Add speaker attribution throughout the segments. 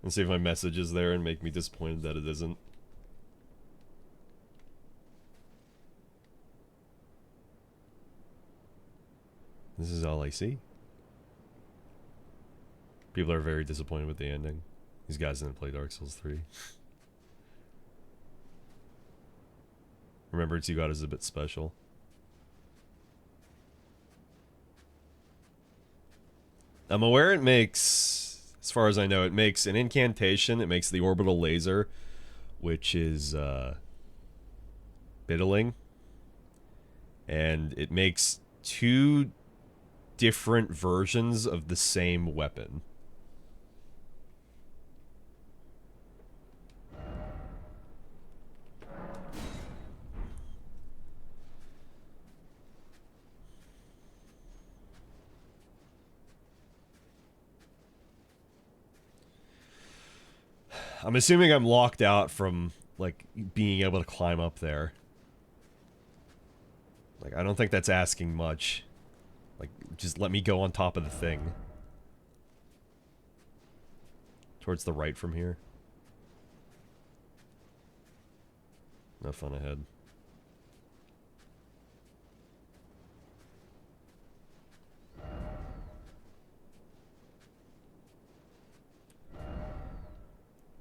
Speaker 1: And see if my message is there and make me disappointed that it isn't. This is all I see. People are very disappointed with the ending. These guys didn't play Dark Souls 3. Remember, Two God is a bit special. I'm aware it makes, as far as I know, it makes an incantation. It makes the orbital laser, which is biddling. And it makes two different versions of the same weapon. I'm assuming I'm locked out from, like, being able to climb up there. Like, I don't think that's asking much. Like, just let me go on top of the thing. Towards the right from here. No fun ahead.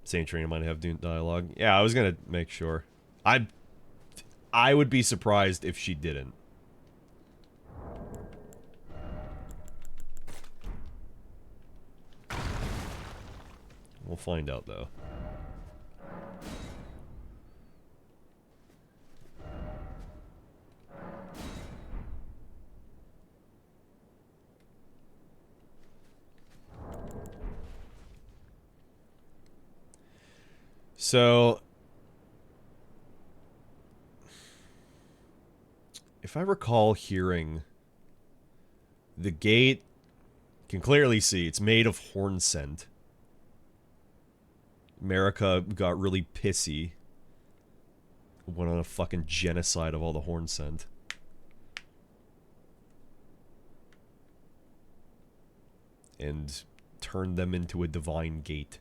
Speaker 1: Saint Trina might have dialogue. Yeah, I was gonna make sure. I would be surprised if she didn't. We'll find out, though. So, if I recall hearing, the gate, can clearly see it's made of horn scent. America got really pissy. Went on a fucking genocide of all the horn scent. And turned them into a divine gate.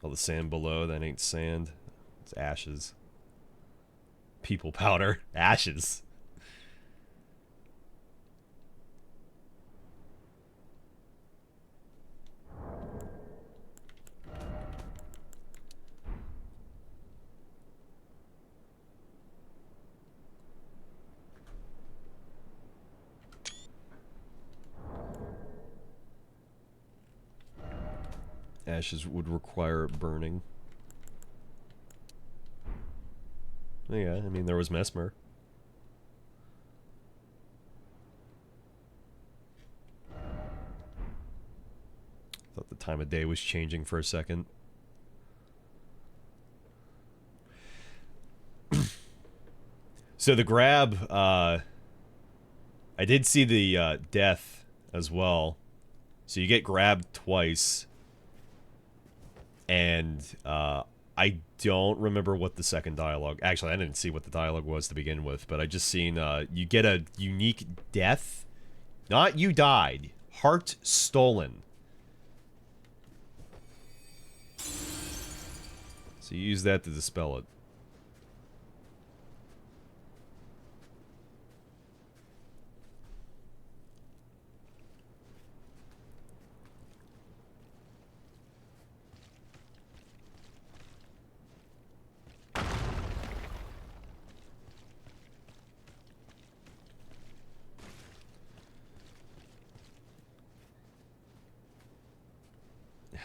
Speaker 1: All the sand below, that ain't sand. It's ashes. People powder. Ashes. Ashes would require burning. Yeah, I mean, there was Mesmer. Thought the time of day was changing for a second. So the grab, I did see the death as well. So you get grabbed twice. And I don't remember what the second dialogue... Actually, I didn't see what the dialogue was to begin with, but I just seen you get a unique death. Not you died. Heart stolen. So you use that to dispel it.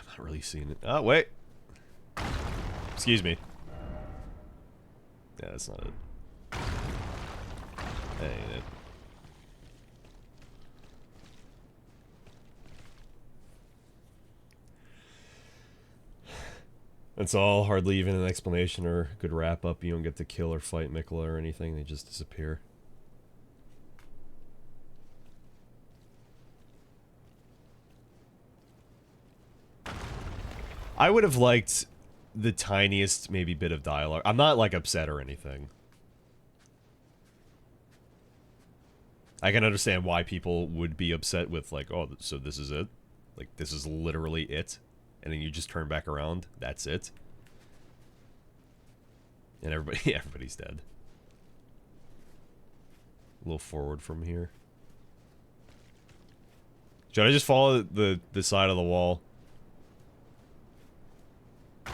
Speaker 1: Not really seeing it. Oh, wait. Excuse me. Yeah, that's not it. That ain't it. That's all. Hardly even an explanation or good wrap up. You don't get to kill or fight Mikola or anything. They just disappear. I would have liked the tiniest, maybe, bit of dialogue. I'm not, like, upset or anything. I can understand why people would be upset with, like, oh, so this is it? Like, this is literally it? And then you just turn back around? That's it? And everybody's dead. A little forward from here. Should I just follow the side of the wall?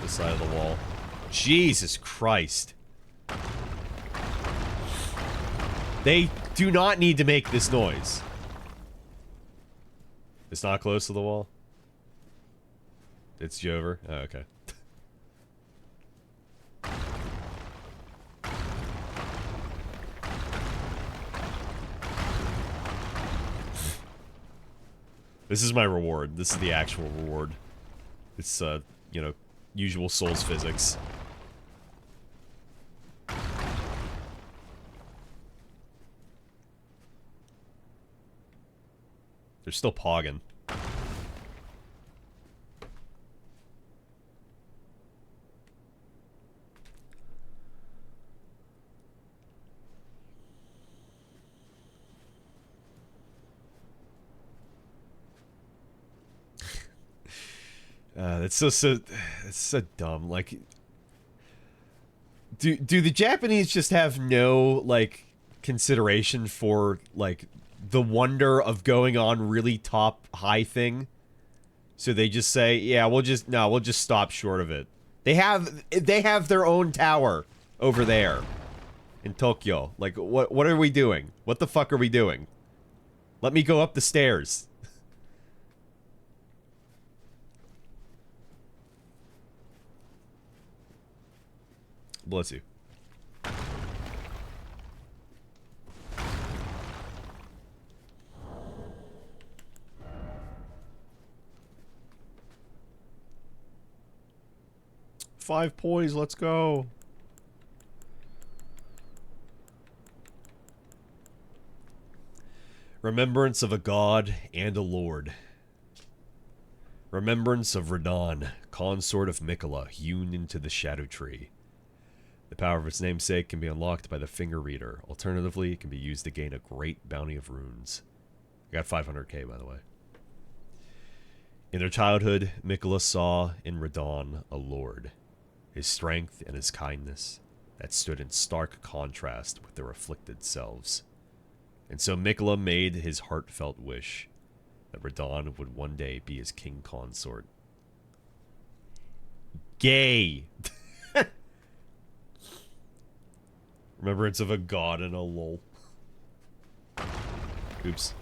Speaker 1: The side of the wall. Jesus Christ. They do not need to make this noise. It's not close to the wall? It's Jover? Oh, okay. This is my reward. This is the actual reward. It's, you know, usual Souls physics. They're still pogging. That's so dumb. Like, do the Japanese just have no, like, consideration for, like, the wonder of going on really top high thing? So they just say, yeah, we'll just stop short of it. They have their own tower over there in Tokyo. Like, what are we doing? What the fuck are we doing? Let me go up the stairs. Bless you. Five poise, let's go. Remembrance of a god and a lord. Remembrance of Radon, consort of Mikola, hewn into the Shadow Tree. The power of its namesake can be unlocked by the Finger Reader. Alternatively, it can be used to gain a great bounty of runes. I got 500k, by the way. In their childhood, Mikola saw in Radon a lord. His strength and his kindness that stood in stark contrast with their afflicted selves. And so Mikola made his heartfelt wish that Radon would one day be his king consort. Gay! Remembrance of a god and a lol. Oops.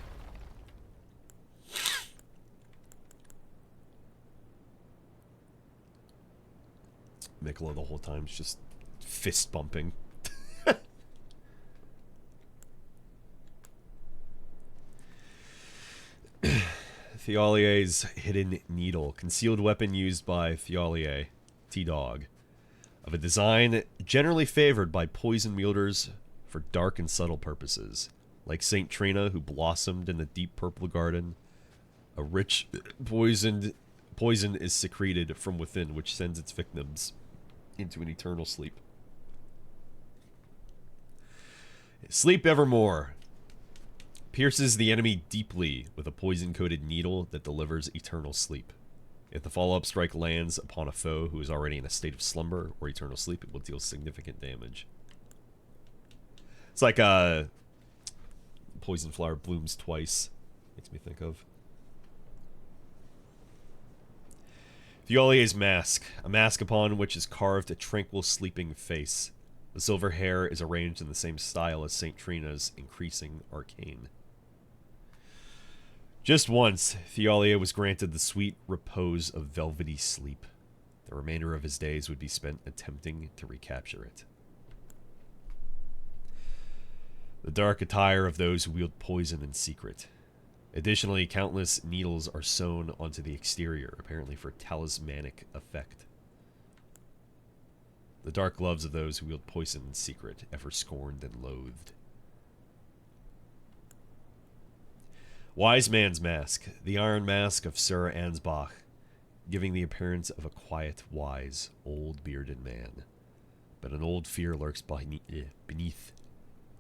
Speaker 1: Mikola the whole time is just fist bumping. Thialie's hidden needle, concealed weapon used by Thialie, T-Dog, of a design generally favored by poison wielders for dark and subtle purposes. Like Saint Trina, who blossomed in the deep purple garden, a rich poison is secreted from within, which sends its victims into an eternal sleep. Sleep evermore. Pierces the enemy deeply with a poison-coated needle that delivers eternal sleep. If the follow-up strike lands upon a foe who is already in a state of slumber or eternal sleep, it will deal significant damage. It's like a poison flower blooms twice. Makes me think of Thialie's mask, a mask upon which is carved a tranquil sleeping face. The silver hair is arranged in the same style as Saint Trina's, increasing arcane. Just once, Thialie was granted the sweet repose of velvety sleep. The remainder of his days would be spent attempting to recapture it. The dark attire of those who wield poison in secret. Additionally, countless needles are sewn onto the exterior, apparently for talismanic effect. The dark gloves of those who wield poison in secret, ever scorned and loathed. Wise Man's Mask. The iron mask of Sir Ansbach, giving the appearance of a quiet, wise, old bearded man. But an old fear lurks beneath,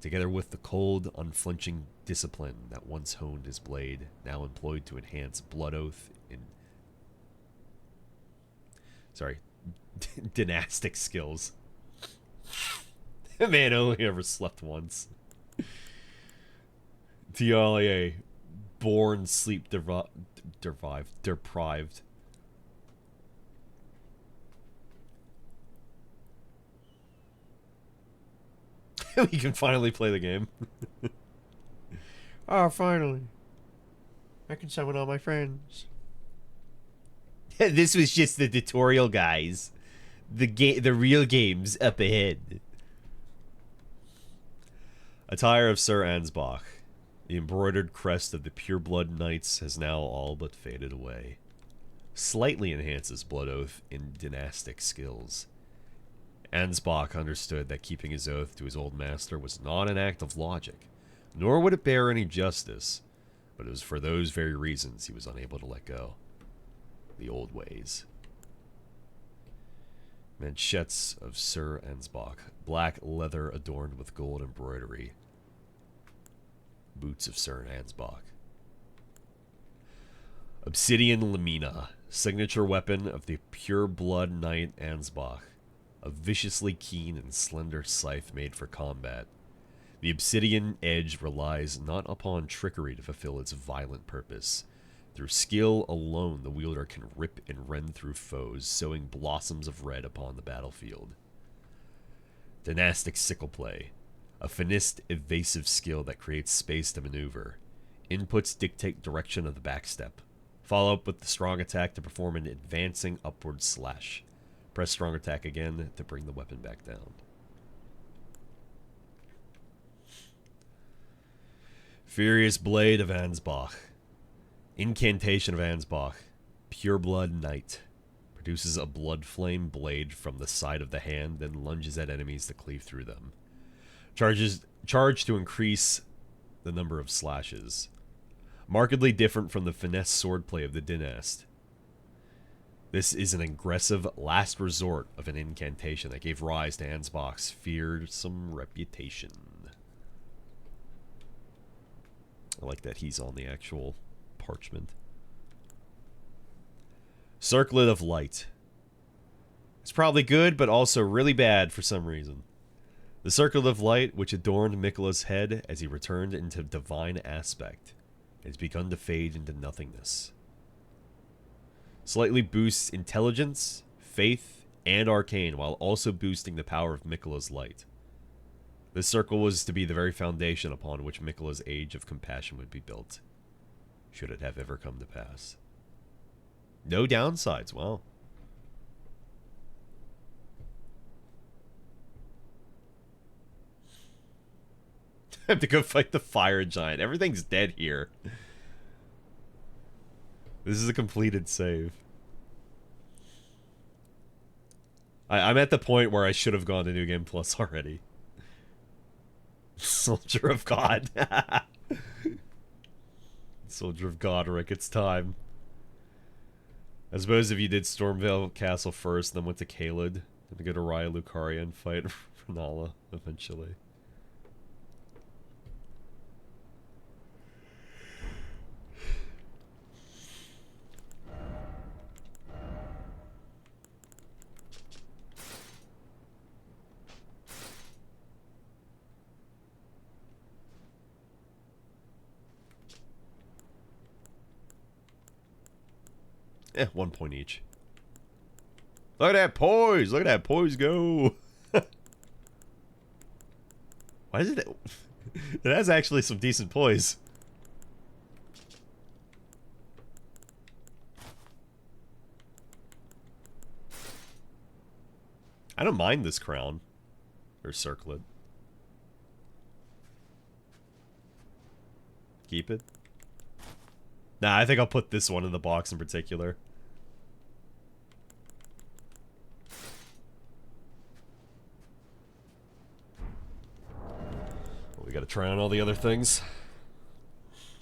Speaker 1: together with the cold, unflinching discipline that once honed his blade, now employed to enhance blood oath in... dynastic skills. Man only ever slept once. Tialie, born sleep deprived. We can finally play the game.
Speaker 2: Oh, finally. I can summon all my friends.
Speaker 1: This was just the tutorial, guys. The real game's up ahead. Attire of Sir Ansbach. The embroidered crest of the pureblood knights has now all but faded away. Slightly enhances blood oath in dynastic skills. Ansbach understood that keeping his oath to his old master was not an act of logic, nor would it bear any justice, but it was for those very reasons he was unable to let go. The old ways. Manchettes of Sir Ansbach. Black leather adorned with gold embroidery. Boots of Sir Ansbach. Obsidian Lamina. Signature weapon of the pure blood knight Ansbach. A viciously keen and slender scythe made for combat. The obsidian edge relies not upon trickery to fulfill its violent purpose. Through skill alone, the wielder can rip and rend through foes, sowing blossoms of red upon the battlefield. Dynastic sickle play. A finessed, evasive skill that creates space to maneuver. Inputs dictate direction of the backstep. Follow up with the strong attack to perform an advancing upward slash. Press strong attack again to bring the weapon back down. Furious Blade of Ansbach. Incantation of Ansbach. Pureblood Knight. Produces a blood flame blade from the side of the hand, then lunges at enemies to cleave through them. Charge to increase the number of slashes. Markedly different from the finesse swordplay of the Dynast. This is an aggressive last resort of an incantation that gave rise to Ansbach's fearsome reputation. I like that he's on the actual parchment. Circlet of Light. It's probably good, but also really bad for some reason. The Circlet of Light, which adorned Miquella's head as he returned into divine aspect, has begun to fade into nothingness. Slightly boosts intelligence, faith, and arcane, while also boosting the power of Miquella's light. This circle was to be the very foundation upon which Miquella's age of compassion would be built, should it have ever come to pass. No downsides, wow. I have to go fight the fire giant. Everything's dead here. This is a completed save. I'm at the point where I should have gone to New Game Plus already. Soldier of God. Soldier of Godric, it's time. I suppose if you did Stormvale Castle first, then went to Caelid, then go to Raya Lucaria and fight Renala eventually. Eh, 1 point each. Look at that poise! Look at that poise go! Why is it... It has actually some decent poise. I don't mind this crown. Or circlet. keep it? Nah, I think I'll put this one in the box in particular. Well, we gotta try on all the other things.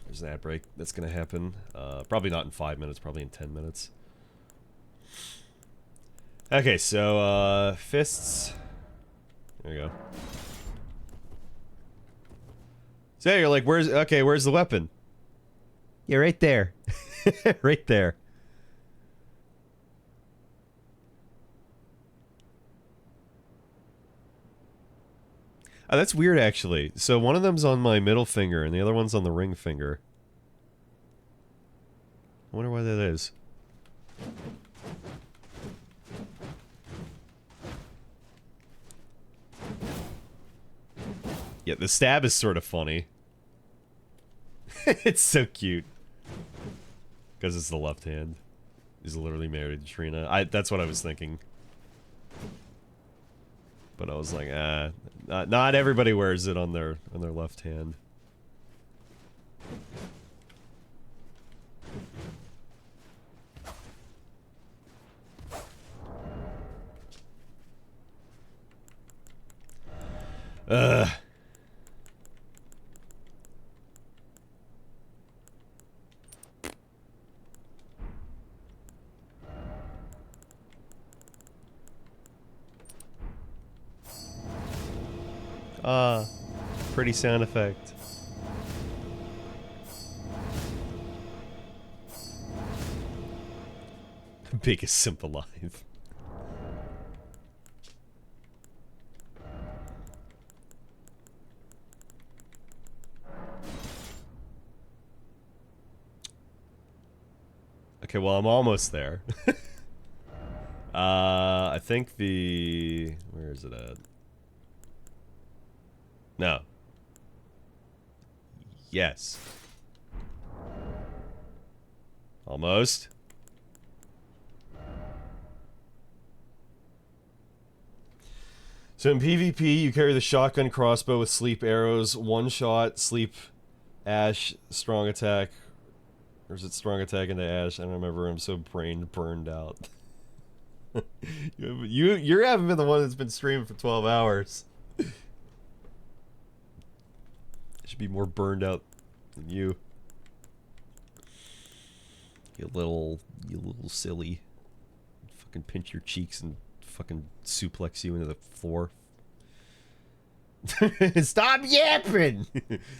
Speaker 1: There's an ad break. That's gonna happen. Probably not in 5 minutes, probably in 10 minutes. Okay, so, fists. There you go. So you're like, where's the weapon? Yeah, right there. Right there. Oh, that's weird, actually. So one of them's on my middle finger, and the other one's on the ring finger. I wonder why that is. Yeah, the stab is sort of funny. It's so cute. Because it's the left hand. He's literally married to Trina. That's what I was thinking. But I was like, not everybody wears it on their left hand. Ugh. Pretty sound effect. Biggest simp alive. Okay, well, I'm almost there. I think the... Where is it at? No. Yes. Almost. So in PvP, you carry the shotgun crossbow with sleep arrows, one shot, sleep, ash, strong attack. Or is it strong attack into ash? I don't remember. I'm so brain burned out. you haven't been the one that's been streaming for 12 hours. I should be more burned out than you. You little silly. Fucking pinch your cheeks and fucking suplex you into the floor. Stop yapping!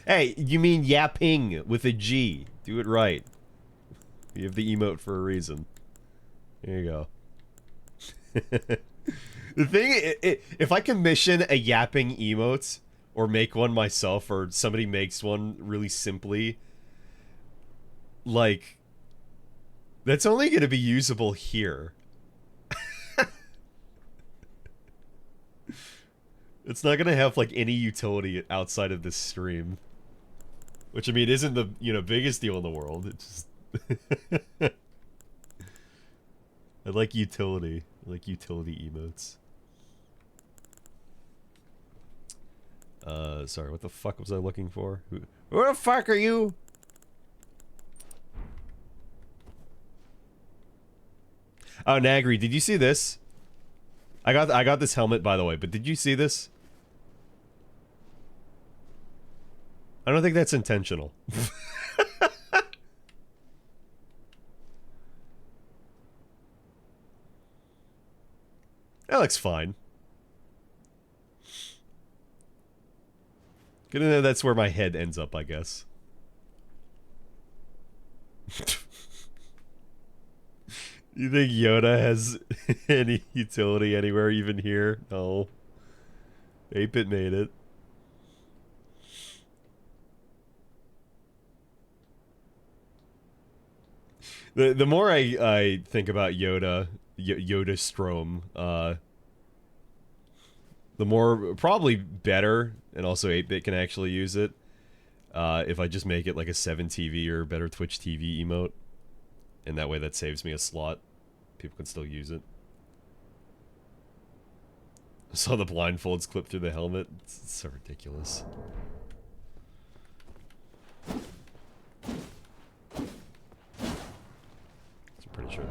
Speaker 1: Hey, you mean yapping with a G. Do it right. You have the emote for a reason. There you go. The thing, if I commission a yapping emote, or make one myself, or somebody makes one really simply, like, that's only going to be usable here. It's not going to have, like, any utility outside of this stream. Which, I mean, isn't the, biggest deal in the world. It's just... I like utility. I like utility emotes. Sorry, what the fuck was I looking for? Who the fuck are you? Oh, Nagri, did you see this? I got this helmet, by the way, but did you see this? I don't think that's intentional. That looks fine. Good to know that's where my head ends up, I guess. You think Yoda has any utility anywhere, even here? No. 8-bit made it. The more I think about Yoda Strom, the more probably better, and also 8-bit can actually use it. If I just make it like a 7TV or better Twitch TV emote, and that way that saves me a slot. People can still use it. I saw the blindfolds clip through the helmet. It's so ridiculous.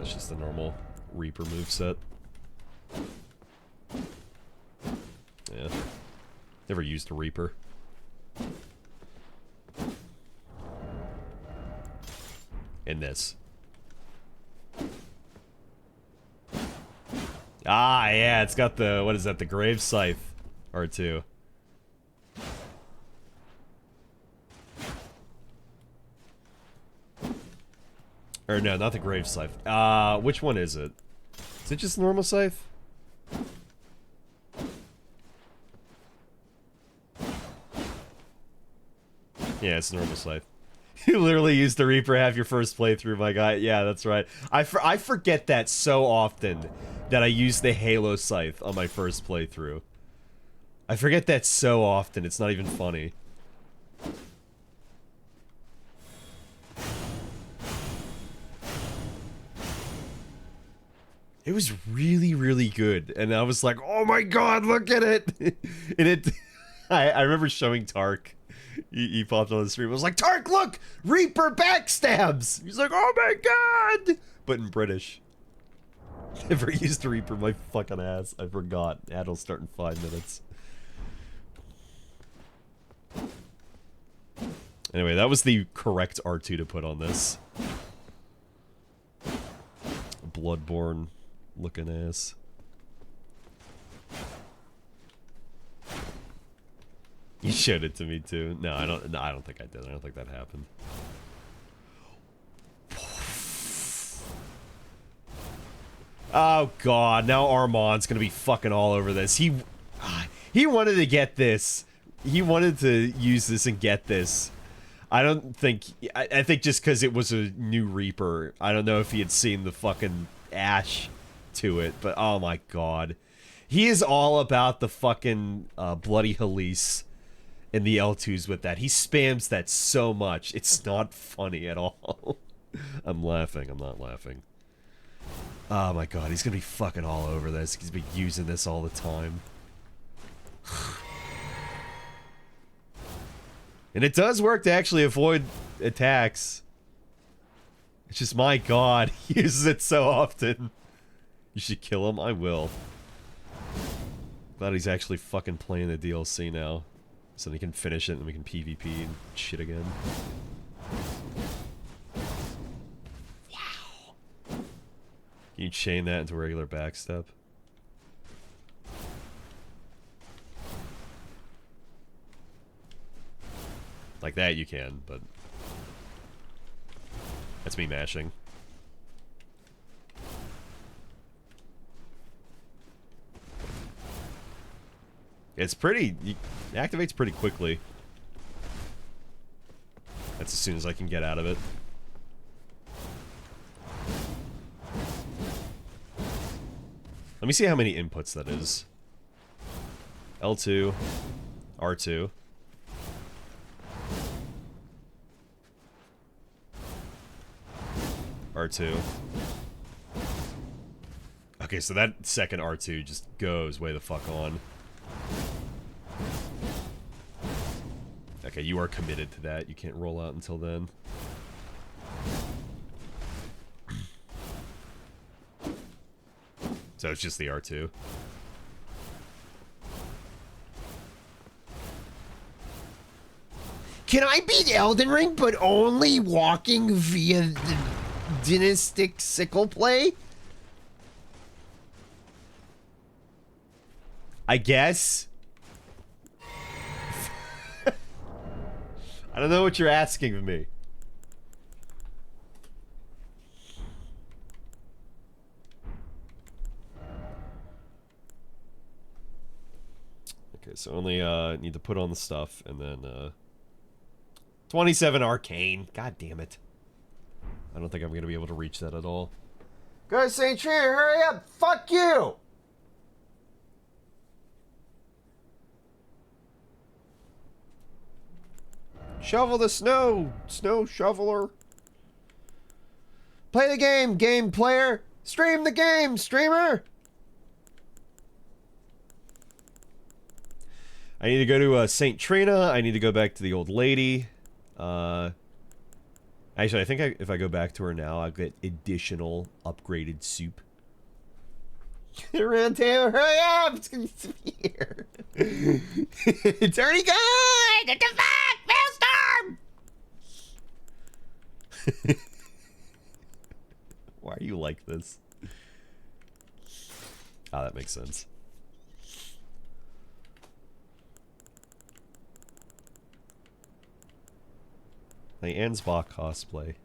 Speaker 1: That's just the normal Reaper moveset. Yeah. Never used a Reaper. In this. Ah, yeah, it's got the, what is that, the Grave Scythe R2. Or no, not the Grave Scythe. Which one is it? Is it just normal Scythe? Yeah, it's normal Scythe. You literally used the Reaper half your first playthrough, my guy. Yeah, that's right. I forget that so often that I use the Halo Scythe on my first playthrough. I forget that so often, it's not even funny. It was really, really good, and I was like, oh my god, look at it! And it... I remember showing Tark. He popped on the stream. I was like, Tark, look! Reaper backstabs! He's like, oh my god! But in British. Never used Reaper, my fucking ass. I forgot. Ad'll start in 5 minutes. Anyway, that was the correct R2 to put on this. Bloodborne looking ass. You showed it to me too. No, I don't think I did. I don't think that happened. Oh god, now Armand's gonna be fucking all over this. He wanted to get this. He wanted to use this and get this. I don't think... I think just because it was a new Reaper. I don't know if he had seen the fucking Ash to it, but oh my god. He is all about the fucking Bloody Halise and the L2s with that. He spams that so much. It's not funny at all. I'm laughing. I'm not laughing. Oh my god, he's gonna be fucking all over this. He's been using this all the time. And it does work to actually avoid attacks. It's just, my god, he uses it so often. You should kill him? I will. Glad he's actually fucking playing the DLC now. So he can finish it and we can PvP and shit again. Wow. Can you chain that into a regular backstep? Like that you can, but... That's me mashing. It's pretty... It activates pretty quickly. That's as soon as I can get out of it. Let me see how many inputs that is. L2. R2. R2. Okay, so that second R2 just goes way the fuck on. Okay, you are committed to that. You can't roll out until then. So it's just the R2.
Speaker 2: Can I beat Elden Ring, but only walking via the dynastic sickle play?
Speaker 1: I guess. I don't know what you're asking of me. Okay, so only need to put on the stuff and then 27 arcane. God damn it. I don't think I'm gonna be able to reach that at all.
Speaker 2: Go, St. Tree, hurry up! Fuck you!
Speaker 1: Shovel the snow! Snow shoveler!
Speaker 2: Play the game, game player! Stream the game, streamer!
Speaker 1: I need to go to St. Trina. I need to go back to the old lady. Actually, I think if I go back to her now, I'll get additional upgraded soup.
Speaker 2: Around town, hurry up! It's gonna disappear. It's already gone! What the fuck? Maelstrom!
Speaker 1: Why are you like this? Ah, that makes sense. The Ansbach cosplay.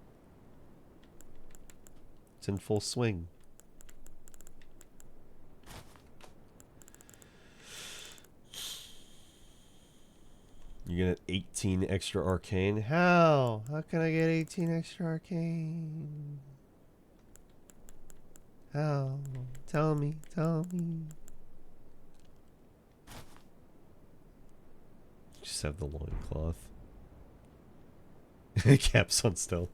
Speaker 1: It's in full swing. You get 18 extra arcane? How? How can I get 18 extra arcane? How? Tell me, tell me. Just have the loincloth. Caps on still.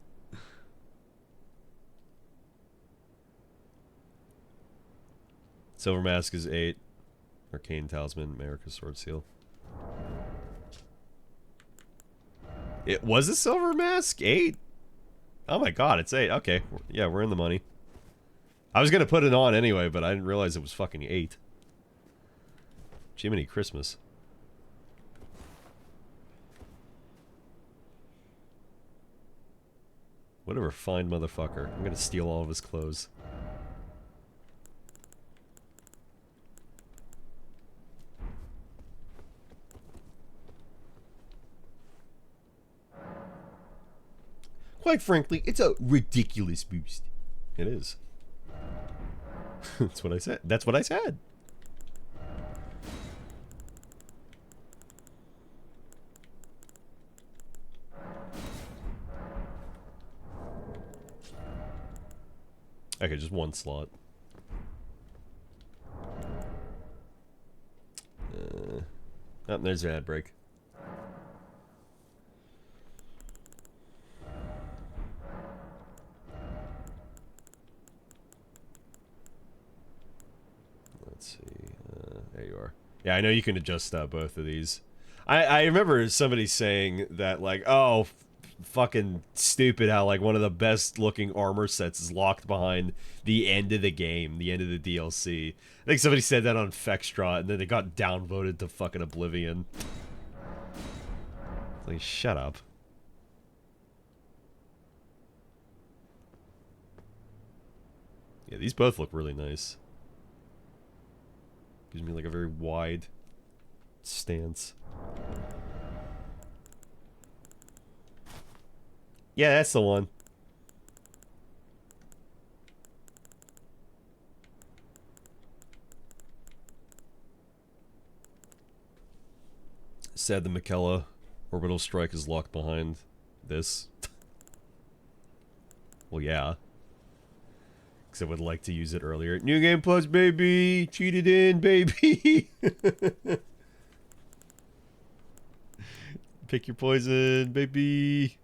Speaker 1: Silver Mask is 8. Arcane Talisman, America's Sword Seal. It was a Silver Mask? 8? Oh my god, it's 8. Okay. Yeah, we're in the money. I was gonna put it on anyway, but I didn't realize it was fucking 8. Jiminy Christmas. Whatever fine motherfucker. I'm gonna steal all of his clothes. Quite frankly, it's a ridiculous boost. It is. That's what I said. That's what I said. Okay, just one slot. Oh, there's your ad break. Let's see. There you are. Yeah, I know you can adjust both of these. I remember somebody saying that, like, oh, fucking stupid how, like, one of the best looking armor sets is locked behind the end of the game, the end of the DLC. I think somebody said that on Fextra, and then they got downvoted to fucking oblivion. Like, shut up. Yeah, these both look really nice. Gives me like a very wide stance. Yeah, that's the one. Sad the Mikella orbital strike is locked behind this. Well, yeah. Because I would like to use it earlier. New Game Plus, baby! Cheated in, baby! Pick your poison, baby!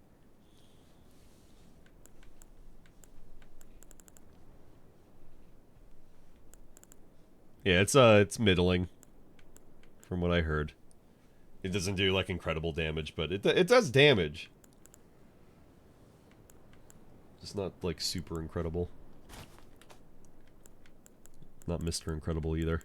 Speaker 1: Yeah, it's middling. From what I heard. It doesn't do, like, incredible damage, but it does damage. It's not, like, super incredible. Not Mr. Incredible either.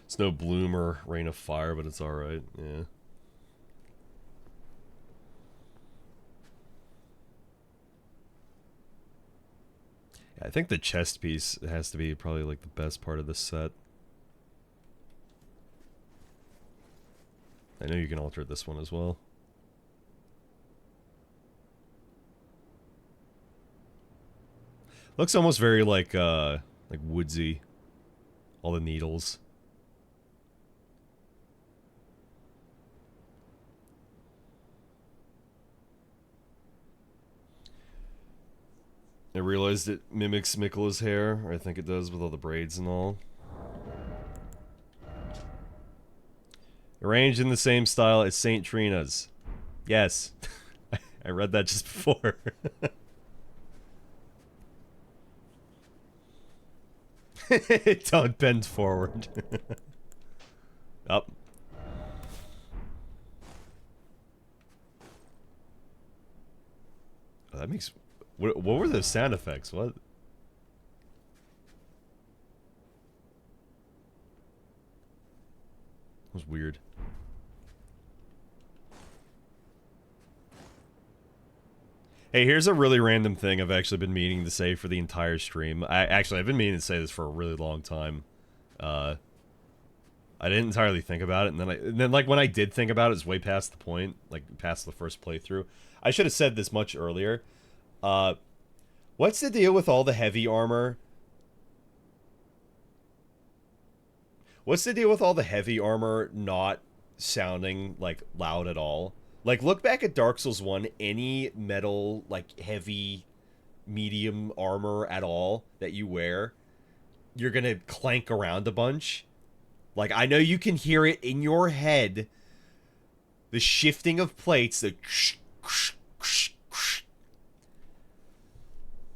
Speaker 1: It's no Bloom or Rain of Fire, but it's alright, yeah. I think the chest piece has to be probably like the best part of this set. I know you can alter this one as well. Looks almost very like woodsy. All the needles. I realized it mimics Mikkela's hair, or I think it does with all the braids and all. Arranged in the same style as St. Trina's. Yes. I read that just before. Don't bend forward. Up. Oh, that makes... What were those sound effects? What? That was weird. Hey, here's a really random thing I've actually been meaning to say for the entire stream. I've been meaning to say this for a really long time. I didn't entirely think about it, and then like when I did think about it, it's way past the point, like past the first playthrough. I should have said this much earlier. What's the deal with all the heavy armor? What's the deal with all the heavy armor not sounding like loud at all? Like, look back at Dark Souls 1, any metal, like, heavy, medium armor at all that you wear, you're gonna clank around a bunch. Like, I know you can hear it in your head, the shifting of plates, the...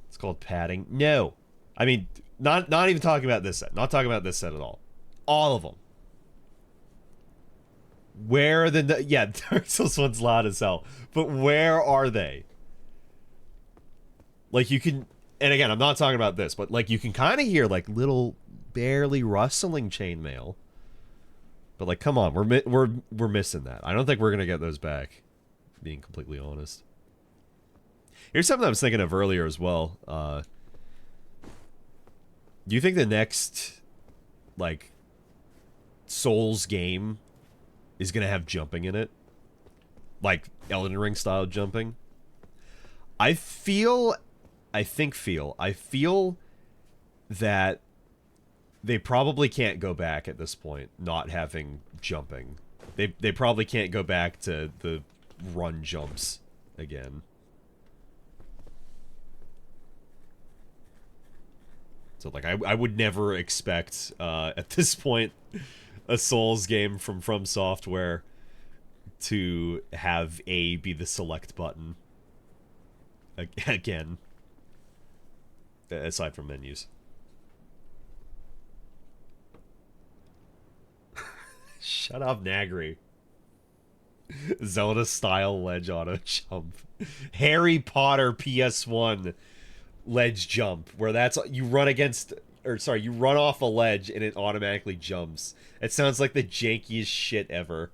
Speaker 1: It's called padding. No. I mean, not even talking about this set. Not talking about this set at all. All of them. Where are the... Yeah, Dark Souls 1's loud as hell. But where are they? Like, you can... And again, I'm not talking about this, but, like, you can kind of hear, like, little, barely rustling chainmail. But, like, come on. We're missing that. I don't think we're going to get those back, being completely honest. Here's something I was thinking of earlier as well. Do you think the next, like, Souls game is going to have jumping in it? Like, Elden Ring style jumping? I feel that they probably can't go back at this point, not having jumping. They probably can't go back to the run jumps again. So, like, I would never expect, at this point, a Souls game from Software to have A be the select button again, aside from menus. Shut up, Nagri. Zelda-style ledge auto jump. Harry Potter PS1 ledge jump, where that's you run against, or sorry, you run off a ledge and it automatically jumps. It sounds like the jankiest shit ever.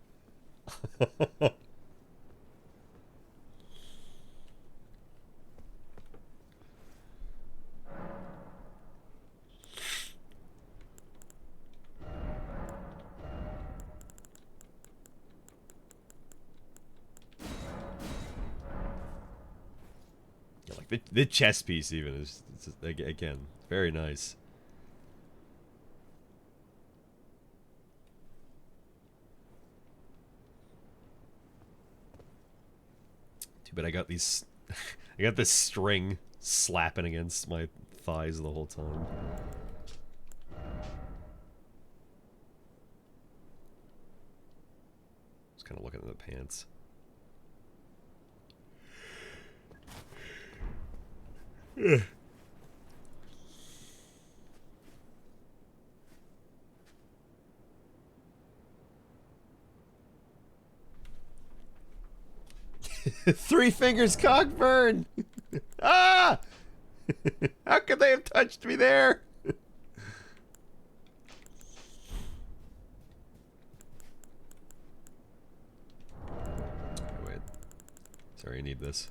Speaker 1: Like the chess piece even is again very nice. Too bad I got these I got this string slapping against my thighs the whole time. Just kind of looking at the pants. Yeah. Three fingers cockburn. Ah! How could they have touched me there? Wait. Sorry, I need this.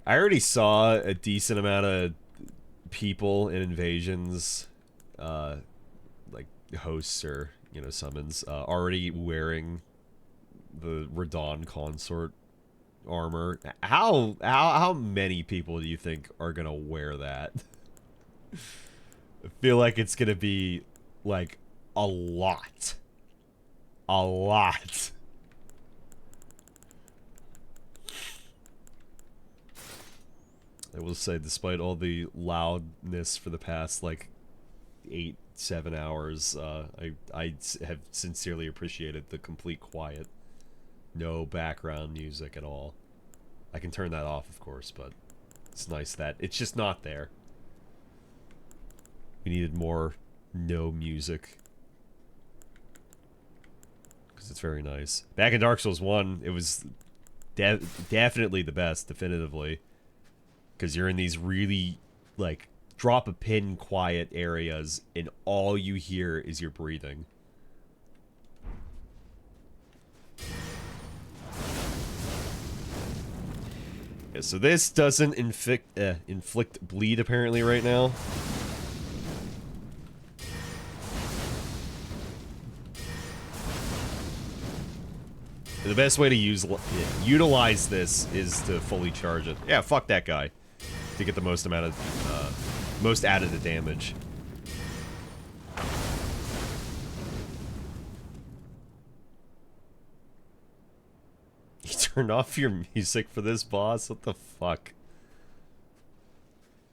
Speaker 1: I already saw a decent amount of people in invasions, like hosts or, you know, summons, already wearing the Radon consort armor. How many people do you think are gonna wear that? I feel like it's gonna be like a lot. A lot. I will say, despite all the loudness for the past, like, 7 hours, I have sincerely appreciated the complete quiet. No background music at all. I can turn that off, of course, but it's nice that it's just not there. We needed more no music. Because it's very nice. Back in Dark Souls 1, it was definitely the best, definitively. Because you're in these really, like, drop-a-pin quiet areas, and all you hear is your breathing. Yeah, so this doesn't inflict bleed, apparently, right now. The best way to utilize this is to fully charge it. Yeah, fuck that guy. To get the most amount of, most out of the damage. You turned off your music for this boss? What the fuck?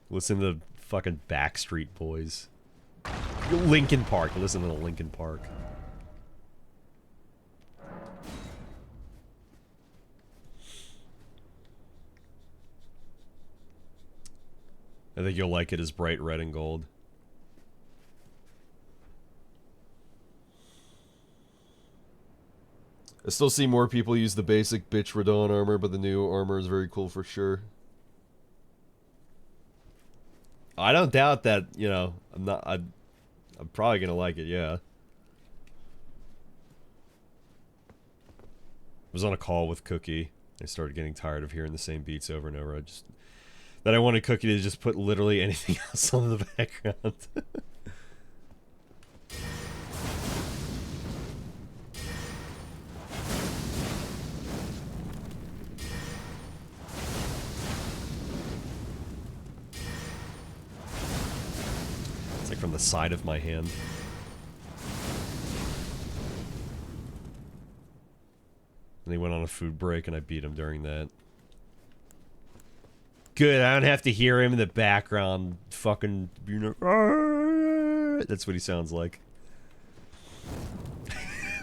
Speaker 1: Listen to fucking Backstreet Boys. Linkin Park. Listen to Linkin Park. I think you'll like it as bright red and gold. I still see more people use the basic bitch Radon armor, but the new armor is very cool for sure. I don't doubt that, you know, I'm probably gonna like it, yeah. I was on a call with Cookie. I started getting tired of hearing the same beats over and over. I wanted Cookie to just put literally anything else on the background. It's like from the side of my hand. And he went on a food break and I beat him during that. Good, I don't have to hear him in the background fucking, you know, that's what he sounds like.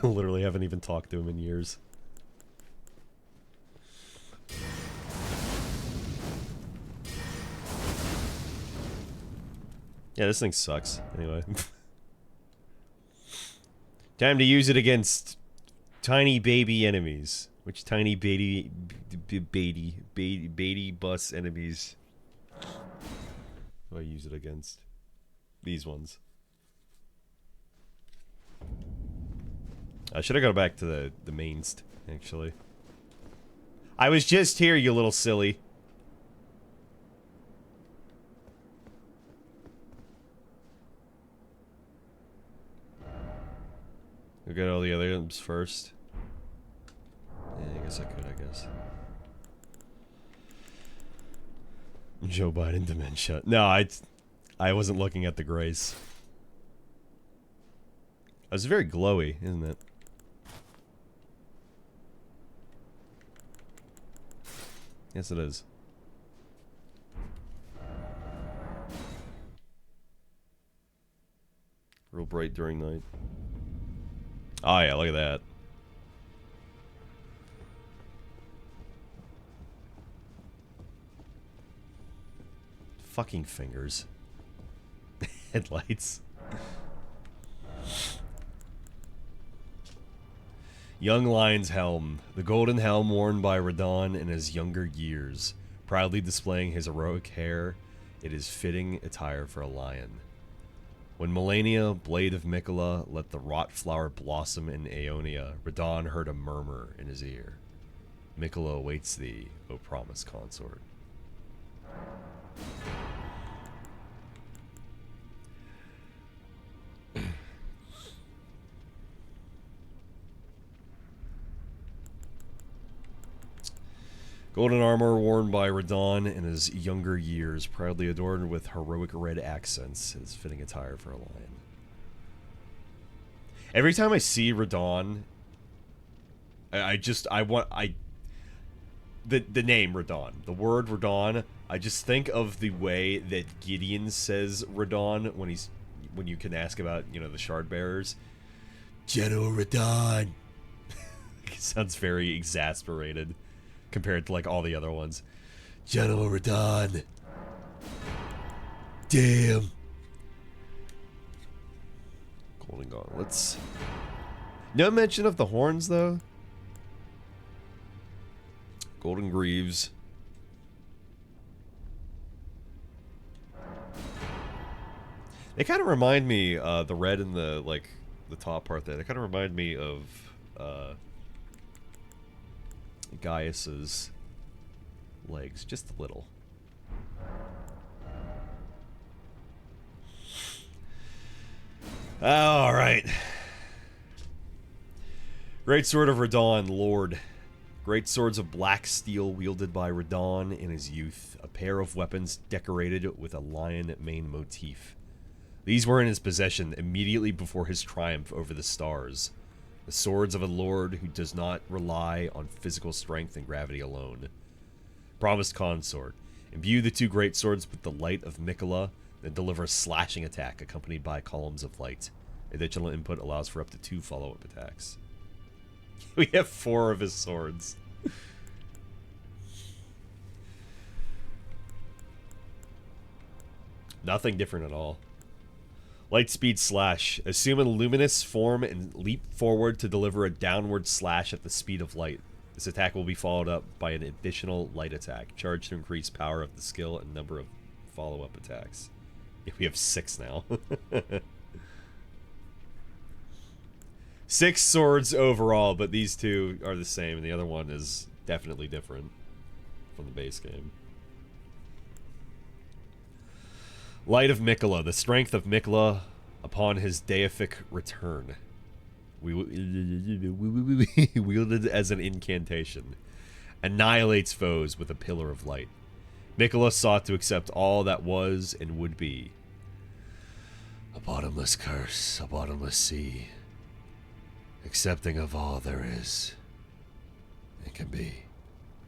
Speaker 1: Literally haven't even talked to him in years. Yeah, this thing sucks. Anyway. Time to use it against tiny baby enemies. Which tiny baby bus enemies do I use it against? These ones. I should have gone back to the mains, actually. I was just here, you little silly. We'll get all the other items first. Yeah, I guess I could, I guess. Joe Biden dementia. No, I wasn't looking at the grace. It was very glowy, isn't it? Yes, it is. Real bright during night. Oh yeah, look at that. Fucking fingers. Headlights. Young Lion's helm. The golden helm worn by Radon in his younger years. Proudly displaying his heroic hair, it is fitting attire for a lion. When Melania, blade of Mikola, let the wrought flower blossom in Aeonia, Radon heard a murmur in his ear. Mikola awaits thee, O promised consort. Golden armor worn by Radon in his younger years, proudly adorned with heroic red accents, is fitting attire for a lion. Every time I see Radon, the name Radon, the word Radon. I just think of the way that Gideon says Radon when you can ask about, you know, the shard bearers. General Radon. It sounds very exasperated compared to like all the other ones. General Radon. Damn. Golden gauntlets. No mention of the horns though. Golden greaves. They kind of remind me, the red and the, like, the top part there, they kind of remind me of, Gaius's legs, just a little. Alright. Great Sword of Radon, Lord. Great swords of black steel wielded by Radon in his youth. A pair of weapons decorated with a lion mane motif. These were in his possession immediately before his triumph over the stars. The swords of a lord who does not rely on physical strength and gravity alone. Promised consort. Imbue the two great swords with the light of Mikola, then deliver a slashing attack accompanied by columns of light. Additional input allows for up to 2 follow-up attacks. We have 4 of his swords. Nothing different at all. Light speed slash. Assume a luminous form and leap forward to deliver a downward slash at the speed of light. This attack will be followed up by an additional light attack. Charge to increase power of the skill and number of follow-up attacks. Yeah, we have 6 now. 6 swords overall, but these 2 are the same, and the other one is definitely different from the base game. Light of Mikola, the strength of Mikola upon his deific return. Wielded as an incantation. Annihilates foes with a pillar of light. Mikola sought to accept all that was and would be. A bottomless curse, a bottomless sea. Accepting of all there is. It can be.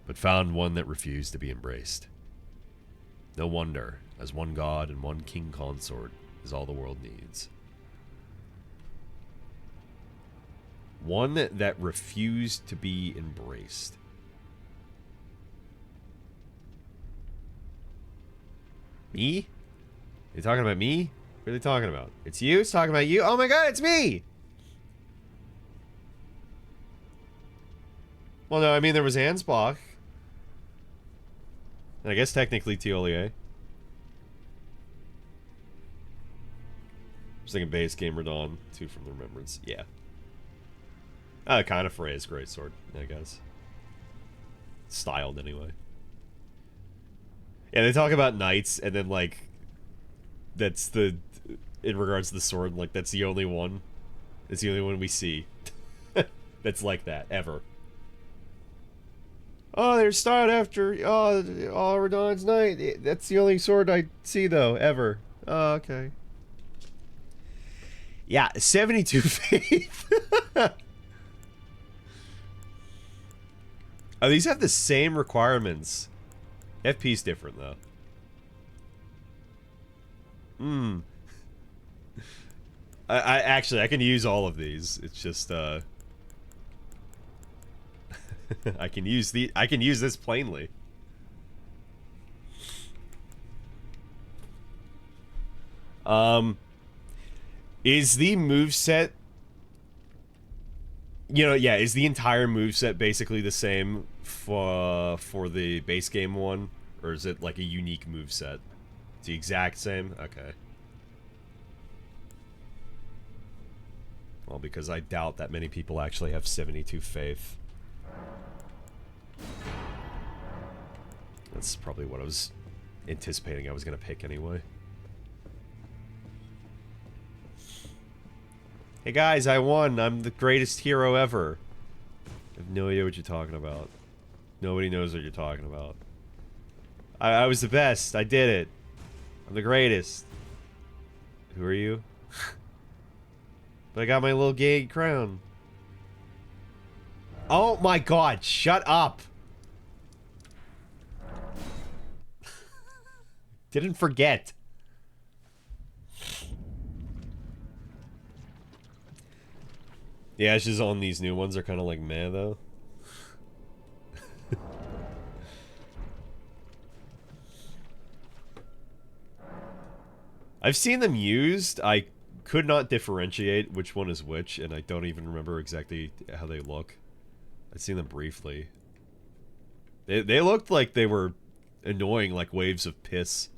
Speaker 1: But found one that refused to be embraced. No wonder, as one god and one king consort is all the world needs. One that refused to be embraced. Me? Are you talking about me? What are they talking about? It's you? It's talking about you? Oh my god, it's me! Well, no, I mean, there was Ansbach. And I guess technically Tiolier. I was thinking base game Radon, 2 from the Remembrance. Yeah. Kind of phrase, greatsword, I guess. Styled, anyway. Yeah, they talk about knights, and then, like, that's the... In regards to the sword, like, that's the only one. It's the only one we see. That's like that, ever. Oh, they're styled after, oh, Radon's knight. That's the only sword I see, though, ever. Oh, okay. Yeah, 72 faith. Oh, these have the same requirements. FP's different, though. I actually, I can use all of these. It's just, I can use this plainly. Is the moveset, you know, yeah, is the entire moveset basically the same for the base game one? Or is it like a unique moveset? It's the exact same? Okay. Well, because I doubt that many people actually have 72 faith. That's probably what I was anticipating I was going to pick anyway. Hey guys, I won. I'm the greatest hero ever. I have no idea what you're talking about. Nobody knows what you're talking about. I was the best. I did it. I'm the greatest. Who are you? But I got my little gay crown. Oh my god, shut up. Didn't forget. The ashes on these new ones are kind of like meh, though. I've seen them used. I could not differentiate which one is which, and I don't even remember exactly how they look. I've seen them briefly. They looked like they were annoying, like waves of piss.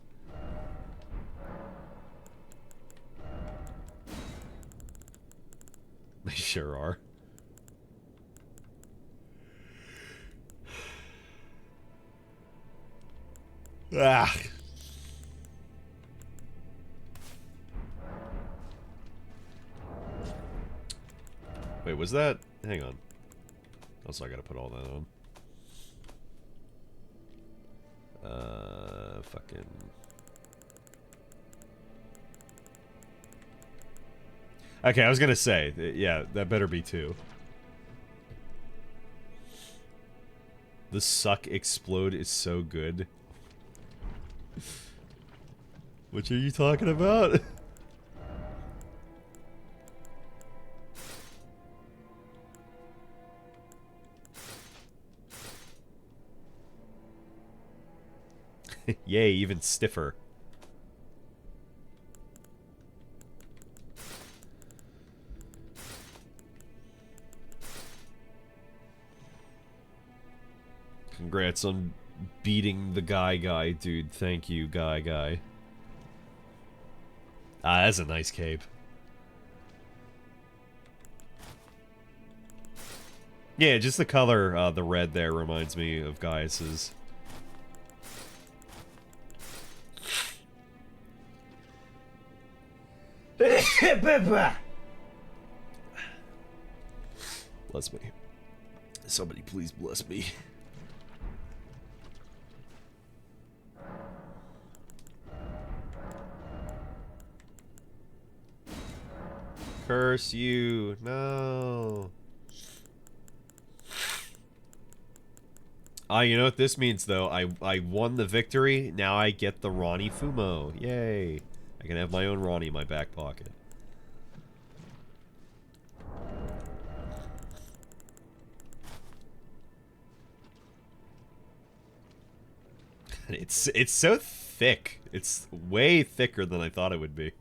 Speaker 1: They sure are. Ah. Wait, was that? Hang on. Also, I gotta put all that on. Fucking. Okay, I was gonna say, yeah, that better be 2. The suck explode is so good. What are you talking about? Yay, even stiffer. Congrats on beating the guy, dude. Thank you, guy. Ah, that's a nice cape. Yeah, just the color, the red there reminds me of Gaius's. Bless me. Somebody please bless me. Curse you. No. You know what this means, though? I won the victory. Now I get the Ronnie Fumo. Yay. I can have my own Ronnie in my back pocket. It's so thick. It's way thicker than I thought it would be.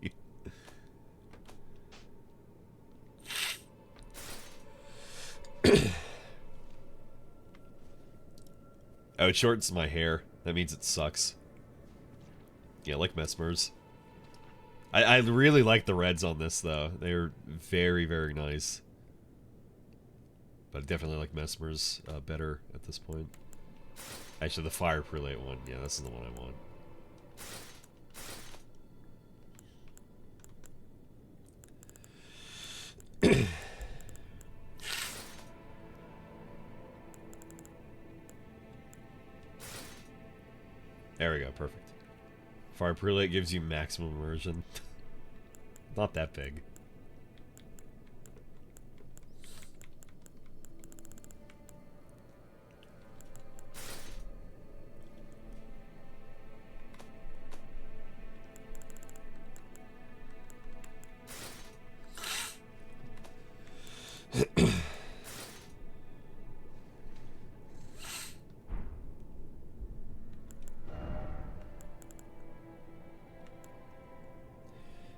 Speaker 1: Oh, it shortens my hair. That means it sucks. Yeah, like Mesmer's. I really like the reds on this, though. They're very, very nice. But I definitely like Mesmer's better at this point. Actually, the Fire Prelate one. Yeah, this is the one I want. There we go, perfect. Fire Prelate gives you maximum immersion. Not that big.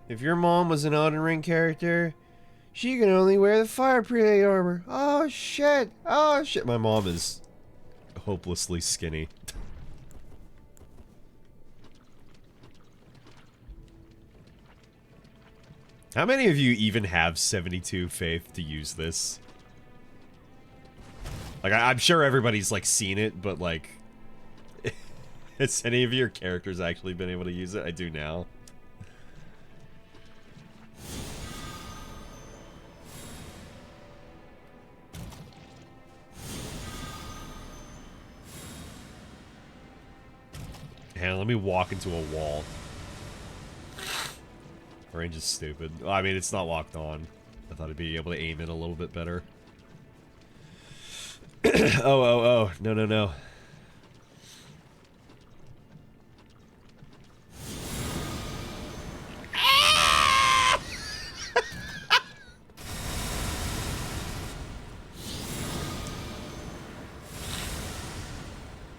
Speaker 1: If your mom was an Elden Ring character, she can only wear the Fire Prelate armor. Oh shit! Oh shit! My mom is hopelessly skinny. How many of you even have 72 faith to use this? Like, I'm sure everybody's, like, seen it, but, like... has any of your characters actually been able to use it? I do now. Hang on, let me walk into a wall. Range is stupid. Well, I mean, it's not locked on. I thought I'd be able to aim it a little bit better. Oh. No.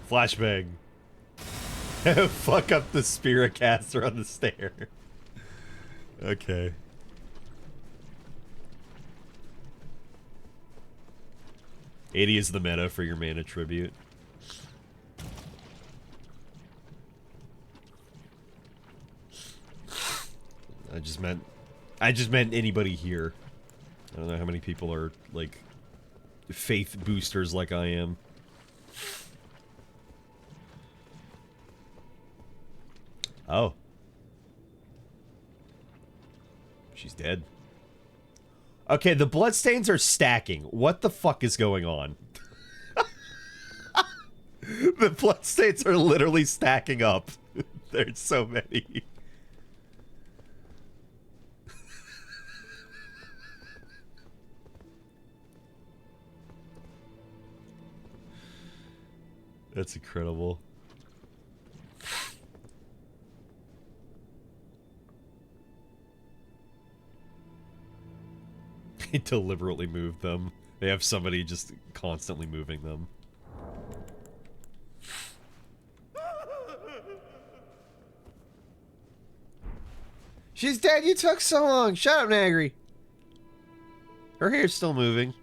Speaker 1: Flashbang. Fuck up the spirit caster on the stair. Okay. $80 is the meta for your mana tribute. I just meant anybody here. I don't know how many people are, like, faith boosters like I am. Oh. She's dead. Okay, the bloodstains are stacking. What the fuck is going on? The bloodstains are literally stacking up. There's so many. That's incredible. They deliberately moved them. They have somebody just constantly moving them.
Speaker 2: She's dead. You took so long. Shut up, Nagri.
Speaker 1: Her hair's still moving.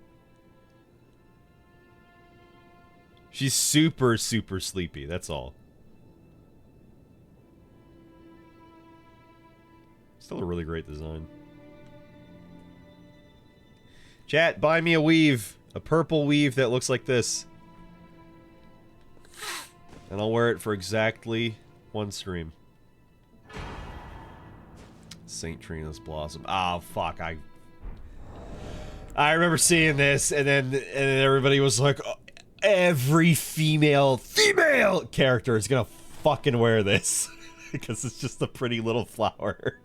Speaker 1: She's super, super sleepy. That's all. Still a really great design. Chat, buy me a weave. A purple weave that looks like this. And I'll wear it for exactly one stream. St. Trina's Blossom. Oh, fuck. I remember seeing this, and then everybody was like, oh, every female character is gonna fucking wear this. Because it's just a pretty little flower.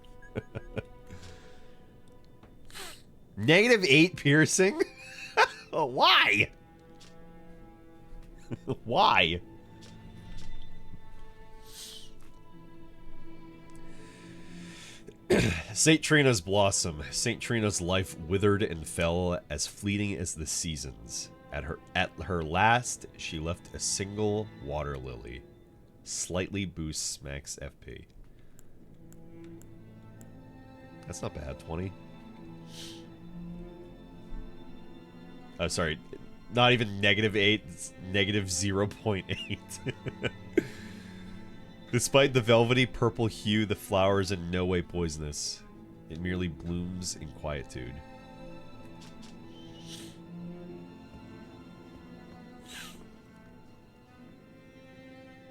Speaker 1: -8 piercing? Oh, why? Why? St. Trina's Blossom. St. Trina's life withered and fell as fleeting as the seasons. At her last, she left a single water lily. Slightly boosts max FP. That's not bad. 20. Sorry. Not even -8. It's -0.8. Despite the velvety purple hue, the flower is in no way poisonous. It merely blooms in quietude.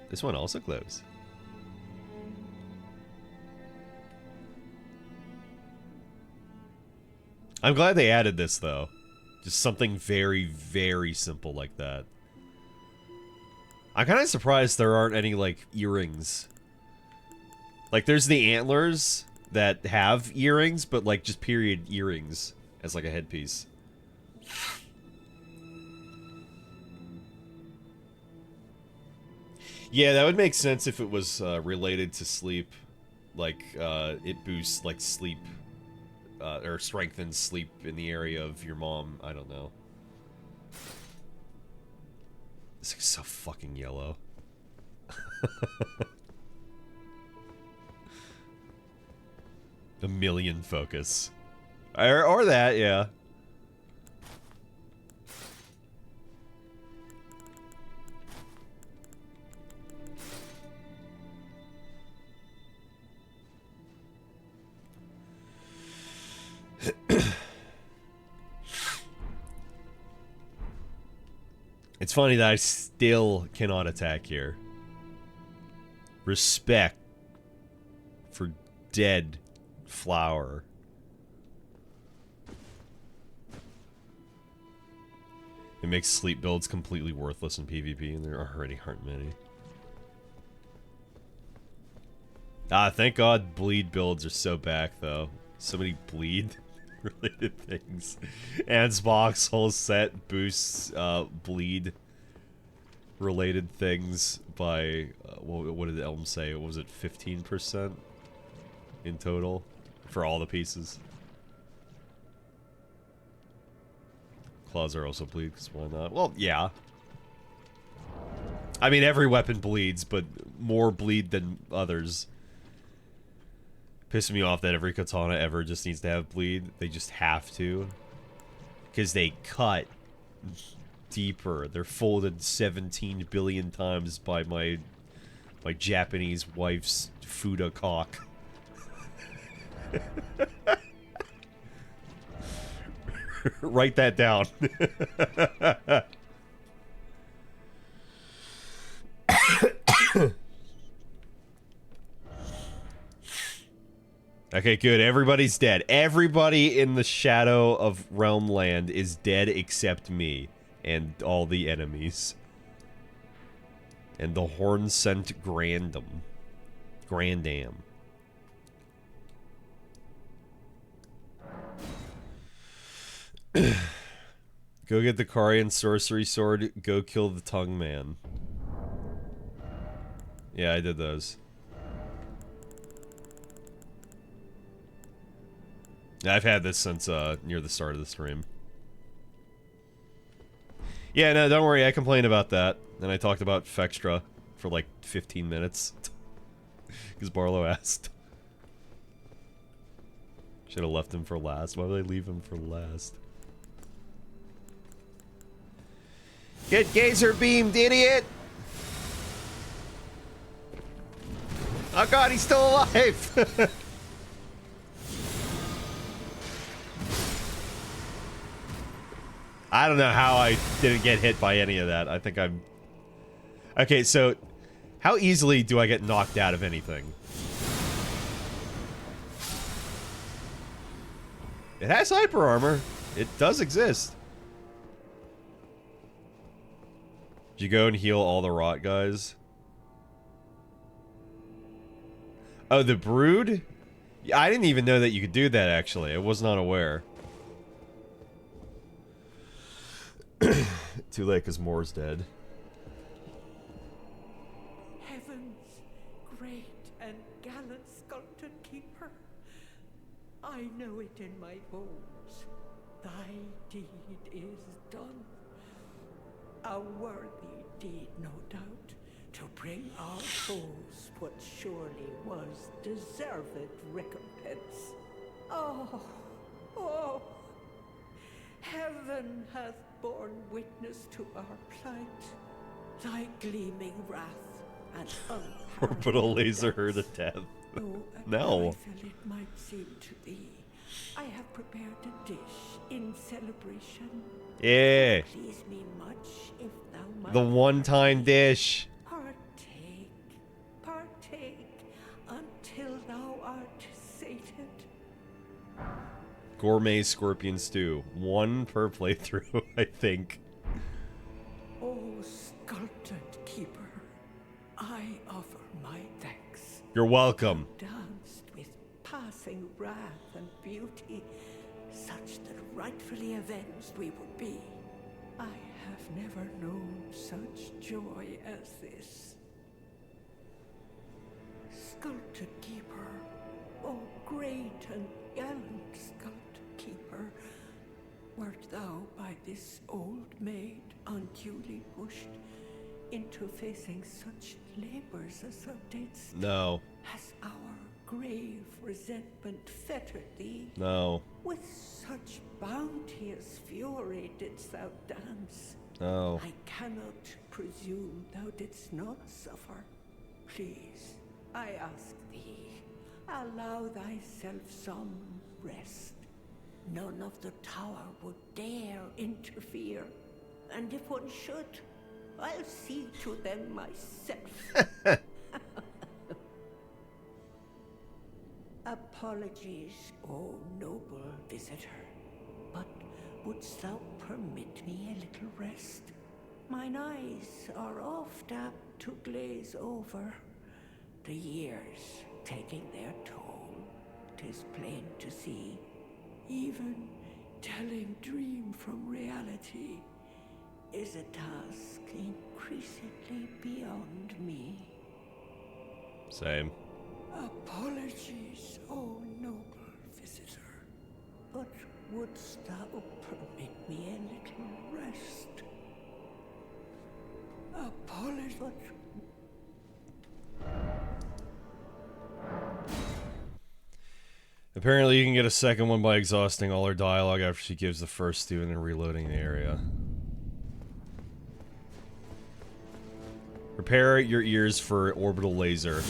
Speaker 1: This one also glows. I'm glad they added this, though. Just something very, very simple like that. I'm kind of surprised there aren't any, like, earrings. Like, there's the antlers that have earrings, but, like, just period earrings as, like, a headpiece. Yeah, that would make sense if it was related to sleep. Like, it boosts, like, sleep, or strengthens sleep in the area of your mom. I don't know. This is so fucking yellow. A million focus. Or that, yeah. It's funny that I still cannot attack here. Respect for dead flower. It makes sleep builds completely worthless in PvP, and there already aren't many. Ah, thank God bleed builds are so back, though. So many bleed related things. Anne's box whole set boosts bleed related things by what did Elm say? What was it, 15% in total for all the pieces? Claws are also bleed, because why not? Well, yeah. I mean, every weapon bleeds, but more bleed than others. Pissing me off that every katana ever just needs to have bleed. They just have to. Because they cut deeper. They're folded 17 billion times by my Japanese wife's Fuda cock. Write that down. Okay, good. Everybody's dead. Everybody in the Shadow of Realm land is dead except me and all the enemies. And the Horn-Sent Grandam. Go get the Karian Sorcery Sword. Go kill the Tongue Man. Yeah, I did those. I've had this since near the start of the stream. Yeah, no, don't worry. I complained about that. And I talked about Fextra for like 15 minutes. Because Barlow asked. Should have left him for last. Why would I leave him for last?
Speaker 2: Get gazer beamed, idiot! Oh god, he's still alive!
Speaker 1: I don't know how I didn't get hit by any of that. I think I'm... Okay, so... How easily do I get knocked out of anything? It has hyper armor. It does exist. Did you go and heal all the rot guys? Oh, the brood? Yeah, I didn't even know that you could do that, actually. I was not aware. Too late, because Moore's dead.
Speaker 3: Heaven's great and gallant sculpted keeper, I know it in my bones. Thy deed is done. A worthy deed, no doubt, to bring our foes what surely was deserved recompense. Oh, oh, heaven hath borne witness to our plight. Thy gleaming wrath and
Speaker 1: Or put a laser her to death. No.
Speaker 3: It might seem to thee, I have prepared a dish in celebration.
Speaker 1: Yeah.
Speaker 3: Please me much if thou might.
Speaker 1: The one-time dish.
Speaker 3: Partake, partake, until thou art sated.
Speaker 1: Gourmet scorpion stew. One per playthrough, I think.
Speaker 3: O sculpted keeper, I offer my thanks.
Speaker 1: You're welcome.
Speaker 3: Danced with passing wrath and beauty, such that rightfully avenged we would be. I have never known such joy as this. Sculpted keeper, O great and gallant sculpted keeper, wert thou by this old maid unduly pushed into facing such labors as thou didst?
Speaker 1: No.
Speaker 3: Has our grave resentment fettered thee?
Speaker 1: No.
Speaker 3: With such bounteous fury didst thou dance?
Speaker 1: No.
Speaker 3: I cannot presume thou didst not suffer. Please, I ask thee, allow thyself some rest. None of the tower would dare interfere, and if one should, I'll see to them myself. Apologies, O noble visitor, but wouldst thou permit me a little rest? Mine eyes are oft apt to glaze over. The years taking their toll, 'tis plain to see. Even telling dream from reality is a task increasingly beyond me.
Speaker 1: Same.
Speaker 3: Apologies, O noble visitor, but wouldst thou permit me a little rest? All is what.
Speaker 1: Apparently you can get a second one by exhausting all her dialogue after she gives the first two and then reloading the area. Prepare your ears for orbital laser.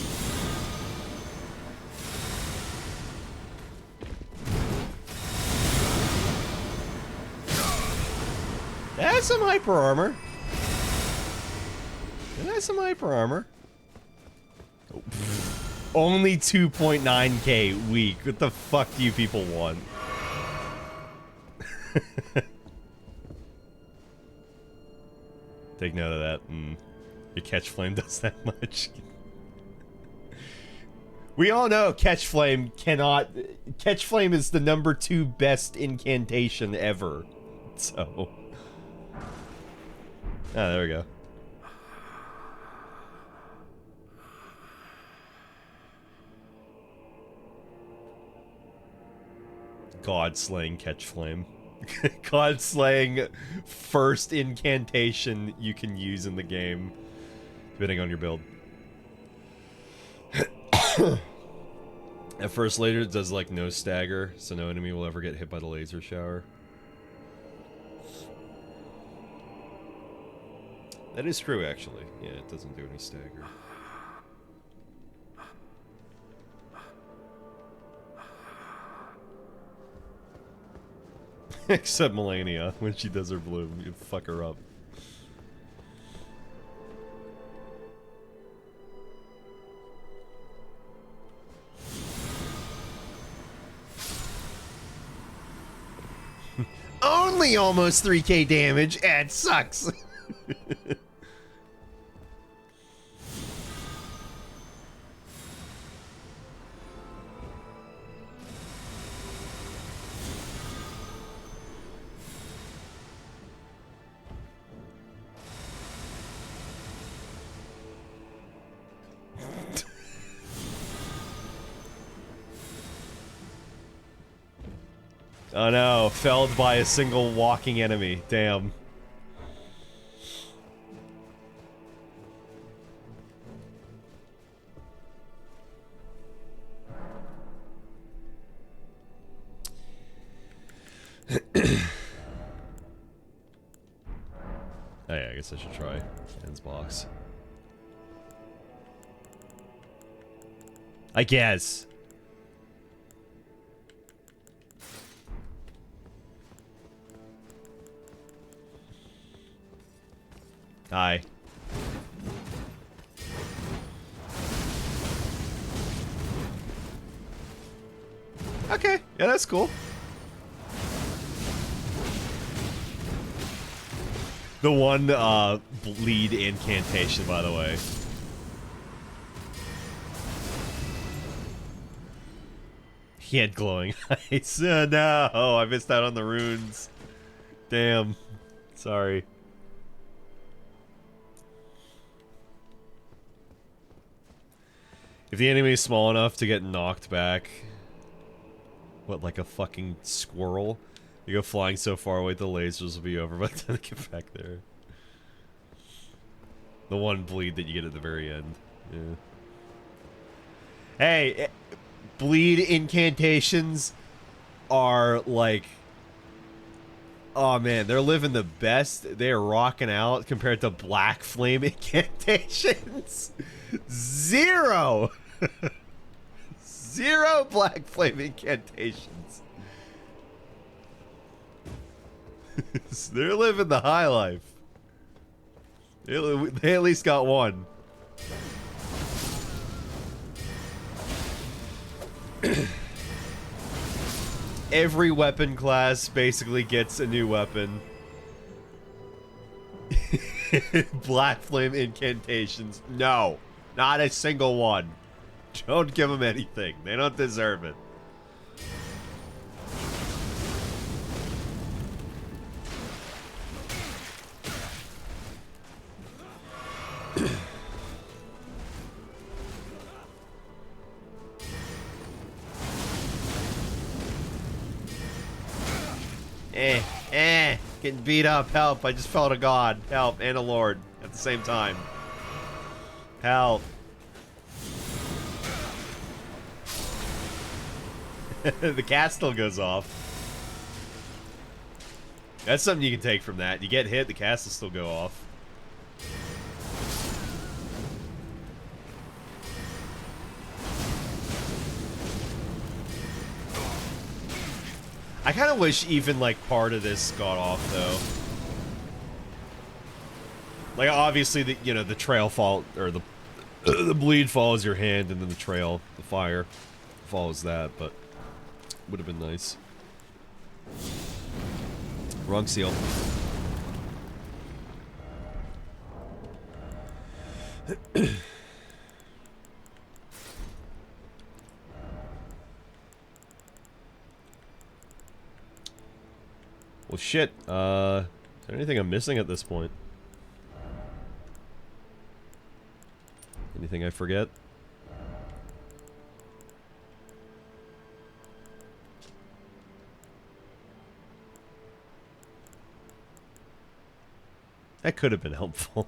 Speaker 1: That has some hyper armor. It has some hyper armor. Oh. Only 2.9k weak. What the fuck do you people want? Take note of that. Your catch flame does that much. We all know catch flame cannot... Catch flame is the #2 best incantation ever. So... Ah, there we go. God slaying catch flame. God slaying first incantation you can use in the game, depending on your build. At first, later it does like no stagger, so no enemy will ever get hit by the laser shower. That is true, actually. Yeah, it doesn't do any stagger. Except Melania, when she does her bloom, you fuck her up.
Speaker 2: Only almost 3k damage. It sucks.
Speaker 1: Oh no, felled by a single walking enemy. Damn. Oh yeah, I guess I should try Ken's box. I guess. Hi. Okay, yeah, that's cool. The one, bleed incantation, by the way. He had glowing eyes. No, I missed out on the runes. Damn. Sorry. If the enemy is small enough to get knocked back... What, like a fucking squirrel? You go flying so far away, the lasers will be over by the time they get back there. The one bleed that you get at the very end. Yeah. Hey, bleed incantations are like... Oh man, they're living the best. They are rocking out compared to black flame incantations. Zero! Zero black flame incantations. They're living the high life. They at least got one. Every weapon class basically gets a new weapon. Black flame incantations. No. Not a single one. Don't give them anything. They don't deserve it. Getting beat up. Help. I just felt a god. Help. And a lord. At the same time. Pal. The cat still goes off. That's something you can take from that. You get hit, the cast will still go off. I kind of wish even, like, part of this got off, though. Like, obviously, the trail fall, or the bleed follows your hand, and then the trail, the fire, follows that, but would have been nice. Wrong seal. Well, shit. Is there anything I'm missing at this point? Anything I forget? That could have been helpful.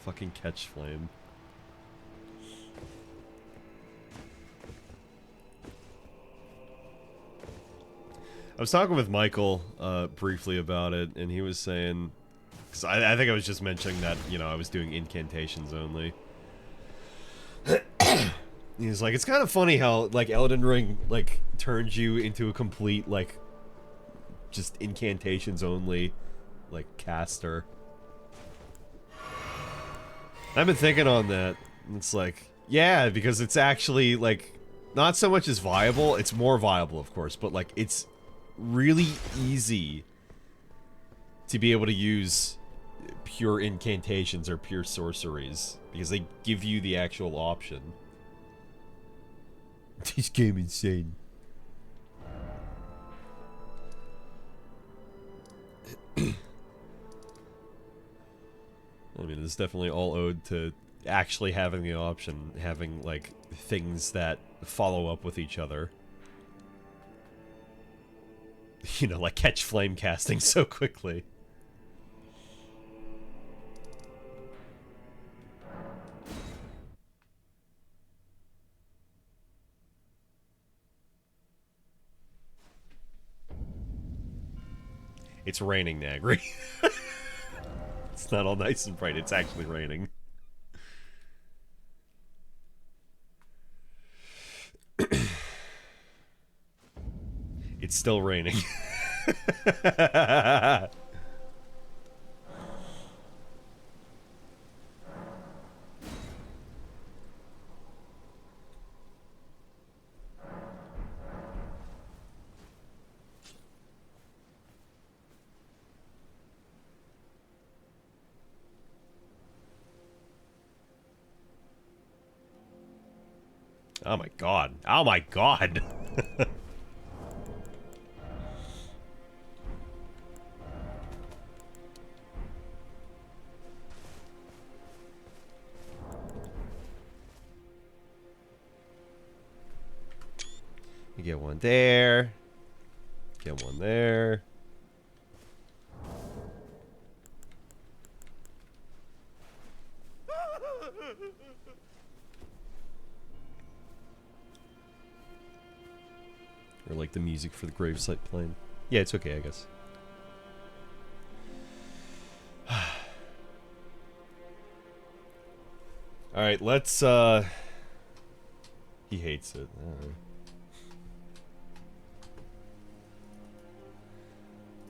Speaker 1: Fucking catch flame. I was talking with Michael briefly about it, and he was saying, because I think I was just mentioning that, you know, I was doing incantations only. He's like, it's kind of funny how, like, Elden Ring, like, turns you into a complete, like, just incantations only, like, caster. I've been thinking on that. It's like, yeah, because it's actually, like, not so much as viable, it's more viable, of course, but, like, it's really easy to be able to use pure incantations or pure sorceries, because they give you the actual option. This game insane. I mean, it's definitely all owed to actually having the option, having, like, things that follow up with each other. You know, like catch flame casting so quickly. It's raining, Nagri. It's not all nice and bright, it's actually raining. It's still raining. Oh my god. Oh my god. You get one there. Get one there. Or like the music for the gravesite playing. Yeah, it's okay, I guess. Alright, let's, He hates it.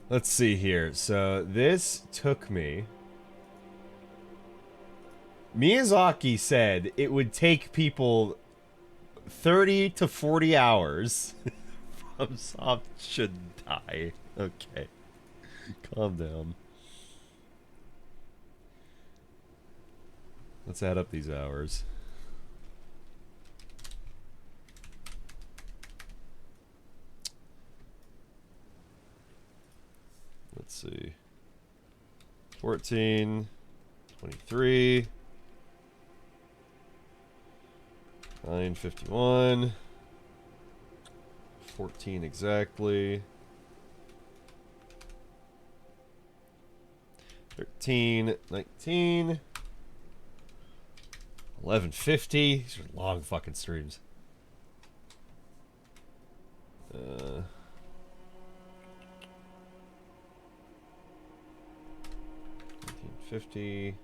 Speaker 1: Let's see here. So, this took me... Miyazaki said it would take people 30 to 40 hours. FromSoft should die. Okay. Calm down. Let's add up these hours. Let's see. 14 23. 9:51. 14 exactly. 13, 19. 11:50. These are long fucking streams. 19:50.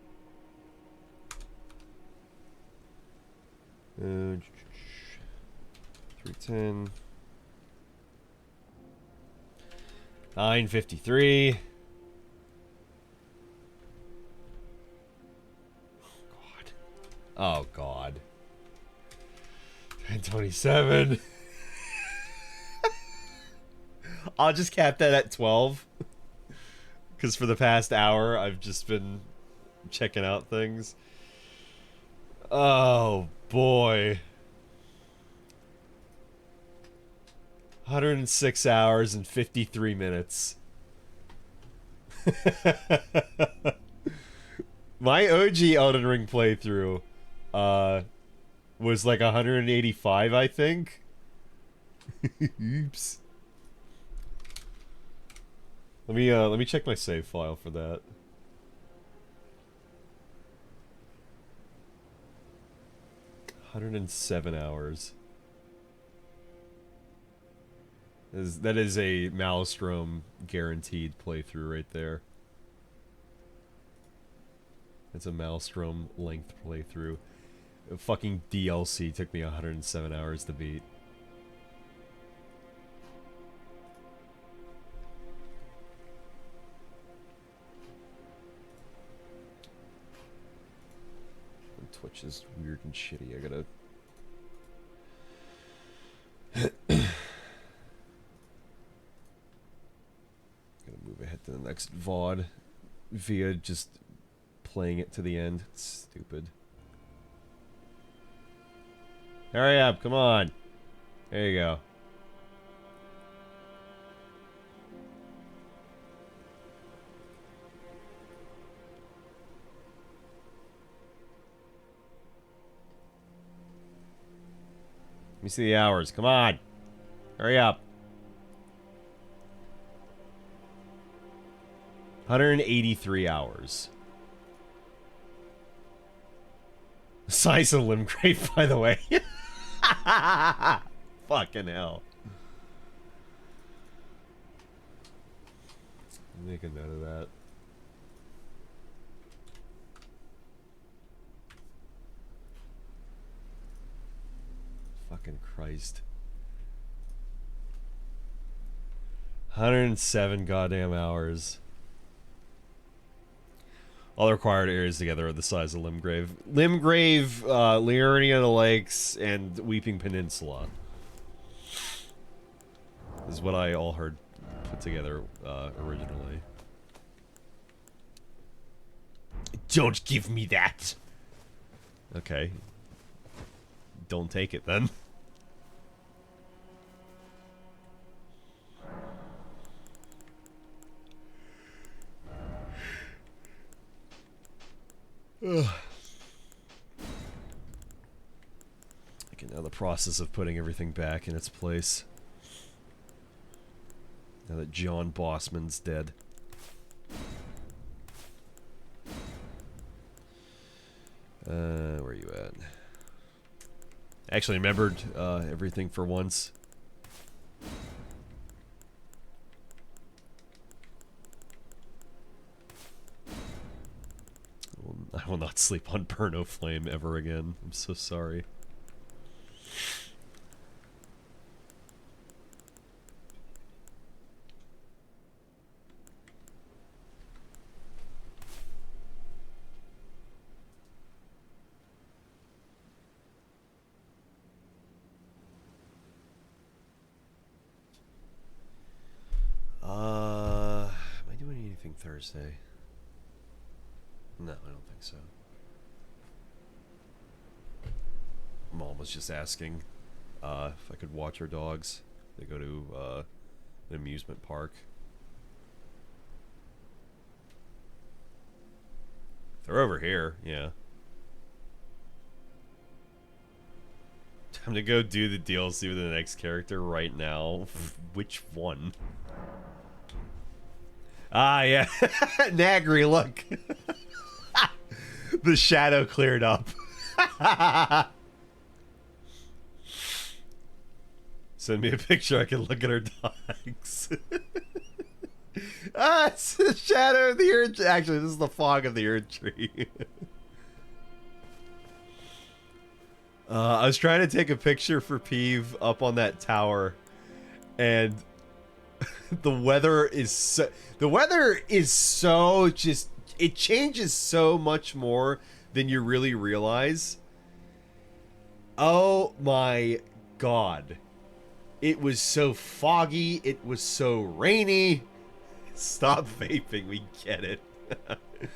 Speaker 1: 3:10. 9:53. Oh god. 10:27. I'll just cap that at 12. Because for the past hour, I've just been checking out things. Oh boy. 106 hours and 53 minutes. My OG Elden Ring playthrough was like 185, I think. Oops. Let me check my save file for that. $107 that is a Maelstrom guaranteed playthrough right there. It's a Maelstrom length playthrough. A fucking DLC took me 107 hours to beat. Twitch is weird and shitty. I gotta move ahead to the next VOD via just playing it to the end. It's stupid. Hurry up, come on. There you go. Let me see the hours. Come on. Hurry up. 183 hours. The size of the limb grape, by the way. Fucking hell. Make a note of that. Fucking Christ. 107 goddamn hours. All the required areas together are the size of Limgrave. Limgrave, Liurnia of the Lakes, and Weeping Peninsula. Is what I all heard put together originally. Don't give me that! Okay. Don't take it then. Ugh. Okay, now the process of putting everything back in its place. Now that John Bossman's dead. Where are you at? Actually remembered everything for once. I will not sleep on Burno Flame ever again. I'm so sorry. Am I doing anything Thursday? No, I don't think so. Mom was just asking if I could watch our dogs. They go to an amusement park They're over here, yeah. Time to go do the DLC with the next character right now. Which one? Ah, yeah. Nagri, look. The shadow cleared up. Send me a picture, I can look at her dogs. Ah, it's the shadow of the Erdtree. Actually, this is the fog of the Erdtree. I was trying to take a picture for Peeve up on that tower, and the weather is so just, it changes so much more than you really realize. Oh my god. It was so foggy, it was so rainy. Stop vaping, we get it. It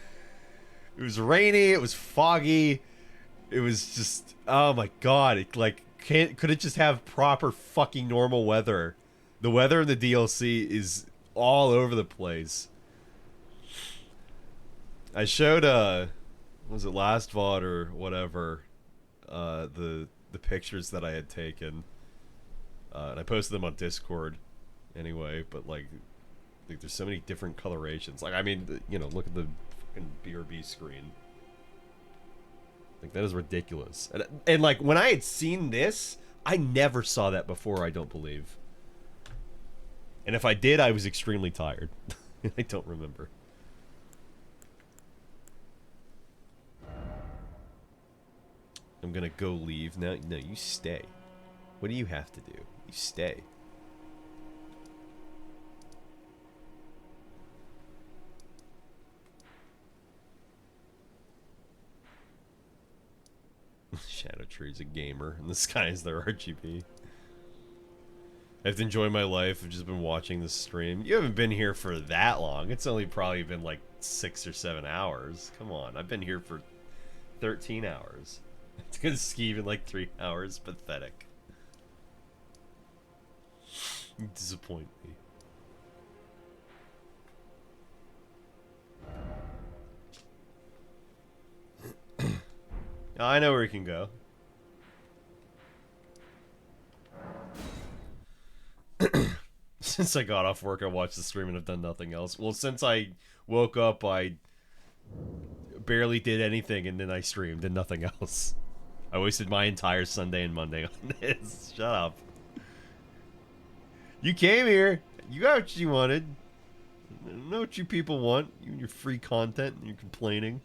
Speaker 1: was rainy, it was foggy. It was just, oh my god, it like could it just have proper fucking normal weather? The weather in the DLC is all over the place. I showed was it last VOD or whatever, the pictures that I had taken. And I posted them on Discord anyway, but like there's so many different colorations. Like, I mean, you know, look at the fucking BRB screen. Like, that is ridiculous. And like, when I had seen this, I never saw that before, I don't believe. And if I did, I was extremely tired. I don't remember. I'm gonna go leave now. No, you stay. What do you have to do? You stay. Shadow Tree's a gamer, and the sky is their RGB. I have to enjoy my life. I've just been watching this stream. You haven't been here for that long. It's only probably been like 6 or 7 hours. Come on, I've been here for 13 hours. It's gonna ski in like 3 hours. Pathetic. You disappoint me. I know where you can go. Since I got off work, I watched the stream and have done nothing else. Well, since I woke up, I barely did anything, and then I streamed and nothing else. I wasted my entire Sunday and Monday on this. Shut up. You came here. You got what you wanted. I don't know what you people want. You and your free content, and you're complaining.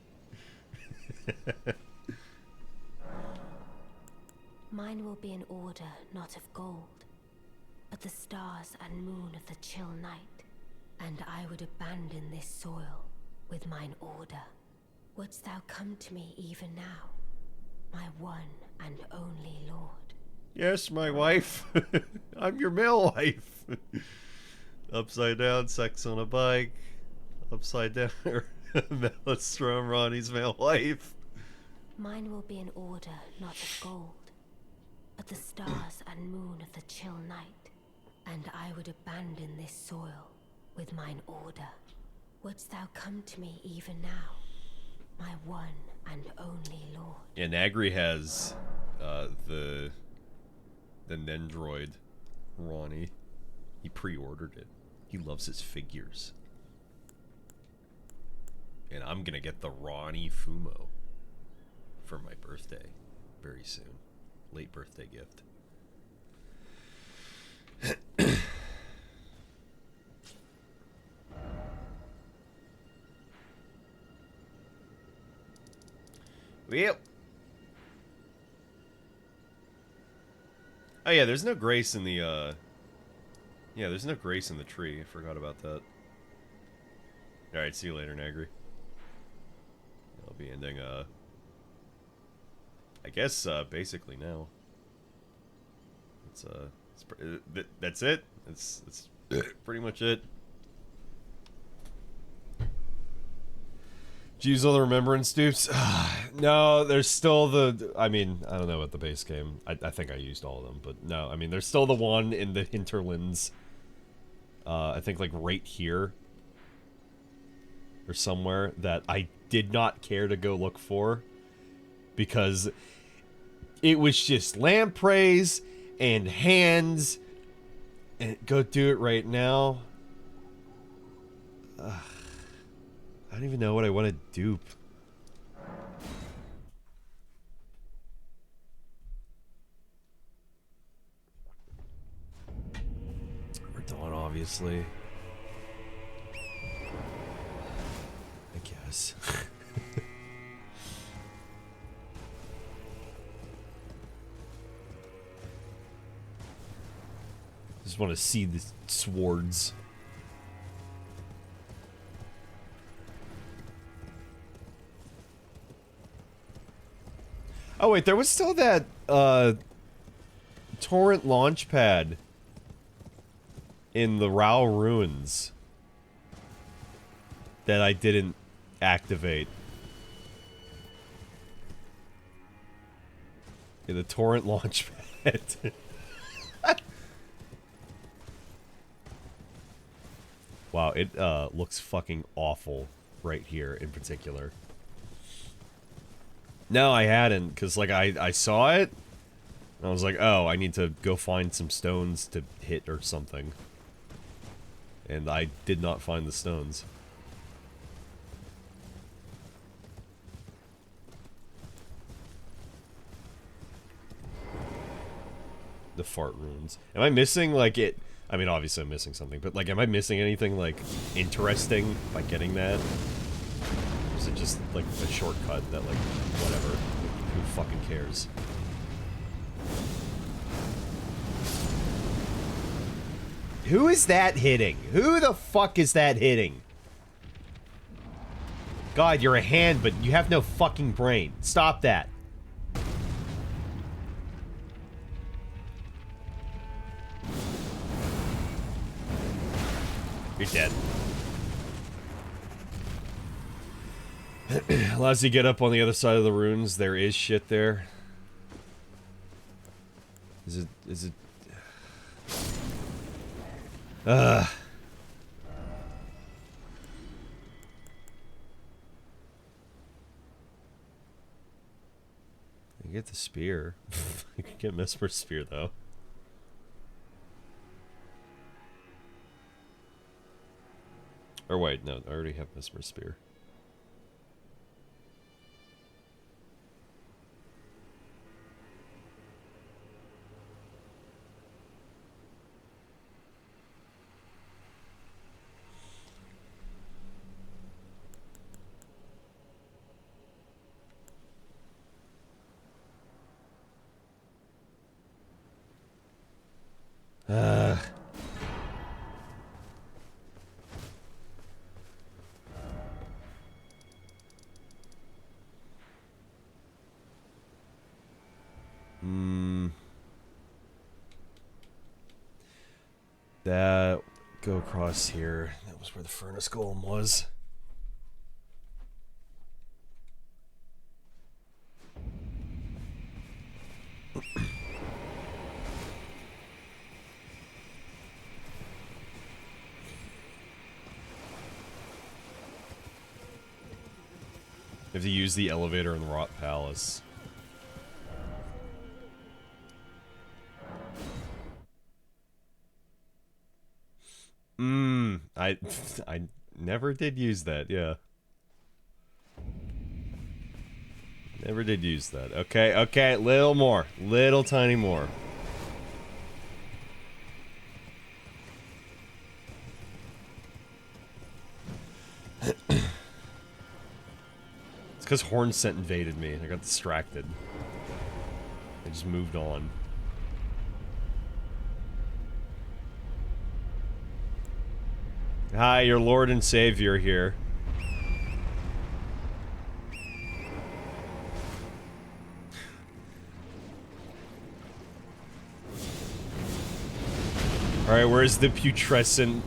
Speaker 4: Mine will be an order, not of gold, but the stars and moon of the chill night. And I would abandon this soil with mine order. Wouldst thou come to me even now, my one and only lord?
Speaker 1: Yes, my wife. I'm your male wife. Upside down, sex on a bike. Upside down, Maelstrom, Ronnie's male wife.
Speaker 4: Mine will be an order, not of gold, but the stars and moon of the chill night. And I would abandon this soil with mine order. Wouldst thou come to me even now, my one and only lord?
Speaker 1: Yeah, Nagri has the Nendroid Ronnie. He pre-ordered it. He loves his figures. And I'm gonna get the Ronnie Fumo for my birthday very soon. Late birthday gift. Yep. Oh yeah, there's no grace in the yeah, there's no grace in the tree. I forgot about that. Alright, see you later, Nagri. I'll be ending I guess basically now. That's it. That's pretty much it. Did you use all the remembrance dupes? No, there's still the... I mean, I don't know about the base game. I think I used all of them, but no. I mean, there's still the one in the hinterlands. I think, like, right here. or somewhere that I did not care to go look for because it was just lampreys and hands. And go do it right now. I don't even know what I want to dupe. We're done, obviously. I guess. Just want to see the swords. Oh wait, there was still that torrent launch pad in the Rao ruins that I didn't activate. Yeah, the torrent launch pad. Wow, it looks fucking awful right here in particular. No, I hadn't, because like I saw it, and I was like, oh, I need to go find some stones to hit or something. And I did not find the stones. The fart runes. Am I missing, like, it... I mean, obviously I'm missing something, but, like, am I missing anything, like, interesting by getting that? Or is it just, like, a shortcut that, like, whatever. Who fucking cares? Who is that hitting? Who the fuck is that hitting? God, you're a hand, but you have no fucking brain. Stop that. You're dead. Allows you to get up on the other side of the runes. There is shit there. Is it... Ugh. You get the spear. You can get Mesmer's spear, though. Or wait, no, I already have Mesmer's spear. That go across here. That was where the furnace golem was. You have to use the elevator in the Rot Palace. I never did use that, yeah. Never did use that. Okay, okay, little more. Little tiny more. It's because Hornsent invaded me. I got distracted. I just moved on. Hi, your Lord and Savior here. Alright, where's the putrescent...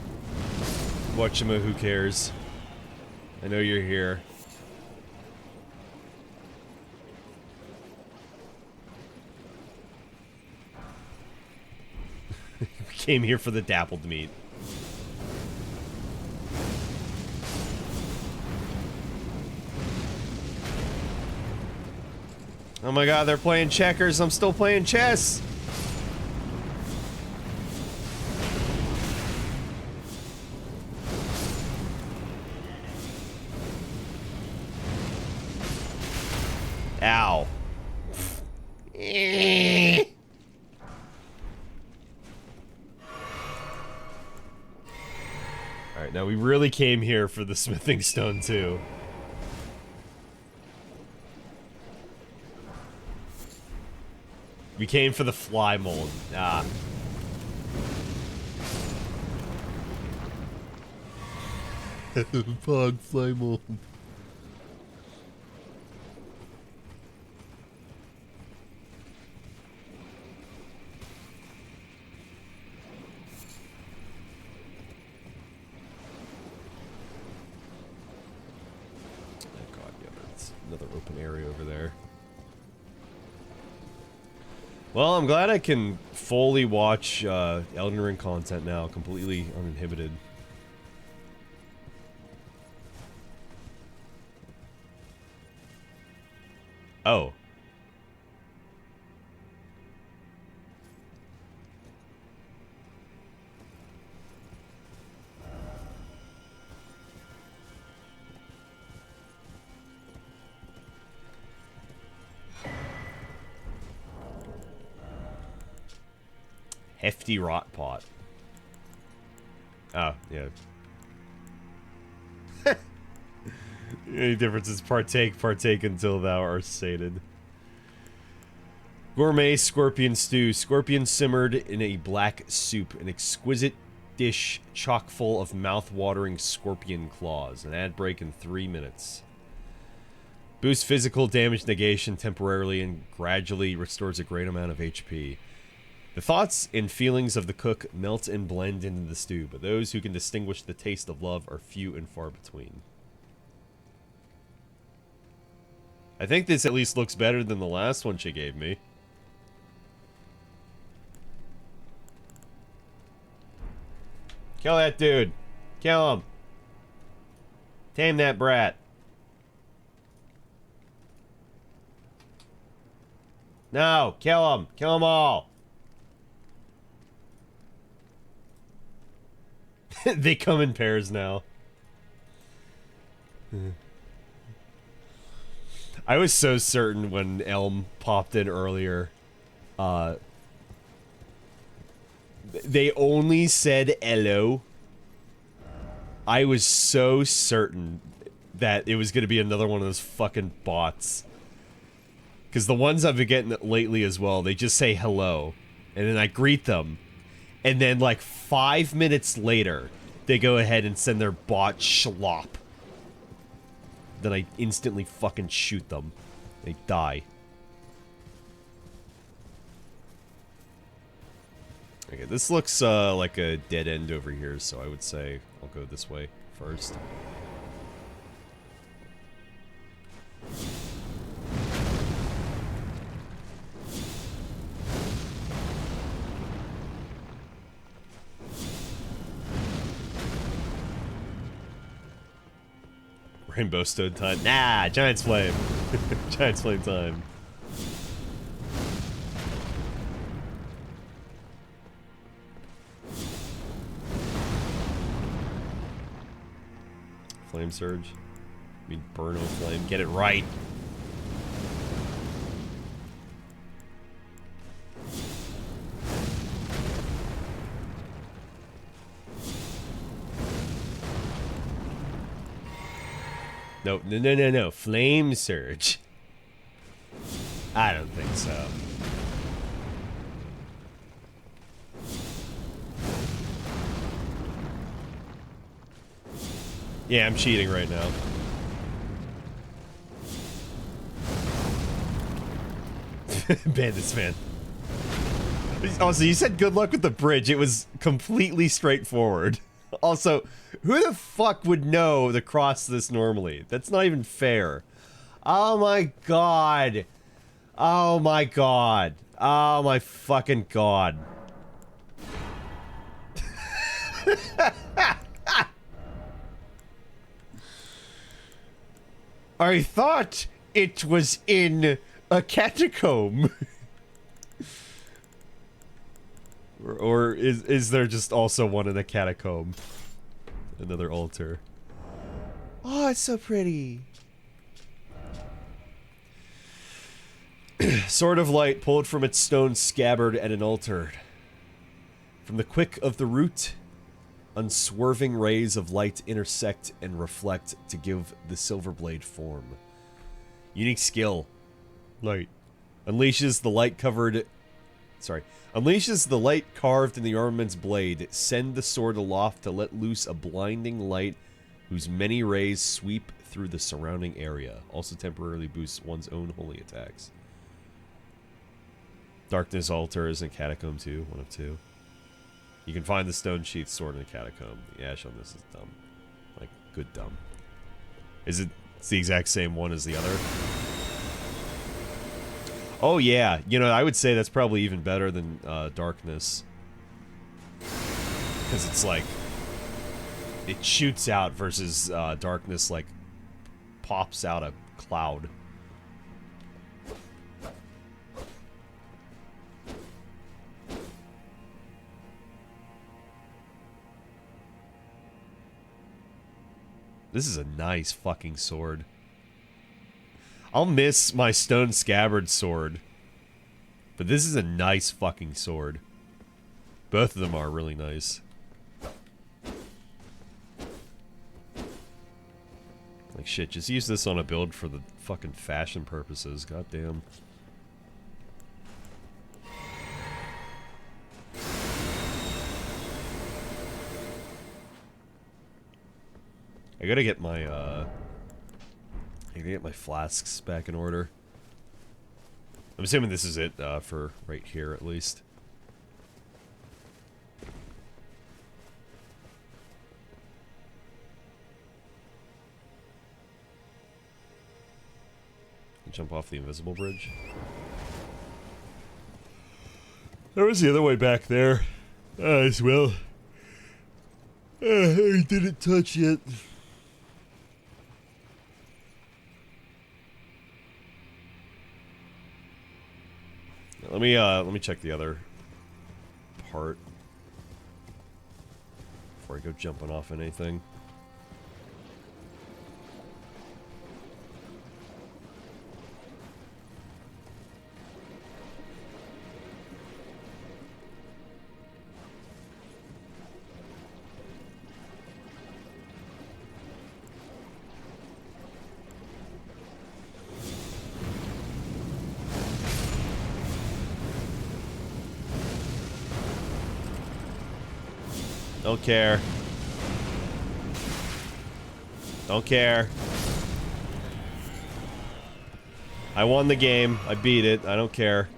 Speaker 1: Whatchama, who cares? I know you're here. We came here for the dappled meat. Oh my god, they're playing checkers. I'm still playing chess. Ow. Alright, now we really came here for the smithing stone too. We came for the fly mold. Ah. Fog fly mold. Oh god, yeah, that's another open area over there. Well, I'm glad I can fully watch Elden Ring content now, completely uninhibited. Oh. Hefty rot pot. Oh, yeah. The only difference is partake until thou art sated. Gourmet scorpion stew. Scorpion simmered in a black soup. An exquisite dish chock full of mouth-watering scorpion claws. An ad break in 3 minutes. Boosts physical damage negation temporarily and gradually restores a great amount of HP. The thoughts and feelings of the cook melt and blend into the stew, but those who can distinguish the taste of love are few and far between. I think this at least looks better than the last one she gave me. Kill that dude. Kill him. Tame that brat. No, kill him. Kill them all. They come in pairs now. I was so certain when Elm popped in earlier. They only said hello. I was so certain that it was going to be another one of those fucking bots. Because the ones I've been getting lately as well, they just say hello. And then I greet them. And then like 5 minutes later, they go ahead and send their bot schlop. Then I instantly fucking shoot them. They die. Okay, this looks like a dead end over here, so I would say I'll go this way first. Rainbow Stone time. Nah, Giant's Flame. Giant's Flame time. Flame Surge. I mean, Burno Flame. Get it right. No, no, no, no, no. Flame Surge. I don't think so. Yeah, I'm cheating right now. Bandits fan. Also, you said good luck with the bridge. It was completely straightforward. Also, who the fuck would know to cross this normally? That's not even fair. Oh my god. Oh my god. Oh my fucking god. I thought it was in A catacomb. Or is there just also one in a catacomb? Another altar. Oh, it's so pretty. Sword of light pulled from its stone scabbard at an altar. From the quick of the root, unswerving rays of light intersect and reflect to give the silver blade form. Unique skill. Light. Unleashes the light covered... Sorry. Unleashes the light carved in the armament's blade. Send the sword aloft to let loose a blinding light whose many rays sweep through the surrounding area. Also temporarily boosts one's own holy attacks. Darkness altar is in Catacomb 2, 1 of 2. You can find the stone sheath sword in the Catacomb. The ash on this is dumb. Like, good dumb. Is it... It's the exact same one as the other? Oh yeah, you know, I would say that's probably even better than Darkness. Because it's like... It shoots out versus Darkness, like, pops out a cloud. This is a nice fucking sword. I'll miss my stone scabbard sword. But this is a nice fucking sword. Both of them are really nice. Like shit, just use this on a build for the fucking fashion purposes. Goddamn. I gotta get my, flasks back in order. I'm assuming this is it, for right here, at least. Jump off the invisible bridge. There was the other way back there. As well. I didn't touch it. Let me check the other part before I go jumping off anything. Don't care. Don't care. I won the game. I beat it. I don't care.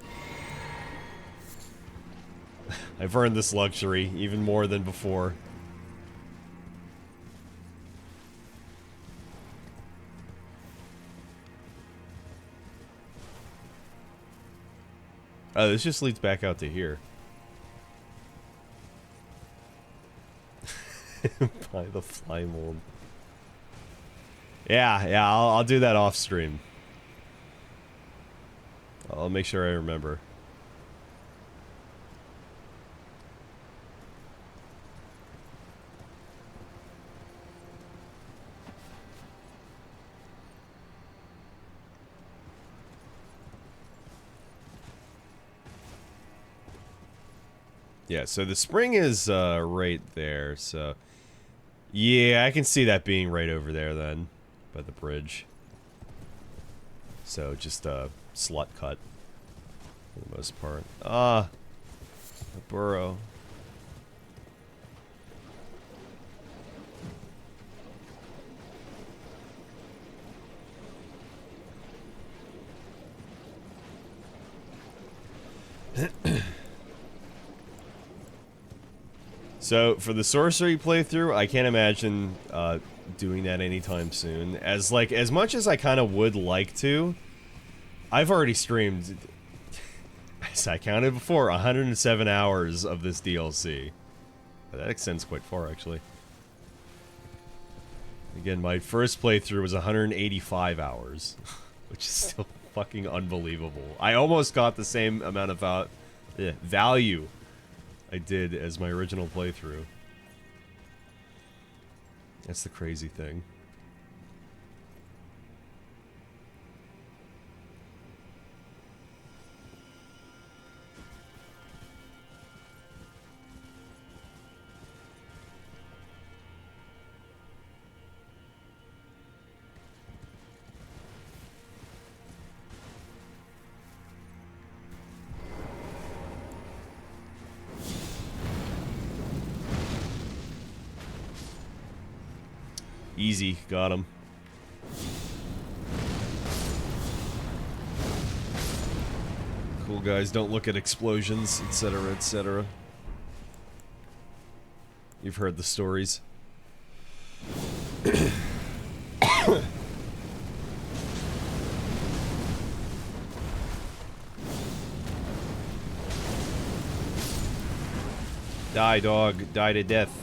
Speaker 1: I've earned this luxury even more than before. Oh, this just leads back out to here. Buy the fly mold. Yeah, I'll do that off stream. I'll make sure I remember. Yeah, so the spring is right there, so... Yeah, I can see that being right over there then, by the bridge. So just a slut cut, for the most part. Ah, a burrow. So, for the sorcery playthrough, I can't imagine doing that anytime soon. As much as I kind of would like to, I've already streamed, as I counted before, 107 hours of this DLC. That extends quite far, actually. Again, my first playthrough was 185 hours, which is still fucking unbelievable. I almost got the same amount of value I did as my original playthrough. That's the crazy thing. Easy, got him. Cool guys, don't look at explosions, etc., etc. You've heard the stories. Die, dog. Die to death.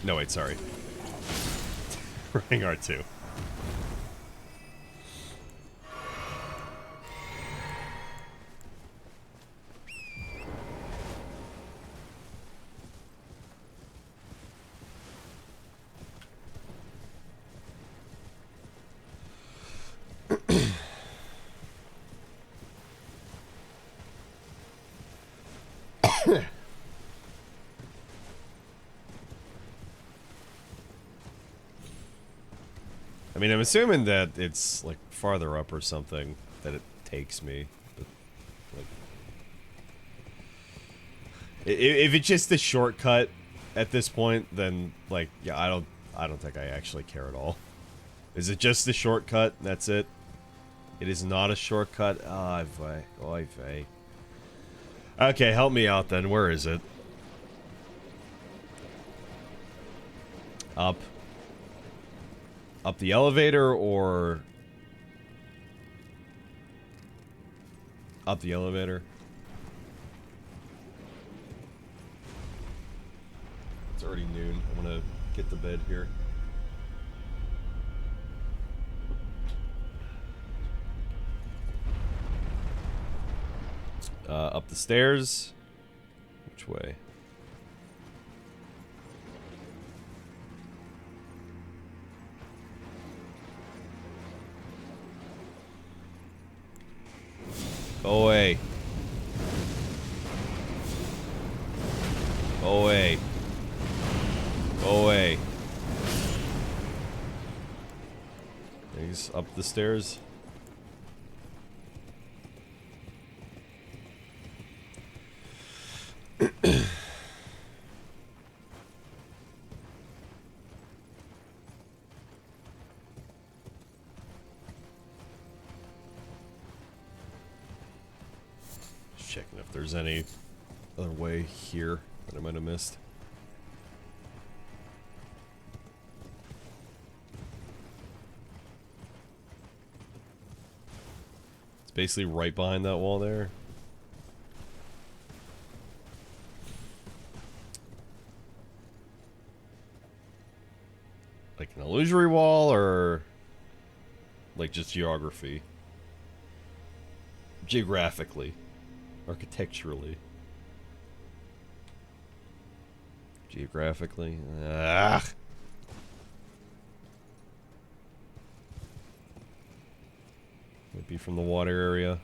Speaker 1: No, wait, sorry. Ring R2. I mean, I'm assuming that it's, like, farther up or something that it takes me. But, like, if it's just a shortcut at this point, then, like, yeah, I don't think I actually care at all. Is it just a shortcut? That's it? It is not a shortcut? Oy vey. Oy vey. Okay, help me out then. Where is it? Up. Up the elevator, or... Up the elevator? It's already noon. I'm gonna get to bed here. Up the stairs? Which way? Go away. Go away. Go away. He's up the stairs. Checking if there's any other way here that I might have missed. It's basically right behind that wall there. Like an illusory wall, or like just geography? Geographically. Architecturally. Geographically. Ah. Might be from the water area.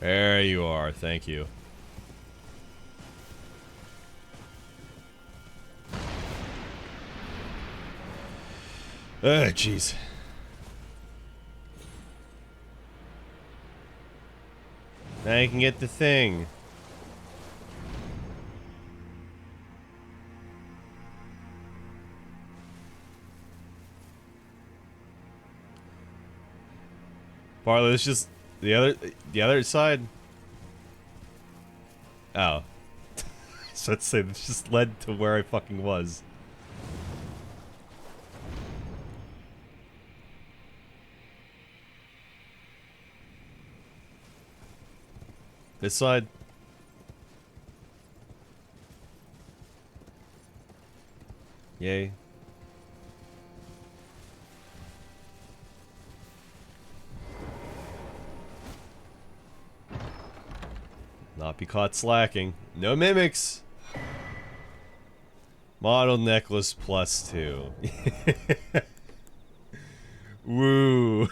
Speaker 1: There you are, thank you. Jeez. Now you can get the thing. Barlow, it's just the other side. Oh. So let's say this just led to where I fucking was. This side. Yay. Not be caught slacking. No mimics. Model necklace +2. Woo.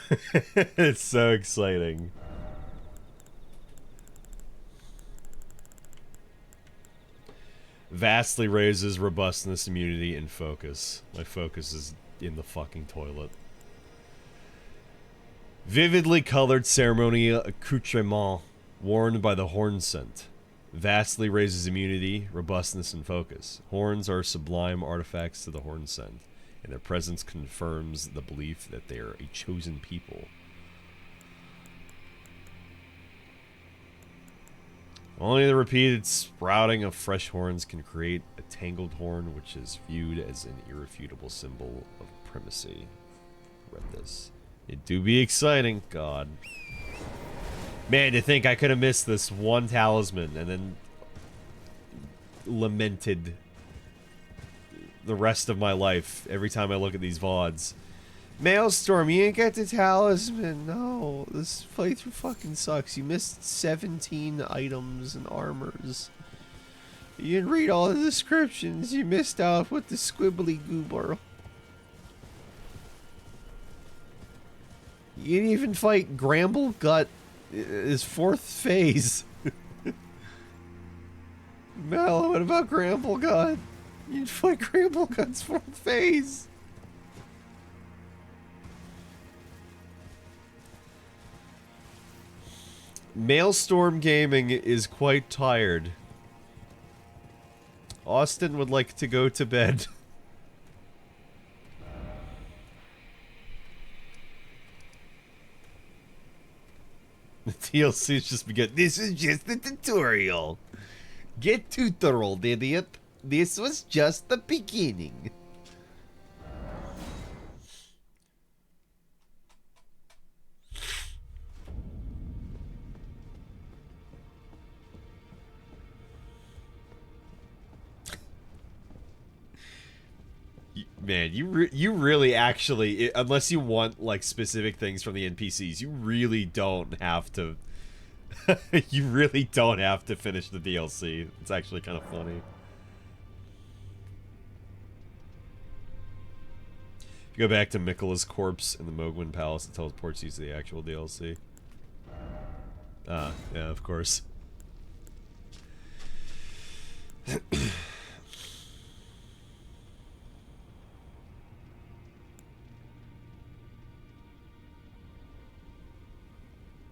Speaker 1: It's so exciting. Vastly raises robustness, immunity, and focus. My focus is in the fucking toilet. Vividly colored ceremonial accoutrement worn by the horn scent. Vastly raises immunity, robustness, and focus. Horns are sublime artifacts to the horn scent, and their presence confirms the belief that they are a chosen people. Only the repeated sprouting of fresh horns can create a tangled horn, which is viewed as an irrefutable symbol of primacy. Read this. It do be exciting, God. Man, to think I could have missed this one talisman and then lamented the rest of my life every time I look at these VODs. Maelstrom, you didn't get the talisman. No, this playthrough fucking sucks. You missed 17 items and armors. You didn't read all the descriptions. You missed out with the squibbly goober. You didn't even fight Gramble Gut, his 4th phase. Mel, what about Gramble Gut? You didn't fight Gramble Gut's 4th phase. Maelstrom Gaming is quite tired. Austin would like to go to bed. The DLC's just begun. This is just the tutorial. Get tutorial, idiot. This was just the beginning. Man, you really actually, unless you want like specific things from the NPCs, you really don't have to. You really don't have to finish the DLC. It's actually kind of funny. If you go back to Mikkola's corpse in the Mogwin Palace, it teleports you to the actual DLC. Ah, yeah, of course.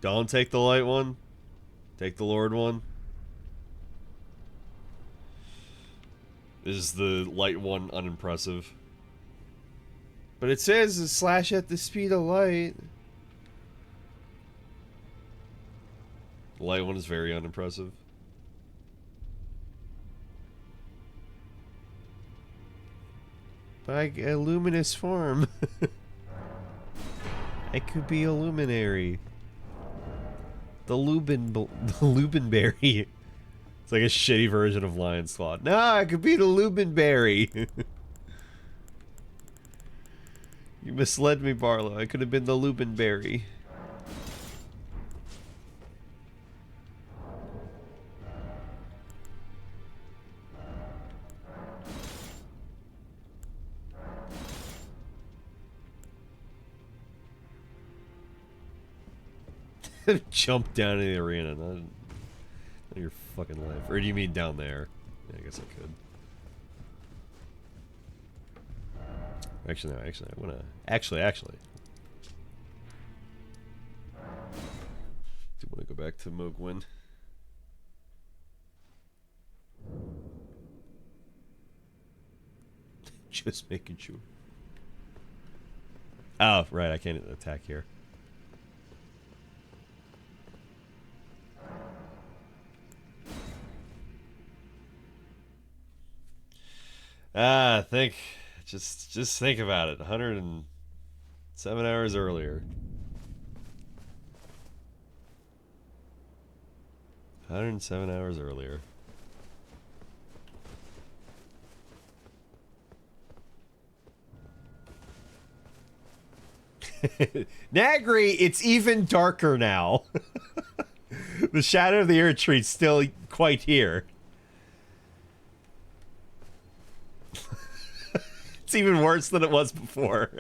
Speaker 1: Don't take the light one. Take the Lord one. Is the light one unimpressive? But it says slash at the speed of light. The light one is very unimpressive. By a luminous form. I could be a luminary. The Lubinberry. It's like a shitty version of Lion's Claw. No, I could be the Lubinberry. You misled me, Barlow. I could have been the Lubinberry. Jump down in the arena, not your fucking life. Or do you mean down there? Yeah, I guess I could. Actually, no, actually, I wanna... Actually. Do wanna go back to Mogwin. Just making sure. Oh, right, I can't attack here. Just think about it. 107 hours earlier. 107 hours earlier. Nagri, it's even darker now. The shadow of the Erdtree's still quite here. It's even worse than it was before.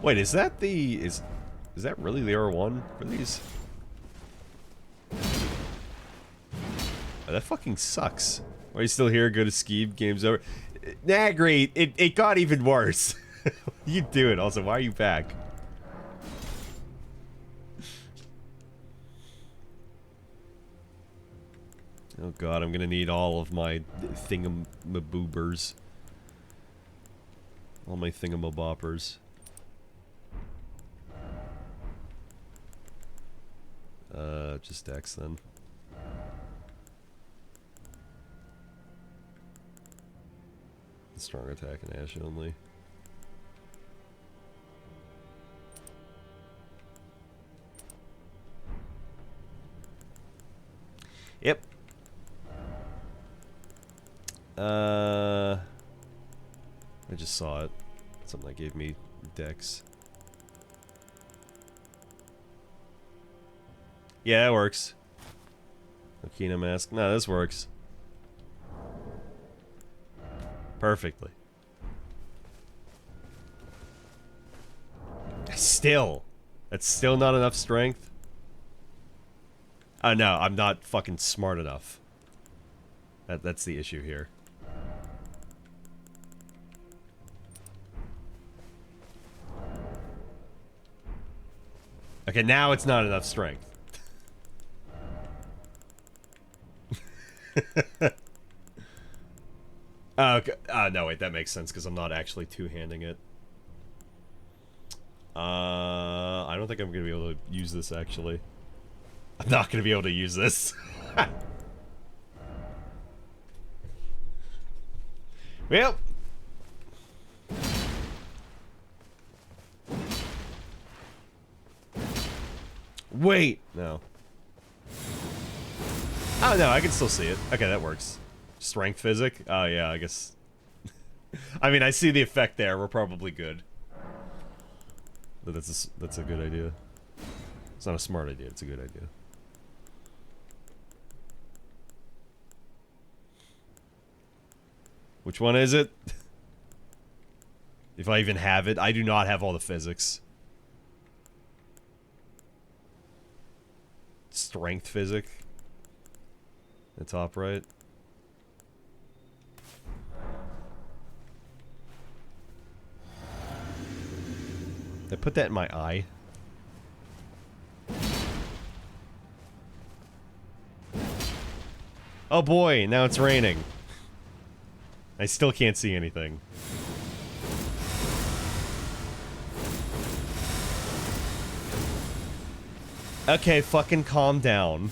Speaker 1: Wait, is that really the R1 for these? Oh, that fucking sucks. Why are you still here? Go to Skeeb. Game's over. Nah, great. It got even worse. You do it. Also, why are you back? Oh god, I'm gonna need all of my thingamaboobers. All my thingamaboppers. Just X then. Strong attack and Ash only. Yep. I just saw it. Something that gave me dex. Yeah, that works. Okina mask. No, this works. Perfectly. Still. That's still not enough strength. Oh no, I'm not fucking smart enough. That's the issue here. Okay, now it's not enough strength. Oh, okay. No, wait, that makes sense because I'm not actually two-handing it. I don't think I'm gonna be able to use this actually. I'm not gonna be able to use this. Well. Wait, no. Oh no, I can still see it. Okay, that works. Strength physic? Oh yeah, I guess. I mean, I see the effect there. We're probably good. But that's a good idea. It's not a smart idea. It's a good idea. Which one is it? If I even have it. I do not have all the physics. Strength physic. The top right. I put that in my eye. Oh boy, now it's raining. I still can't see anything. Okay, fucking calm down.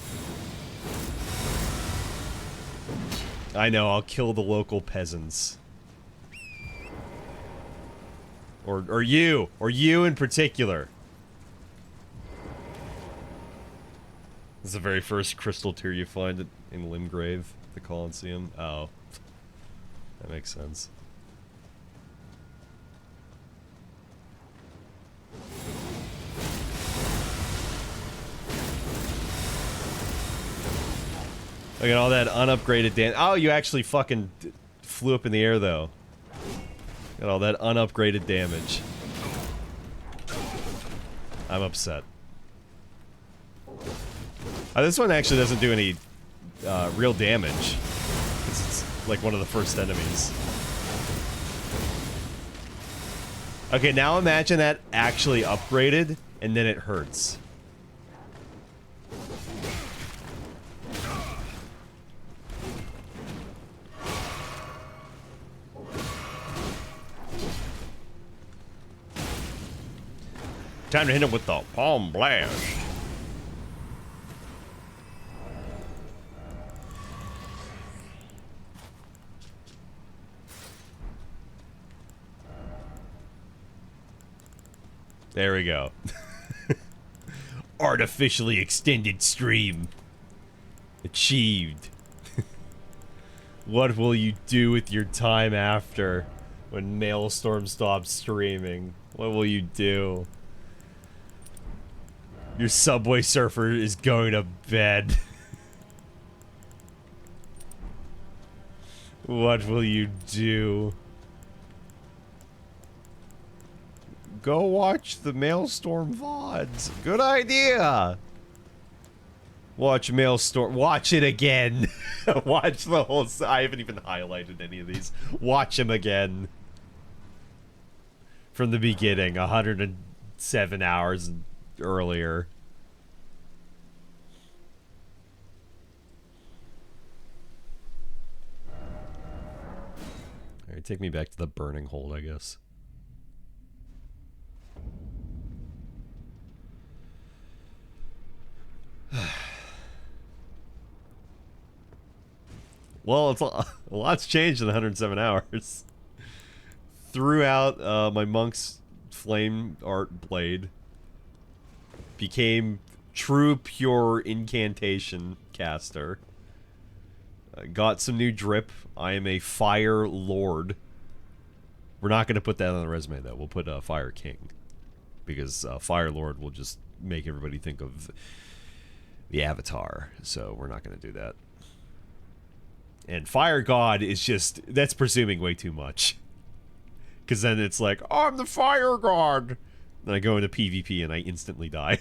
Speaker 1: I know, I'll kill the local peasants. Or you in particular. This is the very first crystal tear you find in Limgrave, the Colosseum. Oh. That makes sense. Look at all that unupgraded damage. Oh, you actually fucking flew up in the air, though. Got all that unupgraded damage. I'm upset. This one actually doesn't do any real damage. It's like one of the first enemies. Okay, now imagine that actually upgraded, and then it hurts. Time to hit him with the palm blast. There we go. Artificially extended stream. Achieved. What will you do with your time after when Maelstrom stops streaming? What will you do? Your Subway Surfer is going to bed. What will you do? Go watch the Maelstrom VODs. Good idea. Watch Maelstrom. Watch it again. Watch the whole. I haven't even highlighted any of these. Watch him again. From the beginning, 107 hours earlier. Alright, take me back to the burning hold, I guess. Well, it's a lot's changed in 107 hours. Threw out my monk's flame art blade. Became true pure incantation caster. Got some new drip. I am a fire lord. We're not going to put that on the resume though. We'll put fire king. Because fire lord will just make everybody think of the Avatar, so we're not going to do that. And Fire God is just, that's presuming way too much. Because then it's like, oh, I'm the Fire God! Then I go into PvP and I instantly die.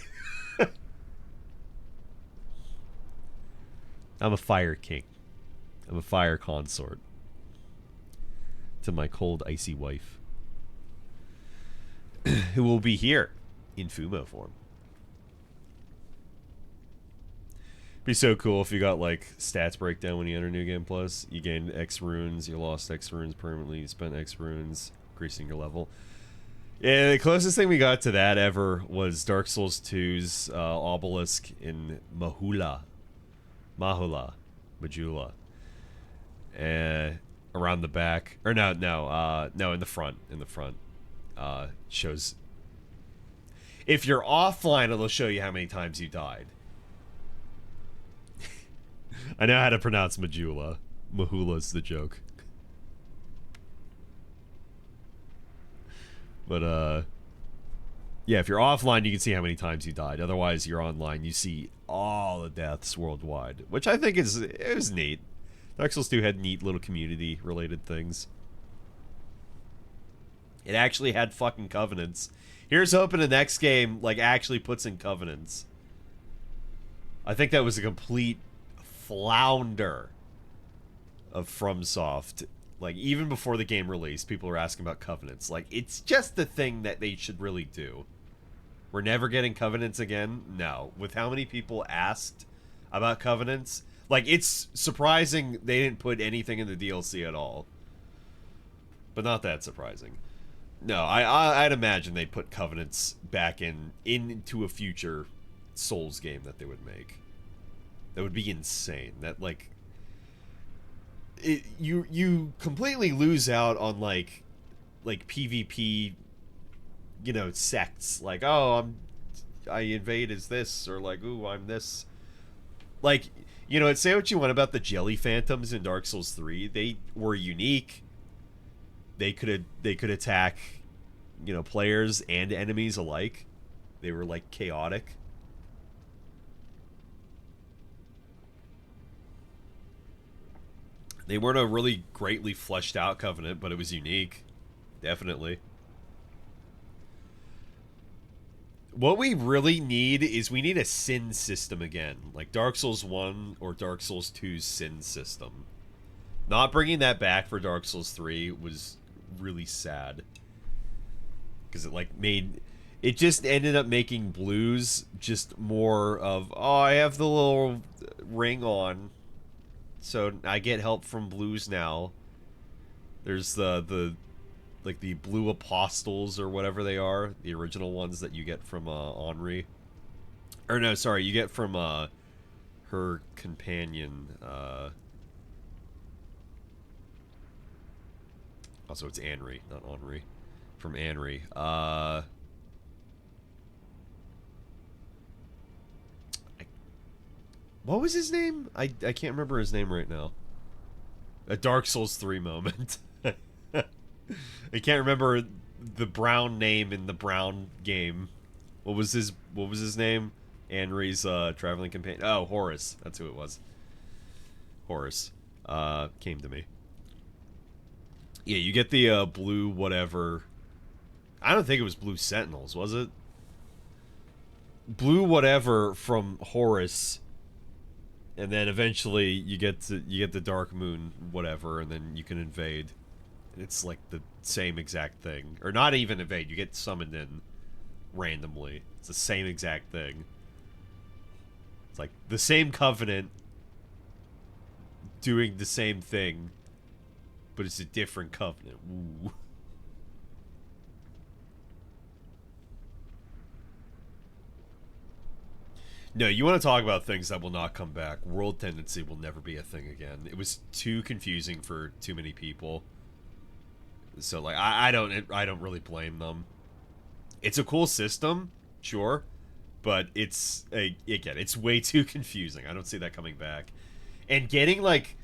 Speaker 1: I'm a Fire King. I'm a Fire Consort. To my cold, icy wife. Who will be here in Fumo form. Be so cool if you got like stats breakdown when you enter New Game Plus. You gained X runes, you lost X runes permanently, you spent X runes, increasing your level. Yeah, the closest thing we got to that ever was Dark Souls 2's obelisk in Majula. Around the back, or no, in the front. Shows. If you're offline, it'll show you how many times you died. I know how to pronounce Majula. Mahula's the joke. But, yeah, if you're offline, you can see how many times you died. Otherwise, you're online, you see all the deaths worldwide. Which I think it was neat. Dark Souls 2 had neat little community-related things. It actually had fucking covenants. Here's hoping the next game, like, actually puts in covenants. I think that was a complete flounder of FromSoft. Like, even before the game released, people were asking about covenants. Like, it's just the thing that they should really do. We're never getting covenants again? No. With how many people asked about covenants, like, it's surprising they didn't put anything in the DLC at all. But not that surprising. No, I'd imagine they'd put covenants back into a future Souls game that they would make. That would be insane. That, like, you completely lose out on like PvP, you know, sects. Like, oh, I invade as this, or like, ooh, I'm this. Like, you know, say what you want about the Jelly Phantoms in Dark Souls 3. They were unique. They could attack, you know, players and enemies alike. They were like chaotic. They weren't a really greatly fleshed out covenant, but it was unique. Definitely. What we really need is we need a sin system again. Like Dark Souls 1 or Dark Souls 2's sin system. Not bringing that back for Dark Souls 3 was really sad. Because it like made... It just ended up making blues just more of, oh, I have the little ring on. So I get help from blues now. There's the like the blue apostles or whatever they are, the original ones that you get from Henri. Or no, sorry, you get from her companion. Also, it's Henri, not Henri. From Henri. What was his name? I can't remember his name right now. A Dark Souls 3 moment. I can't remember the brown name in the brown game. What was his name? Henri's traveling companion. Oh, Horus. That's who it was. Horus. Came to me. Yeah, you get the blue whatever. I don't think it was blue sentinels, was it? Blue whatever from Horus. And then eventually you get the Dark Moon whatever, and then you can invade. It's like the same exact thing. Or not even invade, you get summoned in randomly. It's the same exact thing. It's like the same covenant doing the same thing, but it's a different covenant. Ooh. No, you want to talk about things that will not come back. World tendency will never be a thing again. It was too confusing for too many people. So like I don't really blame them. It's a cool system, sure, but it's way too confusing. I don't see that coming back. And getting like,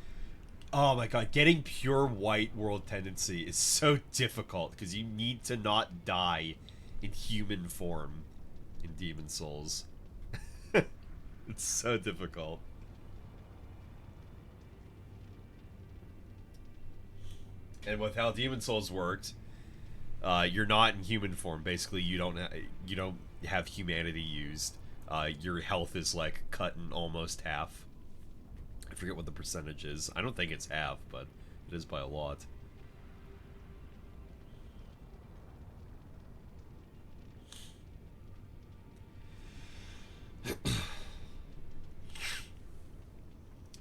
Speaker 1: oh my god, getting pure white world tendency is so difficult because you need to not die in human form in Demon Souls. It's so difficult. And with how Demon Souls worked, you're not in human form. Basically, you don't have humanity used. Your health is like cut in almost half. I forget what the percentage is. I don't think it's half, but it is by a lot.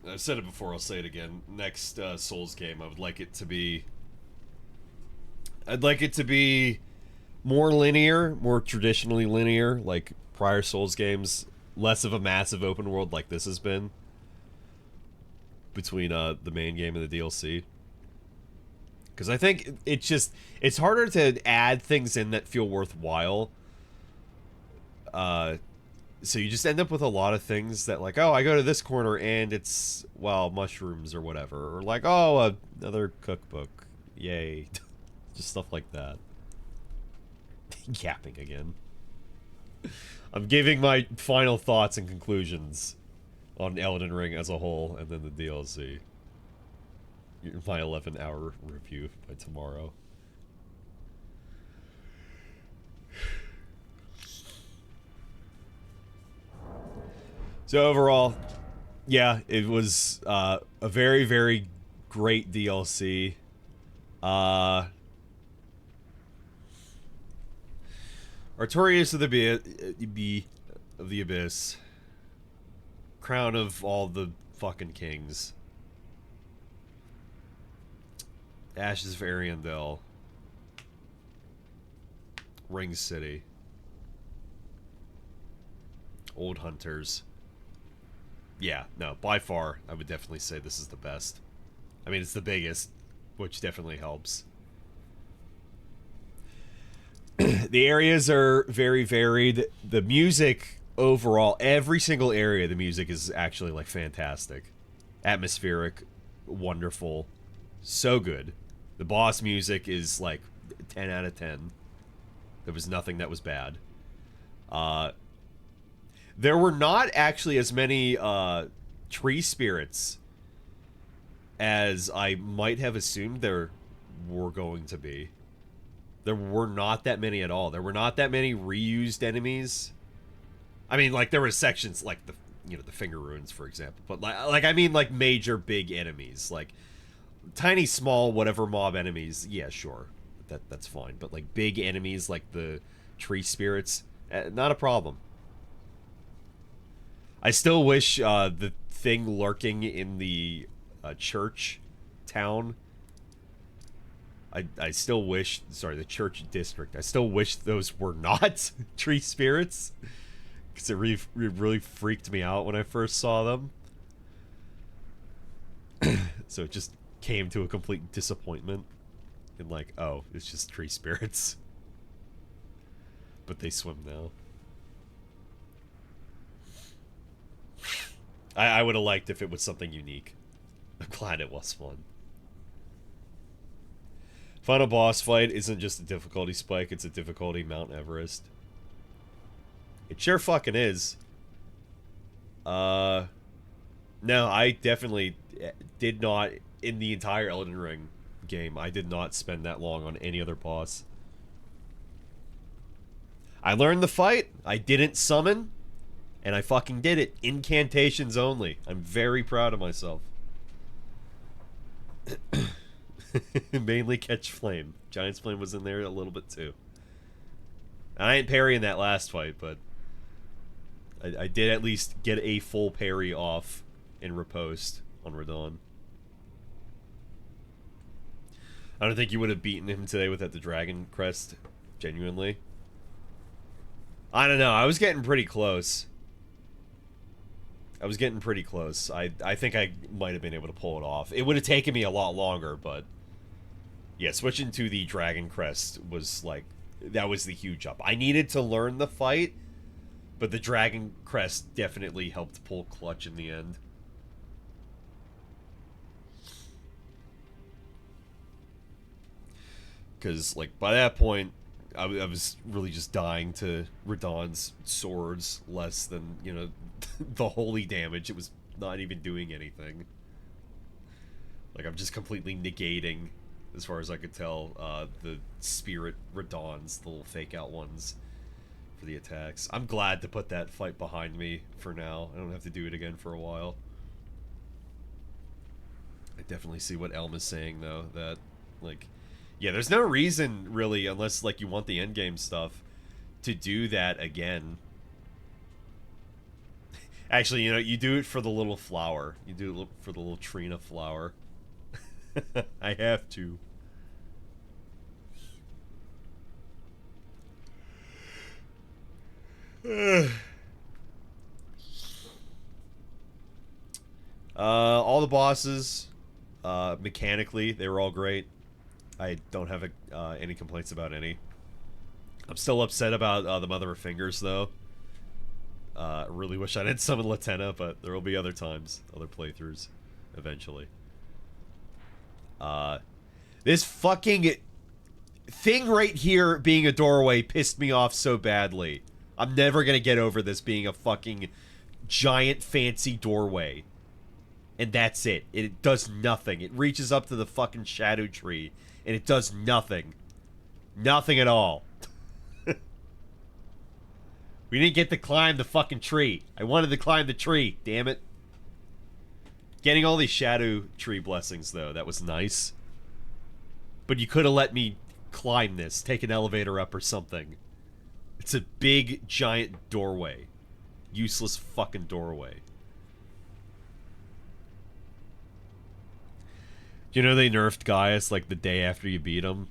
Speaker 1: I've said it before, I'll say it again. Next Souls game, I would like it to be... I'd like it to be more linear, more traditionally linear, like prior Souls games. Less of a massive open world like this has been. Between the main game and the DLC. Because I think it's harder to add things in that feel worthwhile. So you just end up with a lot of things that like, oh, I go to this corner and it's, well, mushrooms or whatever. Or like, oh, another cookbook. Yay. Just stuff like that. Yapping again. I'm giving my final thoughts and conclusions on Elden Ring as a whole and then the DLC. My 11-hour review by tomorrow. So overall, yeah, it was a very, very great DLC. Artorias of the Abyss. Crown of all the fucking kings. Ashes of Ariandel. Ring City. Old Hunters. Yeah, no, by far, I would definitely say this is the best. I mean, it's the biggest, which definitely helps. The areas are very varied. The music, overall, every single area, the music is actually, like, fantastic. Atmospheric, wonderful, so good. The boss music is, like, 10 out of 10. There was nothing that was bad. There were not actually as many tree spirits as I might have assumed there were going to be. There were not that many at all. There were not that many reused enemies. I mean, like, there were sections like the, you know, the finger runes, for example. But like I mean, like major big enemies, like tiny, small, whatever mob enemies. Yeah, sure, that's fine. But like big enemies, like the tree spirits, not a problem. I still wish the thing lurking in the church town I still wish, sorry, the church district. I still wish those were not tree spirits, because it really freaked me out when I first saw them. So it just came to a complete disappointment. And like, oh, it's just tree spirits. But they swim now. I would have liked if it was something unique. I'm glad it was fun. Final boss fight isn't just a difficulty spike, it's a difficulty Mount Everest. It sure fucking is. No, I definitely did not, in the entire Elden Ring game, I did not spend that long on any other boss. I learned the fight, I didn't summon, and I fucking did it. Incantations only. I'm very proud of myself. Mainly catch flame. Giant's flame was in there a little bit too. I ain't parrying that last fight, but I did at least get a full parry off in riposte on Radon. I don't think you would have beaten him today without the dragon crest, genuinely. I don't know, I was getting pretty close. I think I might have been able to pull it off. It would have taken me a lot longer, but yeah, switching to the Dragon Crest was like, that was the huge up. I needed to learn the fight, but the Dragon Crest definitely helped pull clutch in the end. Because, like, by that point, I was really just dying to Radon's swords less than, you know, the holy damage. It was not even doing anything. Like, I'm just completely negating, as far as I could tell, the spirit Radons, the little fake out ones, for the attacks. I'm glad to put that fight behind me for now. I don't have to do it again for a while. I definitely see what Elm is saying, though, that, like, yeah, there's no reason, really, unless, like, you want the endgame stuff, to do that again. Actually, you know, you do it for the little flower. You do it for the little Trina flower. I have to. All the bosses, mechanically, they were all great. I don't have any complaints about any. I'm still upset about the Mother of Fingers, though. I really wish I didn't summon Latenna, but there will be other times, other playthroughs, eventually. This fucking thing right here being a doorway pissed me off so badly. I'm never gonna get over this being a fucking giant fancy doorway. And that's it. It does nothing. It reaches up to the fucking shadow tree, and it does nothing. Nothing at all. We didn't get to climb the fucking tree. I wanted to climb the tree, damn it. Getting all these shadow tree blessings, though, that was nice. But you could have let me climb this, take an elevator up or something. It's a big, giant doorway. Useless fucking doorway. Do you know they nerfed Gaius like the day after you beat him?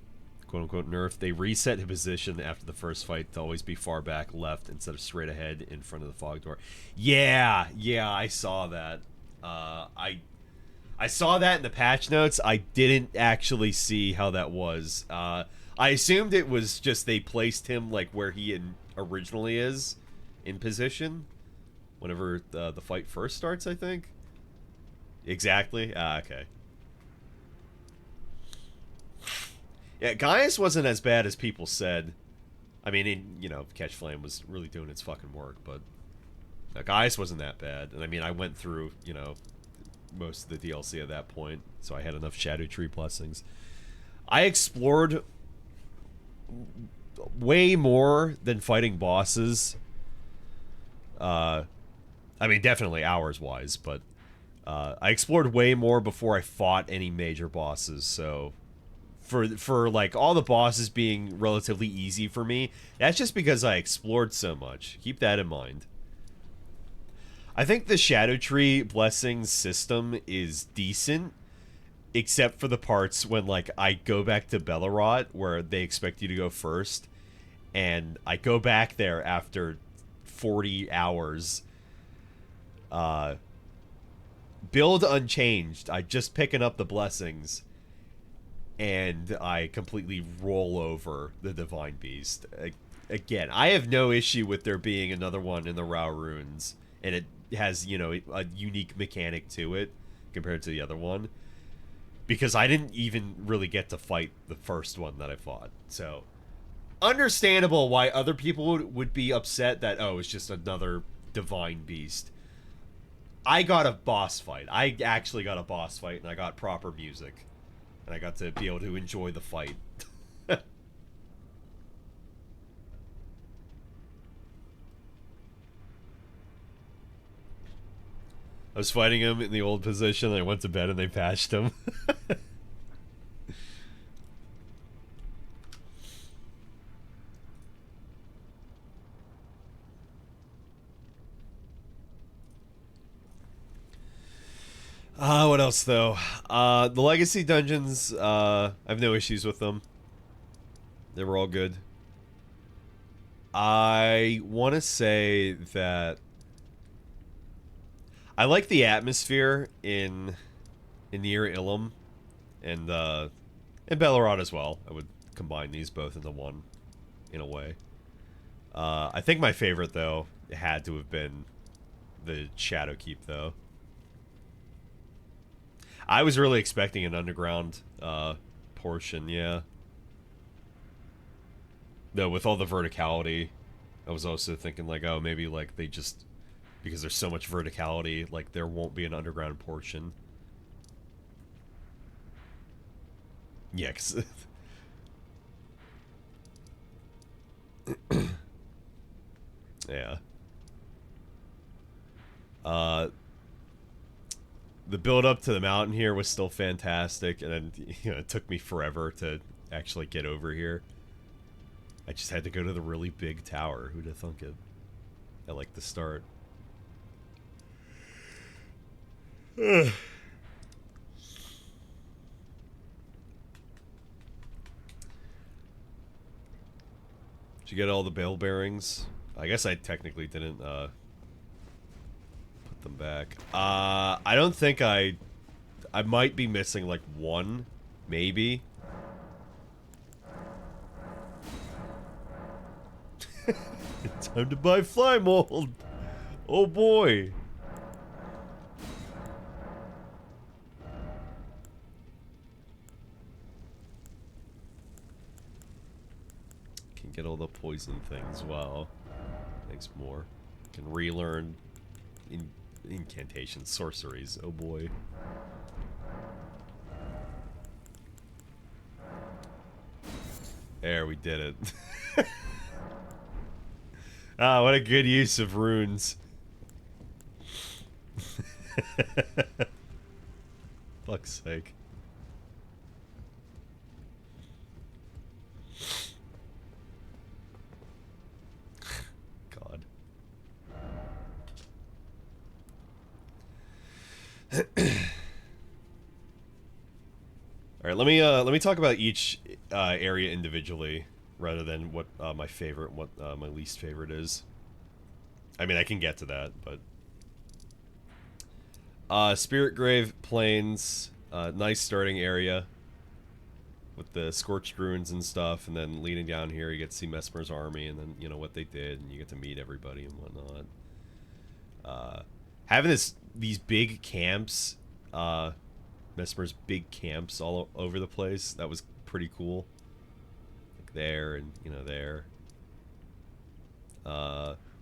Speaker 1: Quote unquote nerfed. They reset his position after the first fight to always be far back left instead of straight ahead in front of the fog door. Yeah, I saw that. I saw that in the patch notes. I didn't actually see how that was. I assumed it was just they placed him like where he originally is in position whenever the fight first starts, I think. Exactly. Okay. Yeah, Gaius wasn't as bad as people said. I mean, you know, Catch Flame was really doing its fucking work, but Gaius wasn't that bad. And I mean, I went through, you know, most of the DLC at that point, so I had enough Shadow Tree blessings. I explored way more than fighting bosses. I mean, definitely hours-wise, but I explored way more before I fought any major bosses, so for like all the bosses being relatively easy for me, that's just because I explored so much. Keep that in mind. I think the Shadow Tree blessings system is decent. except for the parts when, like, I go back to Bellerot, where they expect you to go first, and I go back there after 40 hours. Build unchanged. I just picking up the blessings, and I completely roll over the Divine Beast. Again, I have no issue with there being another one in the Rao Runes, and it has, you know, a unique mechanic to it compared to the other one, because I didn't even really get to fight the first one that I fought. So, understandable why other people would be upset that, oh, it's just another Divine Beast. I got a boss fight. I actually got a boss fight, and I got proper music. And I got to be able to enjoy the fight. I was fighting him in the old position, and I went to bed and they patched him. What else, though? The Legacy dungeons, I have no issues with them. They were all good. I want to say that I like the atmosphere in Near Ilum and Bellerot as well. I would combine these both into one, in a way. I think my favorite, though, had to have been the Shadowkeep, though. I was really expecting an underground portion, yeah. Though with all the verticality, I was also thinking, like, oh, maybe, like, they just... because there's so much verticality, like, there won't be an underground portion. Yeah, because... yeah. The build up to the mountain here was still fantastic, and then, you know, it took me forever to actually get over here. I just had to go to the really big tower. Who'd have thunk it? At, like, the start. Did you get all the bale bearings? I guess I technically didn't put them back. I don't think I might be missing, like, one, maybe. Time to buy fly mold. Oh boy. Can get all the poison things. Wow. Thanks, more. Can relearn incantations, sorceries. Oh boy. There, we did it. Ah, what a good use of runes. Fuck's sake. God. All right, let me talk about each area individually, rather than what my favorite and what my least favorite is. I mean, I can get to that, but Spirit Grave Plains, nice starting area with the Scorched Ruins and stuff, and then leading down here, you get to see Mesmer's army, and then, you know, what they did, and you get to meet everybody and whatnot. Having these big camps, Mesmer's big camps all over the place, that was pretty cool. Like there, and, you know, there.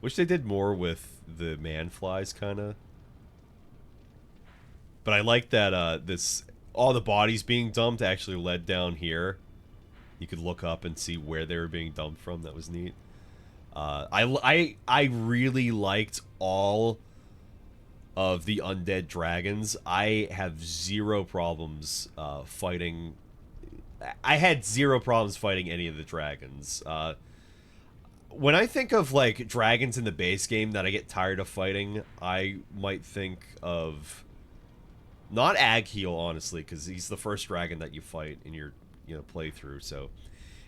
Speaker 1: Wish they did more with the man-flies, kind of. But I like that all the bodies being dumped actually led down here. You could look up and see where they were being dumped from. That was neat. I really liked all of the undead dragons. I have zero problems fighting. I had zero problems fighting any of the dragons. When I think of, like, dragons in the base game that I get tired of fighting, I might think of Not Agheel, honestly, because he's the first dragon that you fight in your playthrough. So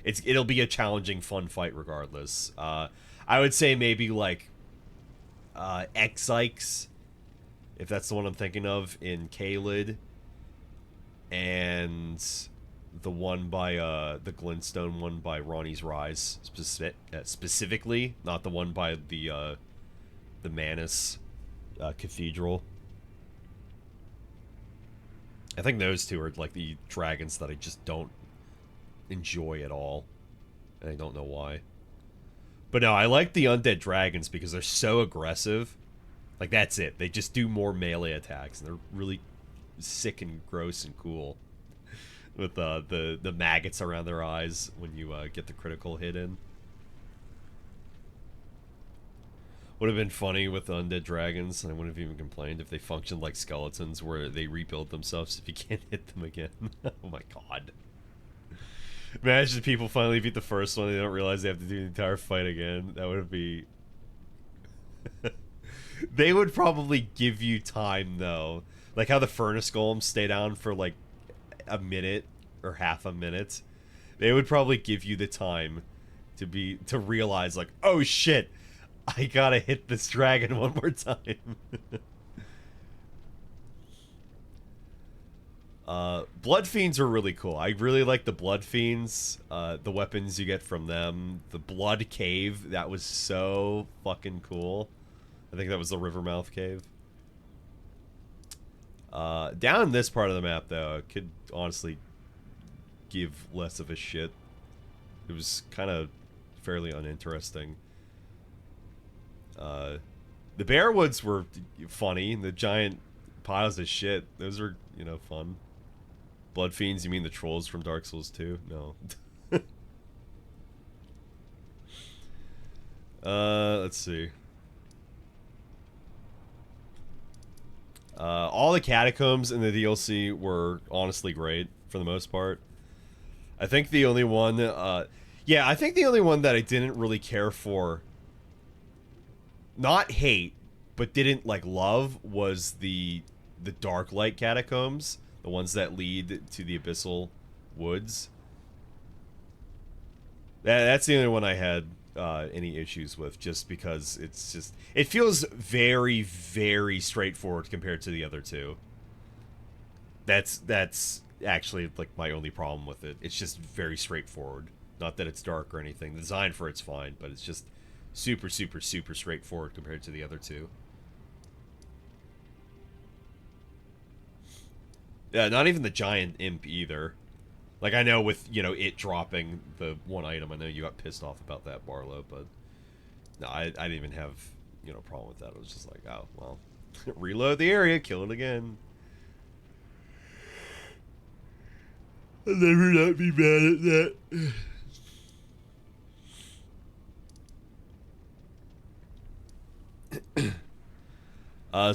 Speaker 1: it'll be a challenging, fun fight regardless. I would say maybe like Exikes, if that's the one I'm thinking of, in Caelid, and the one by the Glintstone one by Ronnie's Rise specifically, not the one by the Manus Cathedral. I think those two are like the dragons that I just don't enjoy at all, and I don't know why. But no, I like the undead dragons because they're so aggressive. Like, that's it. They just do more melee attacks, and they're really sick and gross and cool. With the maggots around their eyes when you get the critical hit in. Would have been funny with the undead dragons, and I wouldn't have even complained if they functioned like skeletons where they rebuild themselves if you can't hit them again. Oh my god. Imagine if people finally beat the first one and they don't realize they have to do the entire fight again. That would be... They would probably give you time, though. Like how the furnace golems stay down for like a minute or half a minute. They would probably give you the time to realize, like, oh shit, I gotta hit this dragon one more time. Blood Fiends are really cool. I really like the Blood Fiends, the weapons you get from them. The Blood Cave, that was so fucking cool. I think that was the Rivermouth Cave. Down in this part of the map, though, I could honestly give less of a shit. It was kind of fairly uninteresting. The Bearwoods were funny. The giant piles of shit, those were, fun. Blood Fiends, you mean the trolls from Dark Souls 2? No. Let's see. All the catacombs in the DLC were honestly great for the most part. I think the only one, I think the only one that I didn't really care for, not hate, but didn't like love, was the Dark Light catacombs, the ones that lead to the Abyssal Woods. That's the only one I had any issues with, just because it feels very, very straightforward compared to the other two. That's actually like my only problem with it. It's just very straightforward. Not that it's dark or anything. The design for it's fine, but it's just super, super, super straightforward compared to the other two. Yeah, not even the giant imp either. Like, I know with, it dropping the one item, I know you got pissed off about that, Barlow, but no, I didn't even have, problem with that. It was just like, oh, well, reload the area, kill it again. I'll never not be mad at that.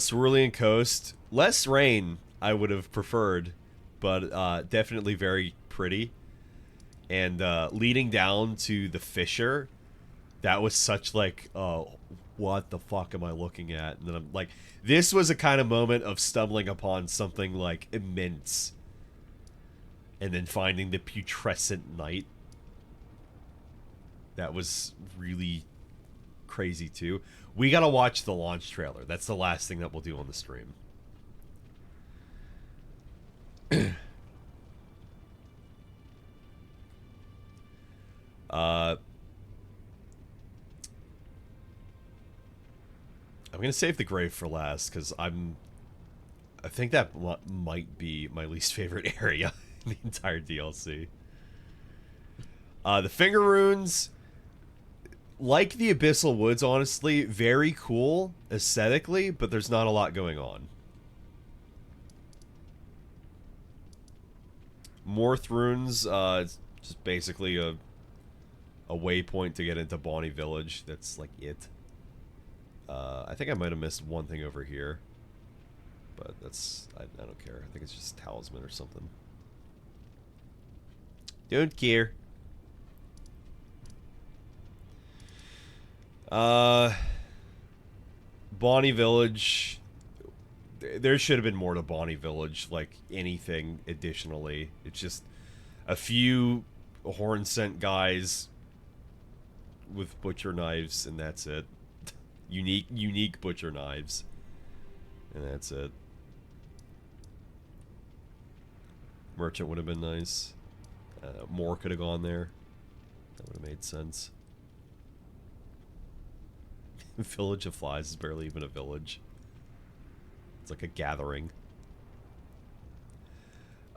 Speaker 1: Cerulean Coast. Less rain, I would have preferred, but definitely very pretty. And leading down to the fissure, that was such like, what the fuck am I looking at? And then I'm like, this was a kind of moment of stumbling upon something like immense, and then finding the putrescent night. That was really crazy too. We gotta watch the launch trailer. That's the last thing that we'll do on the stream. I'm gonna save the grave for last, because I think that might be my least favorite area in the entire DLC. The Finger Runes, like the Abyssal Woods, honestly, very cool aesthetically, but there's not a lot going on. Morth Runes, it's just basically a waypoint to get into Bonnie Village. That's like it. I think I might have missed one thing over here, but that's, I don't care. I think it's just talisman or something. Don't care. Bonnie Village, there should have been more to Bonnie Village, like anything additionally. It's just a few horn scent guys with butcher knives, and that's it. Unique butcher knives, and that's it. Merchant would have been nice. More could have gone there. That would have made sense. Village of Flies is barely even a village. It's like a gathering.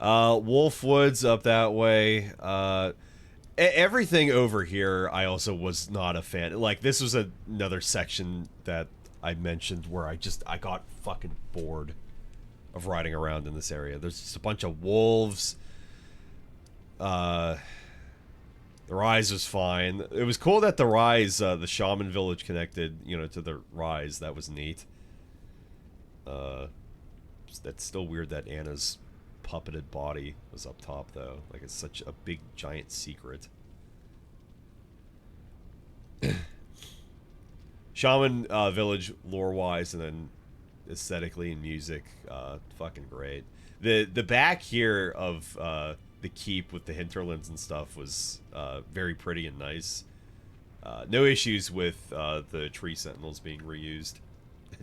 Speaker 1: Wolf Woods up that way. Everything over here I also was not a fan. Like, this was another section that I mentioned where I got fucking bored of riding around in this area. There's just a bunch of wolves. The Rise was fine. It was cool that the Rise, the Shaman village connected, you know, to the Rise. That was neat. That's still weird that Anna's puppeted body was up top, though. Like, it's such a big, giant secret. Shaman village, lore-wise, and then aesthetically and music, fucking great. The back here of the keep with the hinterlands and stuff was very pretty and nice. No issues with the tree sentinels being reused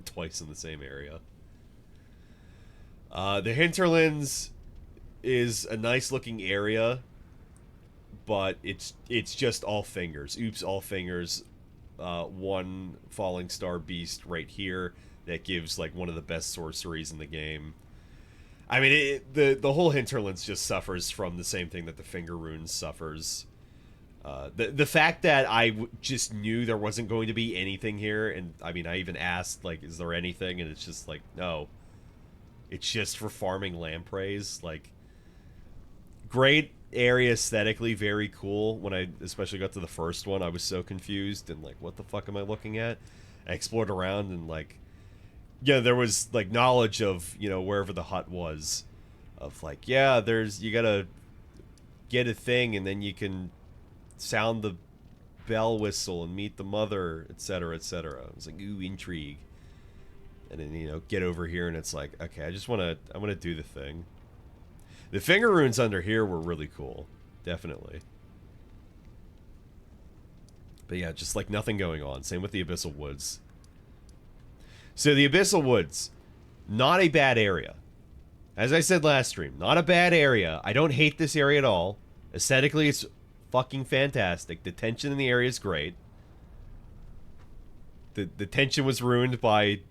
Speaker 1: twice in the same area. The hinterlands is a nice looking area, but it's just all fingers. Oops, all fingers. One falling star beast right here that gives like one of the best sorceries in the game. I mean, the whole hinterlands just suffers from the same thing that the finger runes suffers. The fact that I just knew there wasn't going to be anything here, and I mean, I even asked, like, is there anything? And it's just like, no. It's just for farming lampreys. Like, great area aesthetically, very cool. When I especially got to the first one, I was so confused and like, what the fuck am I looking at? I explored around and like, yeah, there was like knowledge of, you know, wherever the hut was, of like, yeah, you gotta get a thing and then you can sound the bell whistle and meet the mother, etc., etc. I was like, ooh, intrigue. And then, you know, get over here and it's like, okay, I want to do the thing. The finger runes under here were really cool. Definitely. But yeah, just like nothing going on. Same with the Abyssal Woods. So the Abyssal Woods, not a bad area. As I said last stream, not a bad area. I don't hate this area at all. Aesthetically, it's fucking fantastic. The tension in the area is great. The tension was ruined by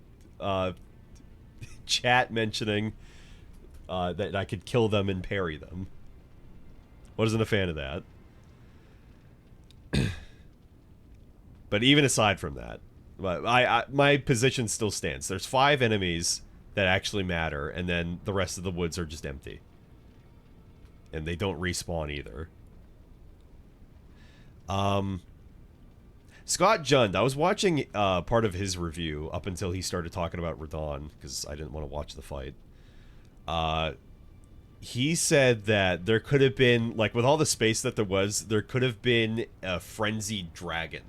Speaker 1: chat mentioning that I could kill them and parry them. Wasn't a fan of that. But even aside from that, my position still stands. There's 5 enemies that actually matter, and then the rest of the woods are just empty. And they don't respawn either. Scott Jund, I was watching part of his review up until he started talking about Radon, because I didn't want to watch the fight. He said that there could have been, like, with all the space that there could have been a frenzied dragon.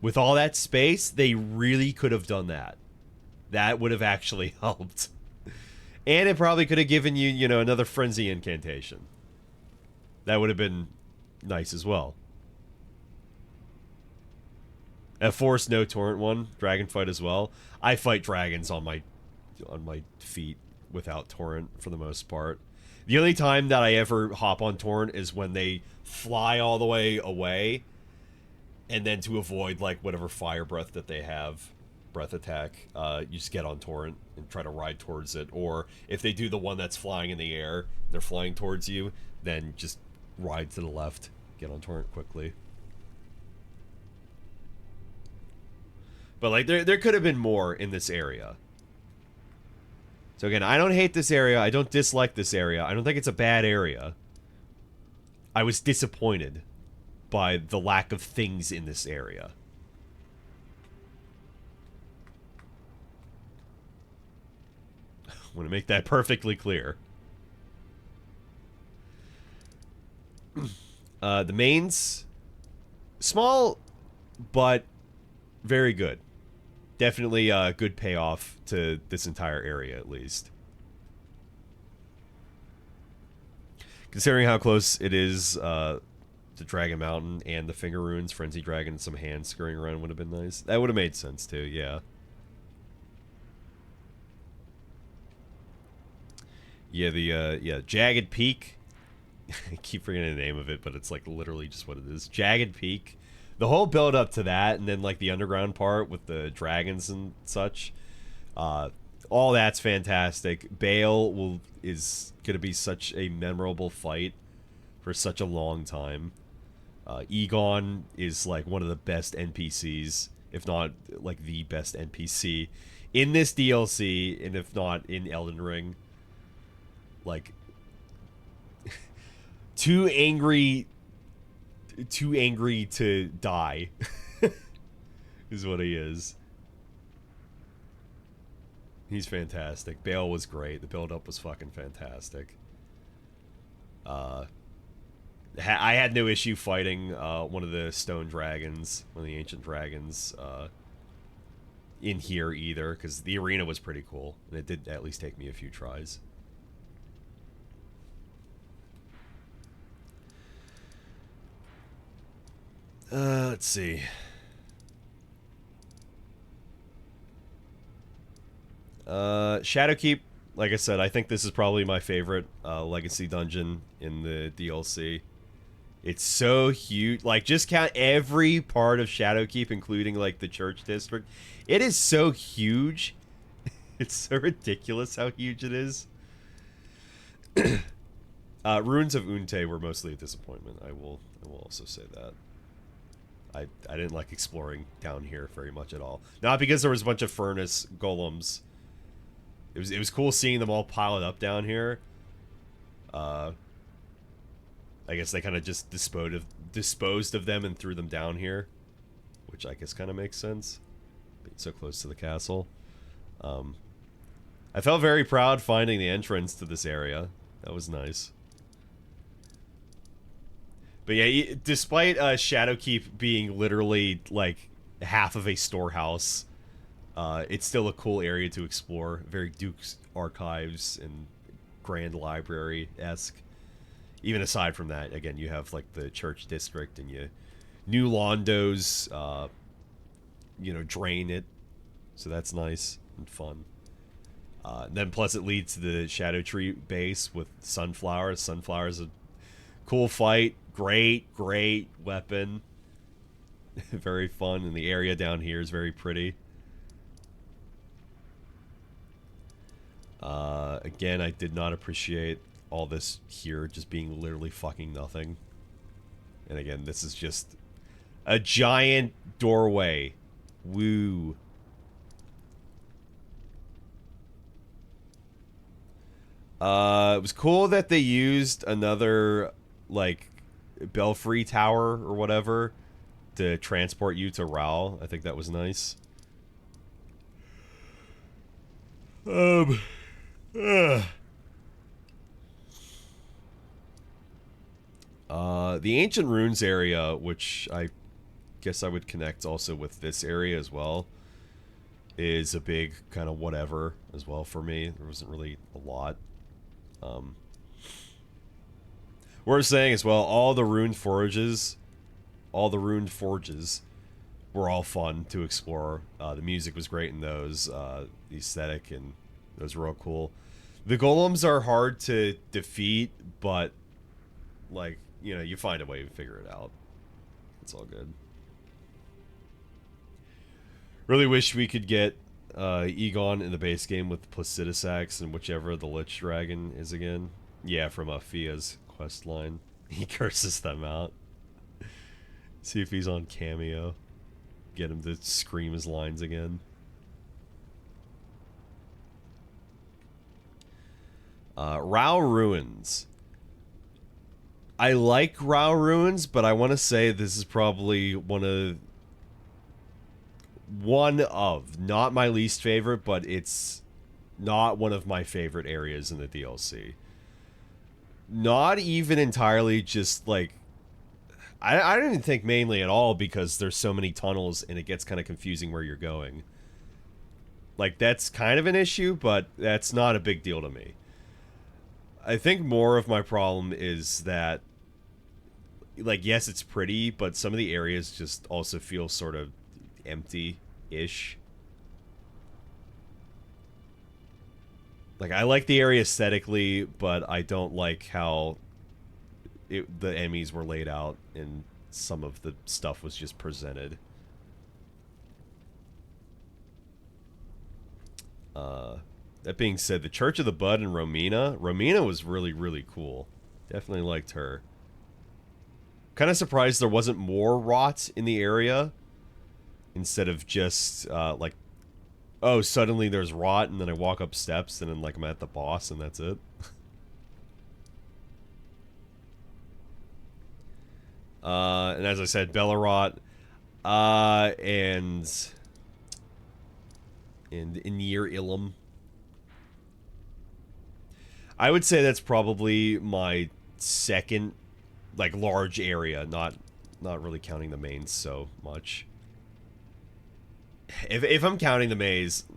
Speaker 1: With all that space, they really could have done that. That would have actually helped. And it probably could have given you, you know, another frenzy incantation. That would have been nice as well. At Force, no torrent one. Dragon fight as well. I fight dragons on my feet without torrent for the most part. The only time that I ever hop on torrent is when they fly all the way away, and then to avoid like whatever fire breath that they have, breath attack, you just get on torrent and try to ride towards it. Or if they do the one that's flying in the air, they're flying towards you, then just ride to the left, get on torrent quickly. But like there could have been more in this area. So again, I don't hate this area. I don't dislike this area. I don't think it's a bad area. I was disappointed by the lack of things in this area. I want to make that perfectly clear. The mains, small, but very good. definitely a good payoff to this entire area, at least. Considering how close it is to Dragon Mountain and the Finger Runes, Frenzy Dragon, and some hands scurrying around would have been nice. That would have made sense, too, yeah. Yeah, the Jagged Peak. I keep forgetting the name of it, but it's like literally just what it is. Jagged Peak. The whole build up to that, and then like the underground part with the dragons and such. All that's fantastic. Bale is gonna be such a memorable fight for such a long time. Egon is like one of the best NPCs, if not like the best NPC in this DLC, and if not in Elden Ring. Like too angry to die is what he is. He's fantastic. Bale was great. The build-up was fucking fantastic. I had no issue fighting one of the stone dragons, one of the ancient dragons, in here either, because the arena was pretty cool, and it did at least take me a few tries. Let's see. Shadowkeep, like I said, I think this is probably my favorite legacy dungeon in the DLC. It's so huge. Like, just count every part of Shadowkeep, including, like, the church district. It is so huge. It's so ridiculous how huge it is. Ruins of Unte were mostly a disappointment. I will also say that. I didn't like exploring down here very much at all. Not because there was a bunch of furnace golems. It was cool seeing them all piled up down here. I guess they kind of just disposed of them and threw them down here, which I guess kind of makes sense. Being so close to the castle. I felt very proud finding the entrance to this area. That was nice. But yeah, despite Shadowkeep being literally like half of a storehouse, it's still a cool area to explore. Very Duke's Archives and Grand Library-esque. Even aside from that, again, you have like the church district and New Londo's, drain it. So that's nice and fun. Then plus it leads to the Erdtree base with Sunflowers. Sunflowers a cool fight. Great weapon. Very fun. And the area down here is very pretty. Again, I did not appreciate all this here just being literally fucking nothing. And again, this is just a giant doorway. Woo. It was cool that they used another, like, belfry tower or whatever to transport you to Raoul. I think that was nice. The Ancient Runes area, which I guess I would connect also with this area as well, is a big kind of whatever as well for me. There wasn't really a lot. Worth saying as well, all the ruined forges were all fun to explore. The music was great in those. The aesthetic and those were all cool. The golems are hard to defeat, but like, you find a way to figure it out. It's all good. Really wish we could get Egon in the base game with Placidus Axe and whichever the Lich Dragon is again. Yeah, from Fia's quest line. He curses them out. See if he's on Cameo. Get him to scream his lines again. Rao Ruins. I like Rao Ruins, but I want to say this is probably one of, not my least favorite, but it's not one of my favorite areas in the DLC. Not even entirely just like, I don't even think mainly at all because there's so many tunnels and it gets kind of confusing where you're going. Like, that's kind of an issue, but that's not a big deal to me. I think more of my problem is that, like, yes, it's pretty, but some of the areas just also feel sort of empty-ish. Like, I like the area aesthetically, but I don't like how the enemies were laid out and some of the stuff was just presented. That being said, the Church of the Bud and Romina was really, really cool. Definitely liked her. Kind of surprised there wasn't more rot in the area instead of just, like, oh, suddenly there's rot, and then I walk up steps, and then, like, I'm at the boss, and that's it. And as I said, Bellerot, and Near Ilum. I would say that's probably my second, like, large area, not really counting the mains so much. If I'm counting the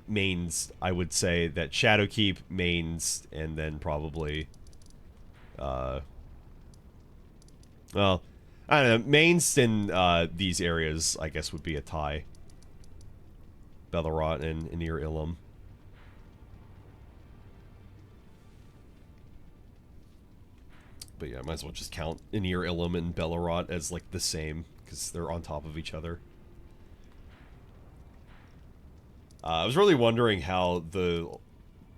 Speaker 1: mains, I would say that Shadowkeep, mains, and then probably, well, I don't know, mains in these areas, I guess, would be a tie. Bellerot and Near Ilum. But yeah, I might as well just count Near Ilum and Bellerot as, like, the same, because they're on top of each other. I was really wondering how the,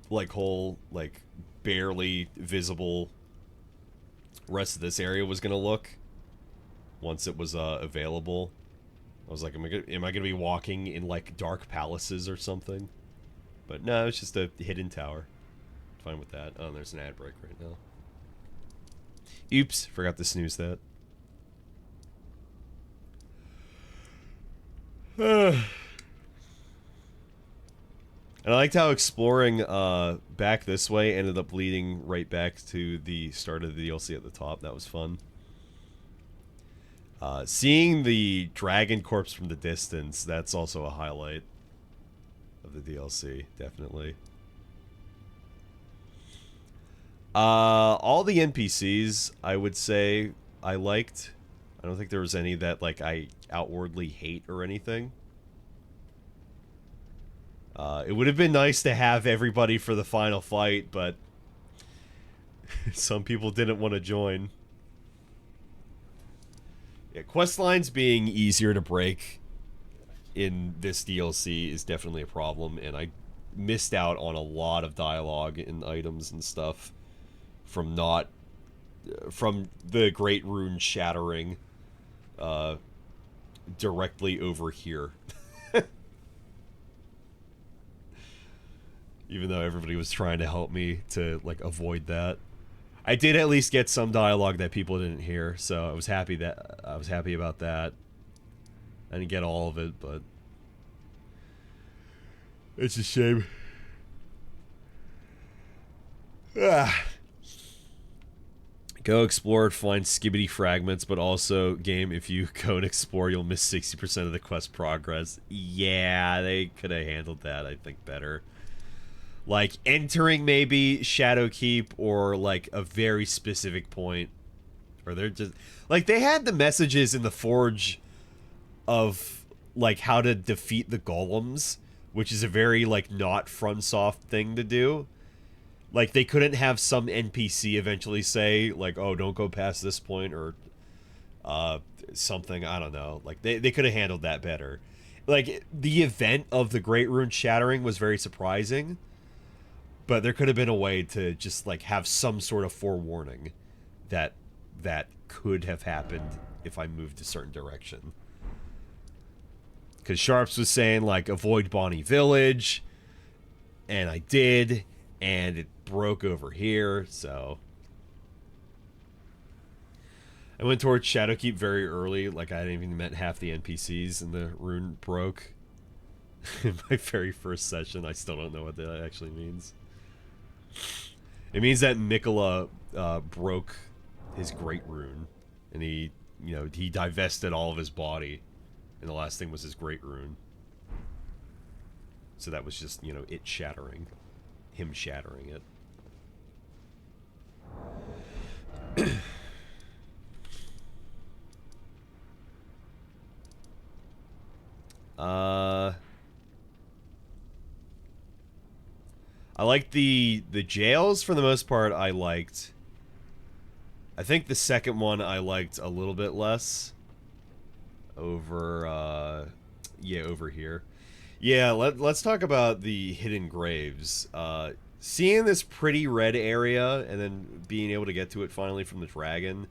Speaker 1: like, whole, like, barely visible rest of this area was gonna look once it was available. I was like, am I gonna be walking in, like, dark palaces or something? But no, it's just a hidden tower. Fine with that. Oh, there's an ad break right now. Oops, forgot to snooze that. And I liked how exploring back this way ended up leading right back to the start of the DLC at the top. That was fun. Seeing the dragon corpse from the distance, that's also a highlight of the DLC, definitely. All the NPCs, I would say, I liked. I don't think there was any that, like, I outwardly hate or anything. It would have been nice to have everybody for the final fight, but some people didn't want to join. Yeah, quest lines being easier to break in this DLC is definitely a problem, and I missed out on a lot of dialogue and items and stuff from the Great Rune shattering directly over here. Even though everybody was trying to help me to, like, avoid that. I did at least get some dialogue that people didn't hear, so I was happy about that. I didn't get all of it, but it's a shame. Go explore and find skibbity fragments, but also, game, if you go and explore, you'll miss 60% of the quest progress. Yeah, they could have handled that, I think, better. Like, entering maybe Shadowkeep or, like, a very specific point. Or they're just... Like, they had the messages in the Forge of, like, how to defeat the golems, which is a very, like, not FromSoft thing to do. Like, they couldn't have some NPC eventually say, like, oh, don't go past this point, or something, I don't know. Like, they could have handled that better. Like, the event of the Great Rune shattering was very surprising. But there could have been a way to just, like, have some sort of forewarning that could have happened if I moved a certain direction. Because Sharps was saying, like, avoid Bonnie Village, and I did, and it broke over here, so... I went towards Shadowkeep very early, like, I hadn't even met half the NPCs, and the rune broke. In my very first session, I still don't know what that actually means. It means that Mikola broke his Great Rune, and he divested all of his body, and the last thing was his Great Rune. So that was just, you know, it shattering. Him shattering it. I liked the jails for the most part. I liked. I think the second one I liked a little bit less. Over, yeah, over here. Yeah, let's talk about the hidden graves. Seeing this pretty red area and then being able to get to it finally from the dragon.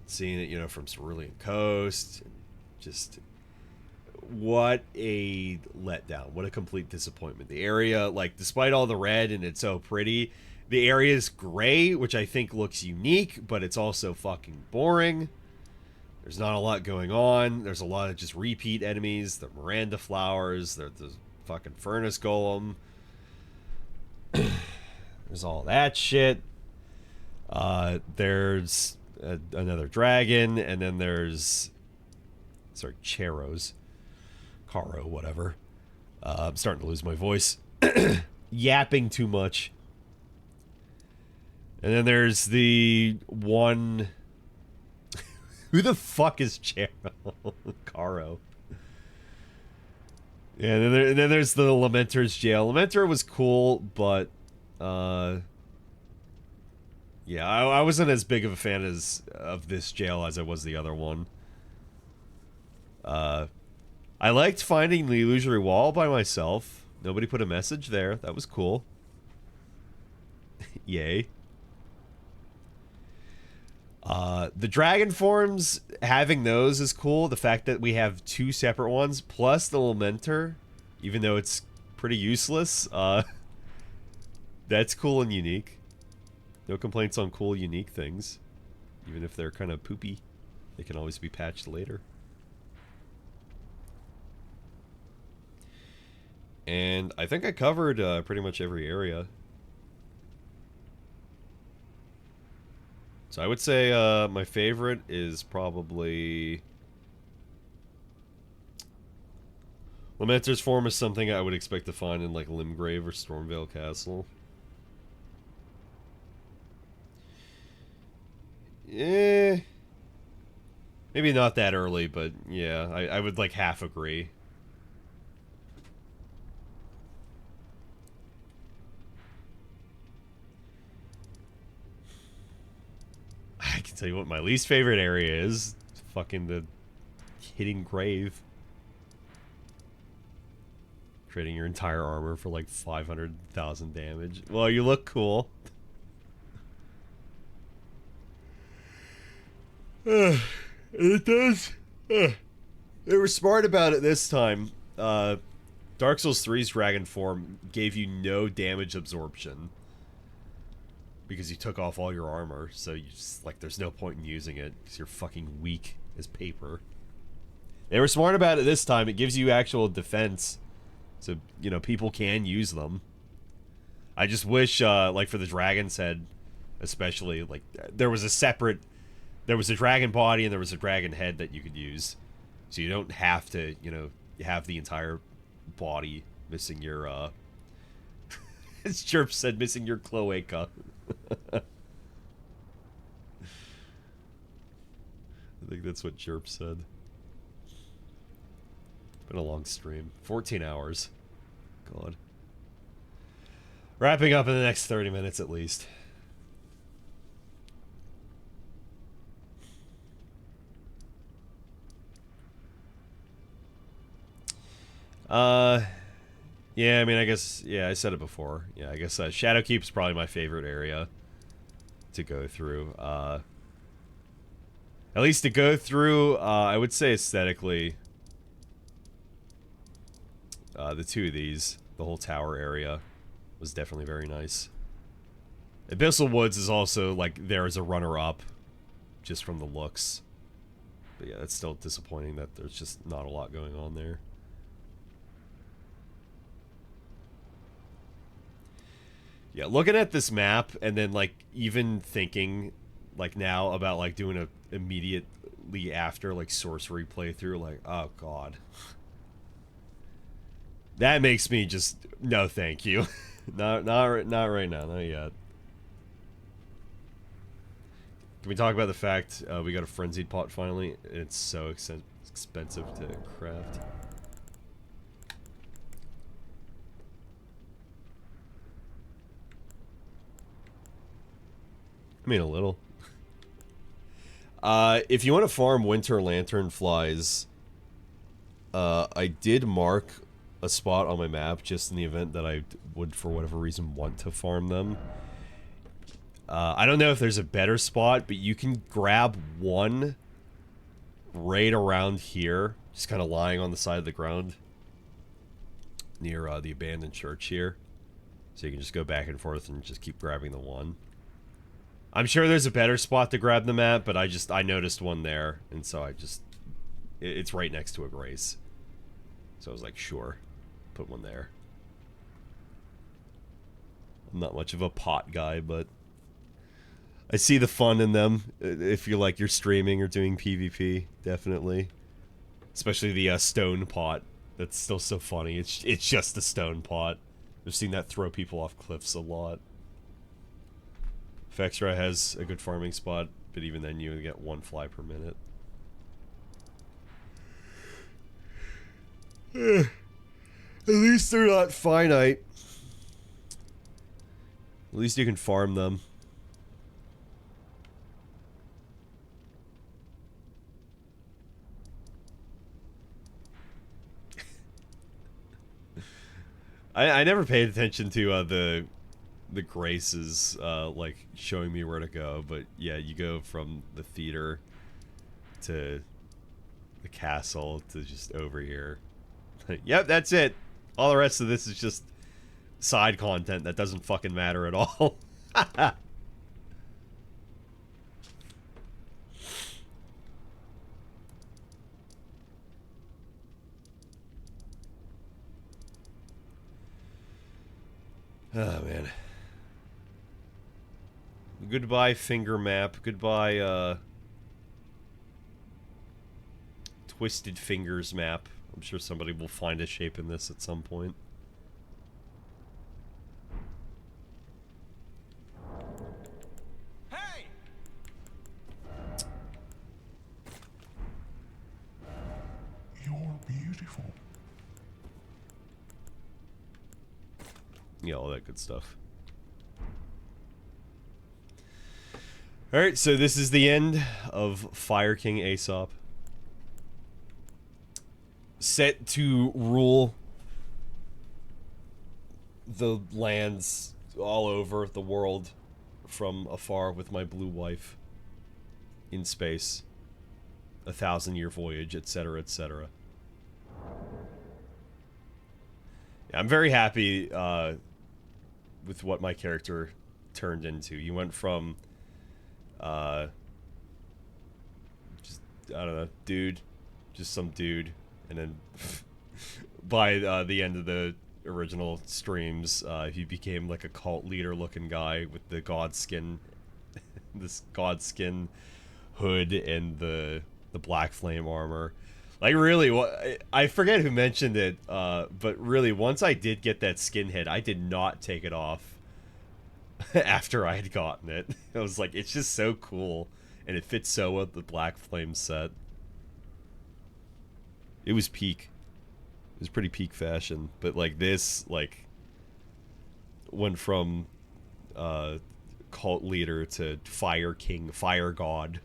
Speaker 1: Seeing it, you know, from Cerulean Coast. Just what a letdown. What a complete disappointment. The area, like, despite all the red and it's so pretty, the area is gray, which I think looks unique, but it's also fucking boring. There's not a lot going on. There's a lot of just repeat enemies. The Miranda flowers. There's the fucking furnace golem. There's all that shit. There's another dragon, and then there's... Sorry, Cheros. Caro, whatever. I'm starting to lose my voice. Yapping too much. And then there's the one... Who the fuck is Chero? Caro. Yeah, and then there's the Lamenter's jail. Lamenter was cool, but... yeah, I wasn't as big of a fan of this jail as I was the other one. I liked finding the illusory wall by myself. Nobody put a message there. That was cool. Yay. The dragon forms, having those is cool. The fact that we have two separate ones, plus the Lamenter, even though it's pretty useless, that's cool and unique. No complaints on cool, unique things. Even if they're kind of poopy, they can always be patched later. And I think I covered pretty much every area. So I would say my favorite is probably... Lamenter's form is something I would expect to find in like Limgrave or Stormvale Castle. Eh... Maybe not that early, but yeah, I would like half agree. I can tell you what my least favorite area is. It's fucking the hidden grave. Trading your entire armor for like 500,000 damage. Well, you look cool. It does. They were smart about it this time. Dark Souls 3's dragon form gave you no damage absorption. Because you took off all your armor, so you just, like, there's no point in using it, because you're fucking weak as paper. They were smart about it this time. It gives you actual defense, so, you know, people can use them. I just wish, like, for the dragon's head, especially, like, there was a dragon body and there was a dragon head that you could use. So you don't have to, you know, have the entire body missing your, as Chirp said, missing your cloaca. I think that's what Chirp said. Been a long stream. 14 hours. God. Wrapping up in the next 30 minutes at least. Yeah, I mean, I guess, yeah, I said it before. Yeah, I guess Shadowkeep's probably my favorite area to go through. At least to go through, I would say aesthetically, the two of these, the whole tower area, was definitely very nice. Abyssal Woods is also, like, there as a runner-up, just from the looks. But yeah, it's still disappointing that there's just not a lot going on there. Yeah, looking at this map and then, like, even thinking, like, now about, like, doing a immediately after, like, sorcery playthrough, like, oh god. That makes me just no, thank you. not right now, not yet. Can we talk about the fact we got a frenzied pot finally? It's so expensive to craft. I mean, a little. If you want to farm winter lantern flies, I did mark a spot on my map just in the event that I would, for whatever reason, want to farm them. I don't know if there's a better spot, but you can grab one right around here, just kind of lying on the side of the ground near the abandoned church here. So you can just go back and forth and just keep grabbing the one. I'm sure there's a better spot to grab them at, but I noticed one there, and so it's right next to a grace. So I was like, sure, put one there. I'm not much of a pot guy, but I see the fun in them if you're like you're streaming or doing PvP, definitely. Especially the stone pot. That's still so funny. It's just a stone pot. I've seen that throw people off cliffs a lot. Fextra has a good farming spot, but even then you get one fly per minute. At least they're not finite. At least you can farm them. I never paid attention to the graces like showing me where to go, but yeah, you go from the theater to the castle to just over here. Yep, that's it. All the rest of this is just side content that doesn't fucking matter at all. Oh, man. Goodbye, finger map. Goodbye, Twisted Fingers map. I'm sure somebody will find a shape in this at some point.
Speaker 5: Hey! You're beautiful.
Speaker 1: Yeah, all that good stuff. Alright, so this is the end of Fire King Aesop. Set to rule the lands all over the world from afar with my blue wife in space. 1,000-year voyage, etc., etc. Yeah, I'm very happy with what my character turned into. You went from just, I don't know, dude, just some dude, and then by the end of the original streams, he became like a cult leader looking guy with the god skin, this god skin hood and the black flame armor. Like, really, I forget who mentioned it, but really, once I did get that skin head, I did not take it off after I had gotten it. I was like, it's just so cool, and it fits so well with the black flame set. It was peak. It was pretty peak fashion, but like this, like, went from cult leader to fire king, fire god.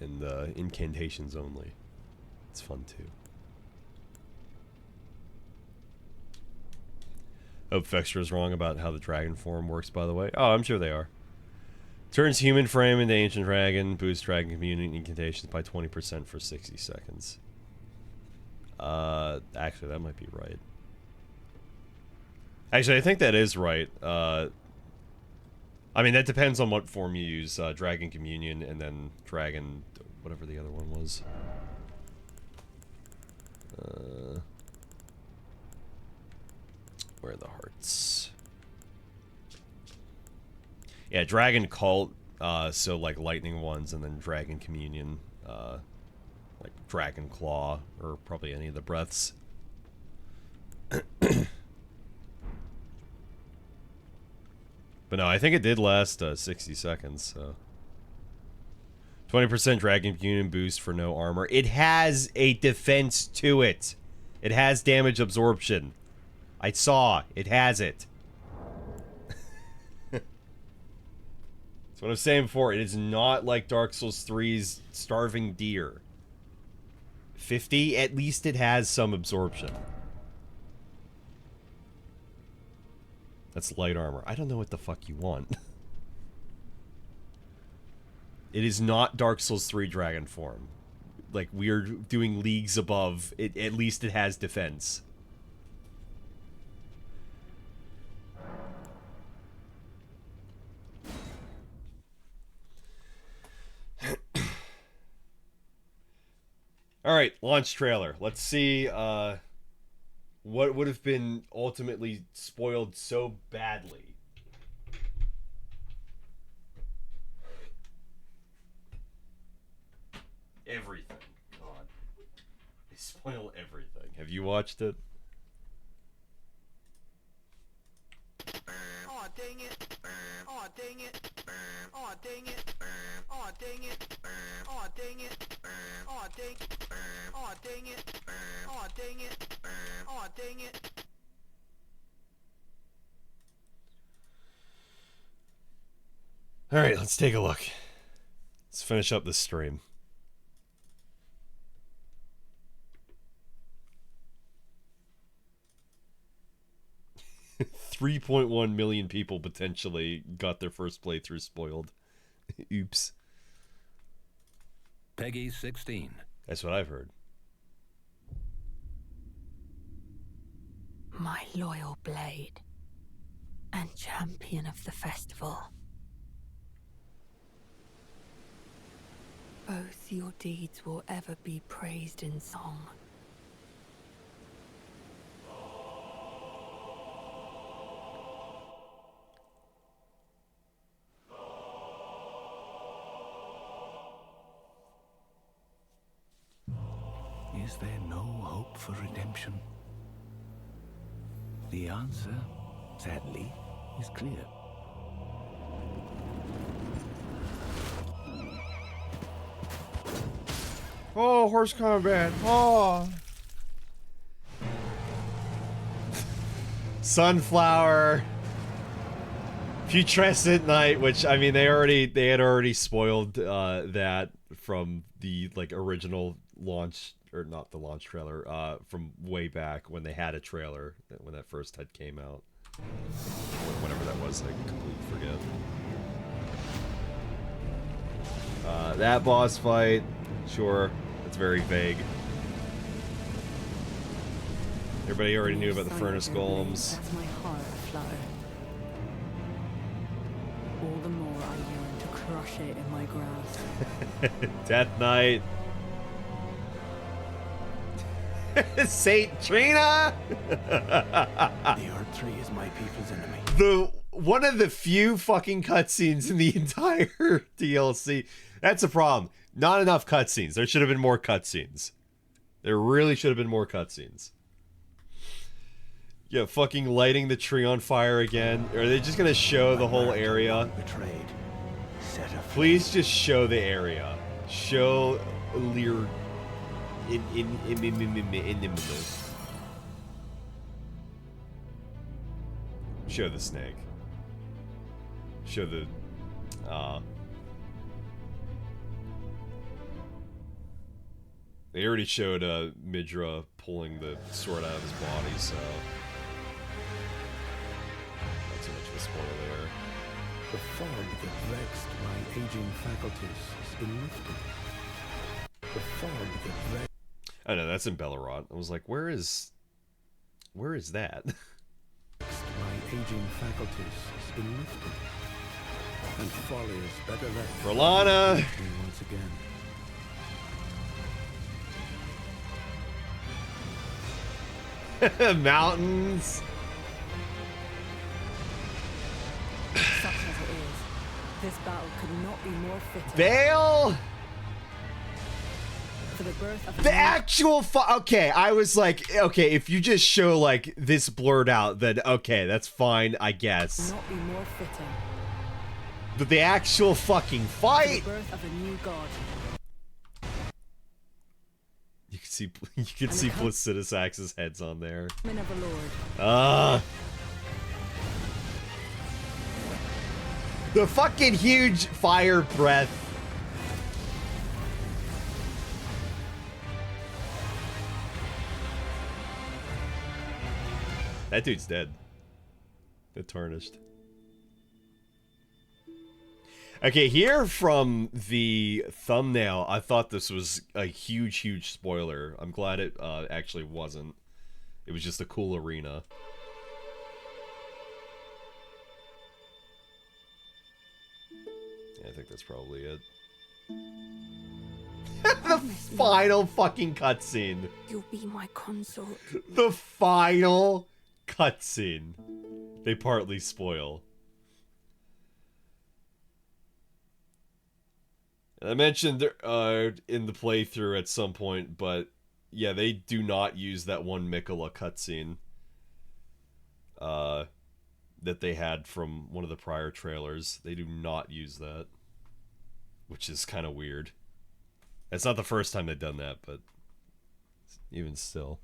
Speaker 1: And incantations only. It's fun too. Hope Fextra is wrong about how the dragon form works, by the way. Oh, I'm sure they are. Turns human frame into ancient dragon. Boosts dragon community incantations by 20% for 60 seconds. Actually, that might be right. Actually, I think that is right. I mean, that depends on what form you use. Dragon Communion and then Dragon... whatever the other one was. Where are the hearts? Yeah, Dragon Cult, so like Lightning Ones, and then Dragon Communion, like Dragon Claw, or probably any of the breaths. But no, I think it did last 60 seconds, so. 20% Dragon Communion boost for no armor. It has a defense to it. It has damage absorption. I saw. It has it. That's what I was saying before. It is not like Dark Souls 3's Starving Deer. 50, at least it has some absorption. That's light armor. I don't know what the fuck you want. It is not Dark Souls 3 Dragon form. Like, we are doing leagues above. At least it has defense. Alright, launch trailer. Let's see what would have been ultimately spoiled so badly. Everything. God. They spoil everything. Have you watched it?
Speaker 6: Oh, dang it. Oh, dang it. Oh, dang it. Oh, dang it. Oh, dang it. Oh, dang it. Oh, dang it. Oh, dang it. Oh, dang it.
Speaker 1: Alright, let's take a look. Let's finish up this stream. $3.1 million people potentially got their first playthrough spoiled. Oops.
Speaker 7: Peggy 16.
Speaker 1: That's what I've heard.
Speaker 8: My loyal blade and champion of the festival. Both your deeds will ever be praised in song.
Speaker 7: Is there no hope for redemption? The answer, sadly, is clear.
Speaker 2: Oh, horse combat. Oh.
Speaker 1: Sunflower. Putrescent Night, which I mean they had already spoiled that from the like original launch, or not the launch trailer, from way back when they had a trailer when that first HUD came out. Whenever that was, I completely forget. That boss fight, sure, it's very vague. Everybody already knew about the furnace golems.
Speaker 8: That's my heart aflutter. All the more I yearn to crush it in my grasp.
Speaker 1: Death Knight. Saint Trina.
Speaker 7: The Erdtree is my people's enemy.
Speaker 1: One of the few fucking cutscenes in the entire DLC. That's a problem. Not enough cutscenes. There should have been more cutscenes. There really should have been more cutscenes. Yeah, fucking lighting the tree on fire again. Are they just gonna show the whole area?
Speaker 7: Betrayed. Set up.
Speaker 1: Please just show the area. Show Lear in show the snake. Show the they already showed Midra pulling the sword out of his body, so not too much of a spoiler there.
Speaker 7: The fog that vexed my aging faculties has been lifted. The fog that vexed.
Speaker 1: I know that's in Bellerot. I was like, where is that?
Speaker 7: My aging faculties has been lifted. And folly is better left
Speaker 1: For Lana!
Speaker 7: once again.
Speaker 1: Mountains.
Speaker 8: Such as it is, This battle could not be more fitting.
Speaker 2: Vale!
Speaker 8: For the birth of a
Speaker 2: The
Speaker 8: new-
Speaker 2: actual okay, I was like, okay, if you just show like this blurred out, then okay, that's fine, I guess.
Speaker 8: not be more fitting.
Speaker 2: But the actual fucking
Speaker 8: For the
Speaker 2: fight,
Speaker 8: birth of a new god.
Speaker 1: You can see Placidus Axe's heads on there.
Speaker 8: Men of the Lord.
Speaker 2: The fucking huge fire breath.
Speaker 1: That dude's dead. They're tarnished. Okay, here from the thumbnail, I thought this was a huge, huge spoiler. I'm glad it actually wasn't. It was just a cool arena. Yeah, I think that's probably it.
Speaker 2: The final fucking cutscene.
Speaker 8: You'll be my consort.
Speaker 2: The final
Speaker 1: Cutscene. They partly spoil. And I mentioned in the playthrough at some point, but yeah, they do not use that one Mikola cutscene that they had from one of the prior trailers. They do not use that, which is kind of weird. It's not the first time they've done that, but even still.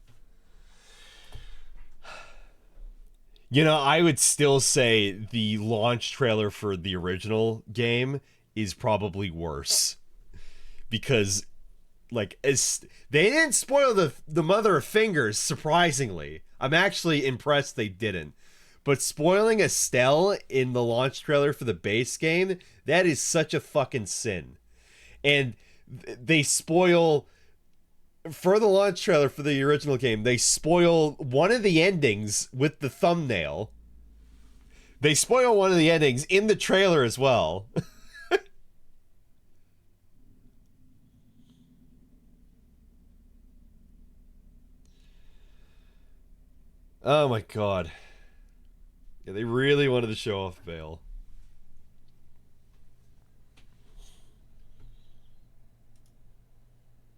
Speaker 1: You know, I would still say the launch trailer for the original game is probably worse. Because, like, they didn't spoil the mother of fingers, surprisingly. I'm actually impressed they didn't. But spoiling Estelle in the launch trailer for the base game, that is such a fucking sin. And they spoil... For the launch trailer for the original game, they spoil one of the endings with the thumbnail. They spoil one of the endings in the trailer as well. Oh my god. Yeah, they really wanted to show off Vale.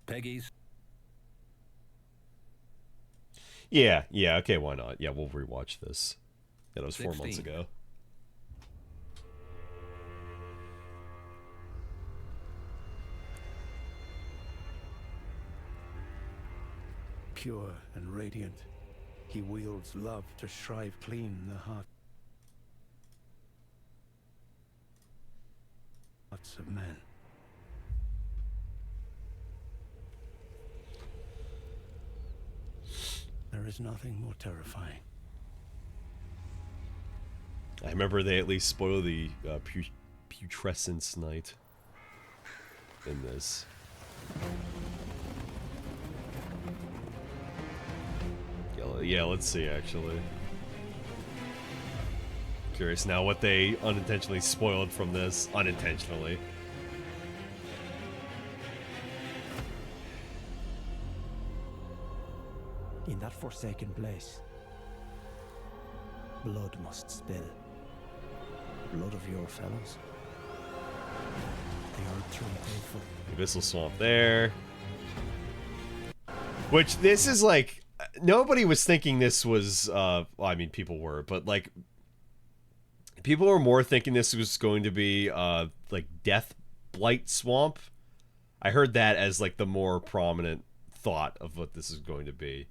Speaker 7: Peggy's.
Speaker 1: Yeah, okay, why not? Yeah, we'll rewatch this. Yeah, that was 4 months
Speaker 7: 16.
Speaker 1: ago.
Speaker 7: Pure and radiant, he wields love to shrive clean the hearts of men. There is nothing more terrifying.
Speaker 1: I remember they at least spoil the putrescence night in this. Yeah, let's see, actually. Curious now what they unintentionally spoiled from this. Unintentionally.
Speaker 9: In that forsaken place, blood must spill. Blood of your fellows. The Erdtree faithful.
Speaker 1: Abyssal Swamp there. Which, this is like... Nobody was thinking this was... well, I mean, people were, but like... People were more thinking this was going to be, like, Death Blight Swamp. I heard that as, like, the more prominent thought of what this is going to be.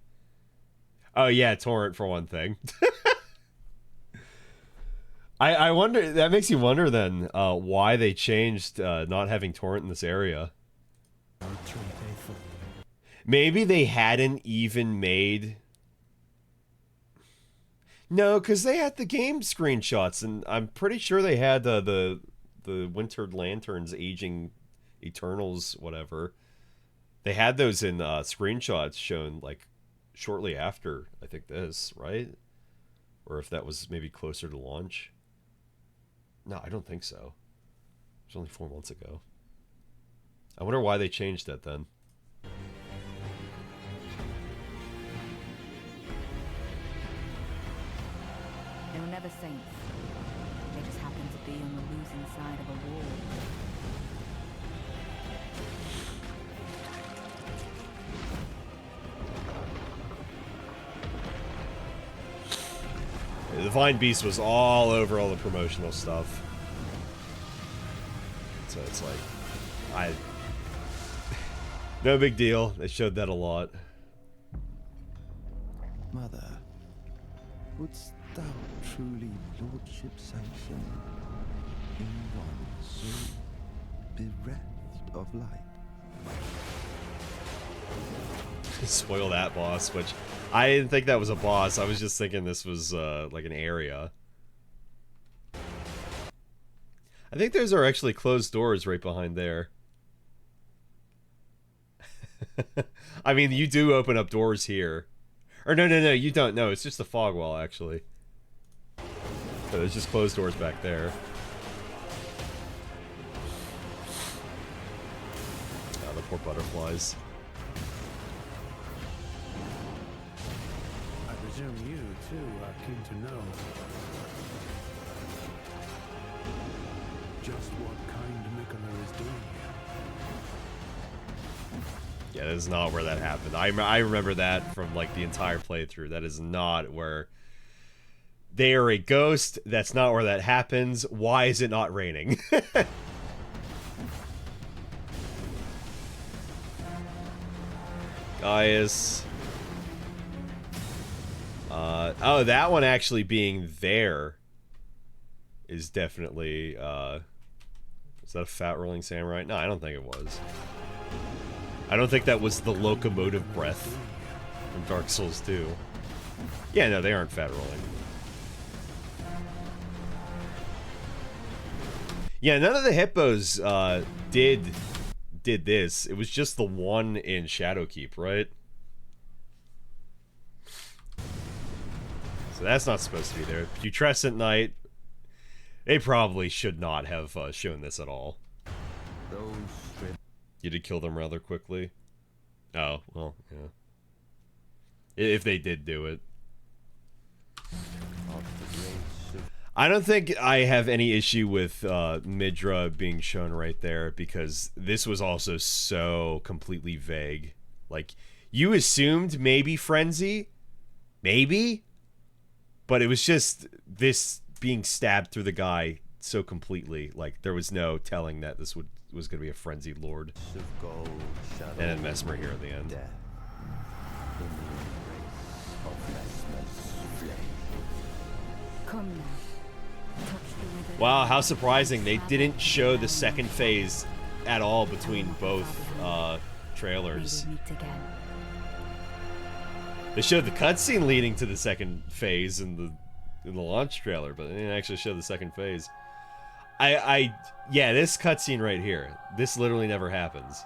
Speaker 1: Oh, yeah, Torrent, for one thing. I wonder... That makes you wonder, then, why they changed not having Torrent in this area. Maybe they hadn't even made... No, because they had the game screenshots, and I'm pretty sure they had the Winter Lanterns aging Eternals, whatever. They had those in screenshots shown, like, shortly after, I think, this, right? Or if that was maybe closer to launch. No, I don't think so. It was only 4 months ago. I wonder why they changed that then.
Speaker 10: They were never saints.
Speaker 8: They just happen to be on the losing side of a war.
Speaker 1: The Divine Beast was all over all the promotional stuff. So it's like, no big deal. They showed that a lot.
Speaker 9: Mother, wouldst thou truly lordship sanction in one so bereft of light?
Speaker 1: Spoil that boss, which I didn't think that was a boss. I was just thinking this was like an area. I think those are actually closed doors right behind there. I mean, you do open up doors here. Or no, you don't. No, it's just a fog wall, actually. So there's just closed doors back there. Ah, the poor butterflies.
Speaker 7: I presume you, too, are keen to know just what kind Nicola is doing here.
Speaker 1: Yeah, that is not where that happened. I remember that from, like, the entire playthrough. That is not where... They are a ghost. That's not where that happens. Why is it not raining? Gaius. Oh, that one actually being there is definitely, is that a fat rolling samurai? No, I don't think it was. I don't think that was the locomotive breath from Dark Souls 2. Yeah, no, they aren't fat rolling. Yeah, none of the hippos did this. It was just the one in Shadowkeep, right? So that's not supposed to be there. Putrescent Knight. They probably should not have shown this at all. You did kill them rather quickly. Oh, well, yeah. If they did do it. I don't think I have any issue with Midra being shown right there, because this was also so completely vague. Like, you assumed maybe Frenzy? Maybe? But it was just this being stabbed through the guy so completely. Like, there was no telling that this was going to be a Frenzied Lord. And then Mesmer here at the end.
Speaker 8: Come now.
Speaker 1: Wow, how surprising. They didn't show the second phase at all between both trailers. They showed the cutscene leading to the second phase in the launch trailer, but they didn't actually show the second phase. Yeah, this cutscene right here. This literally never happens.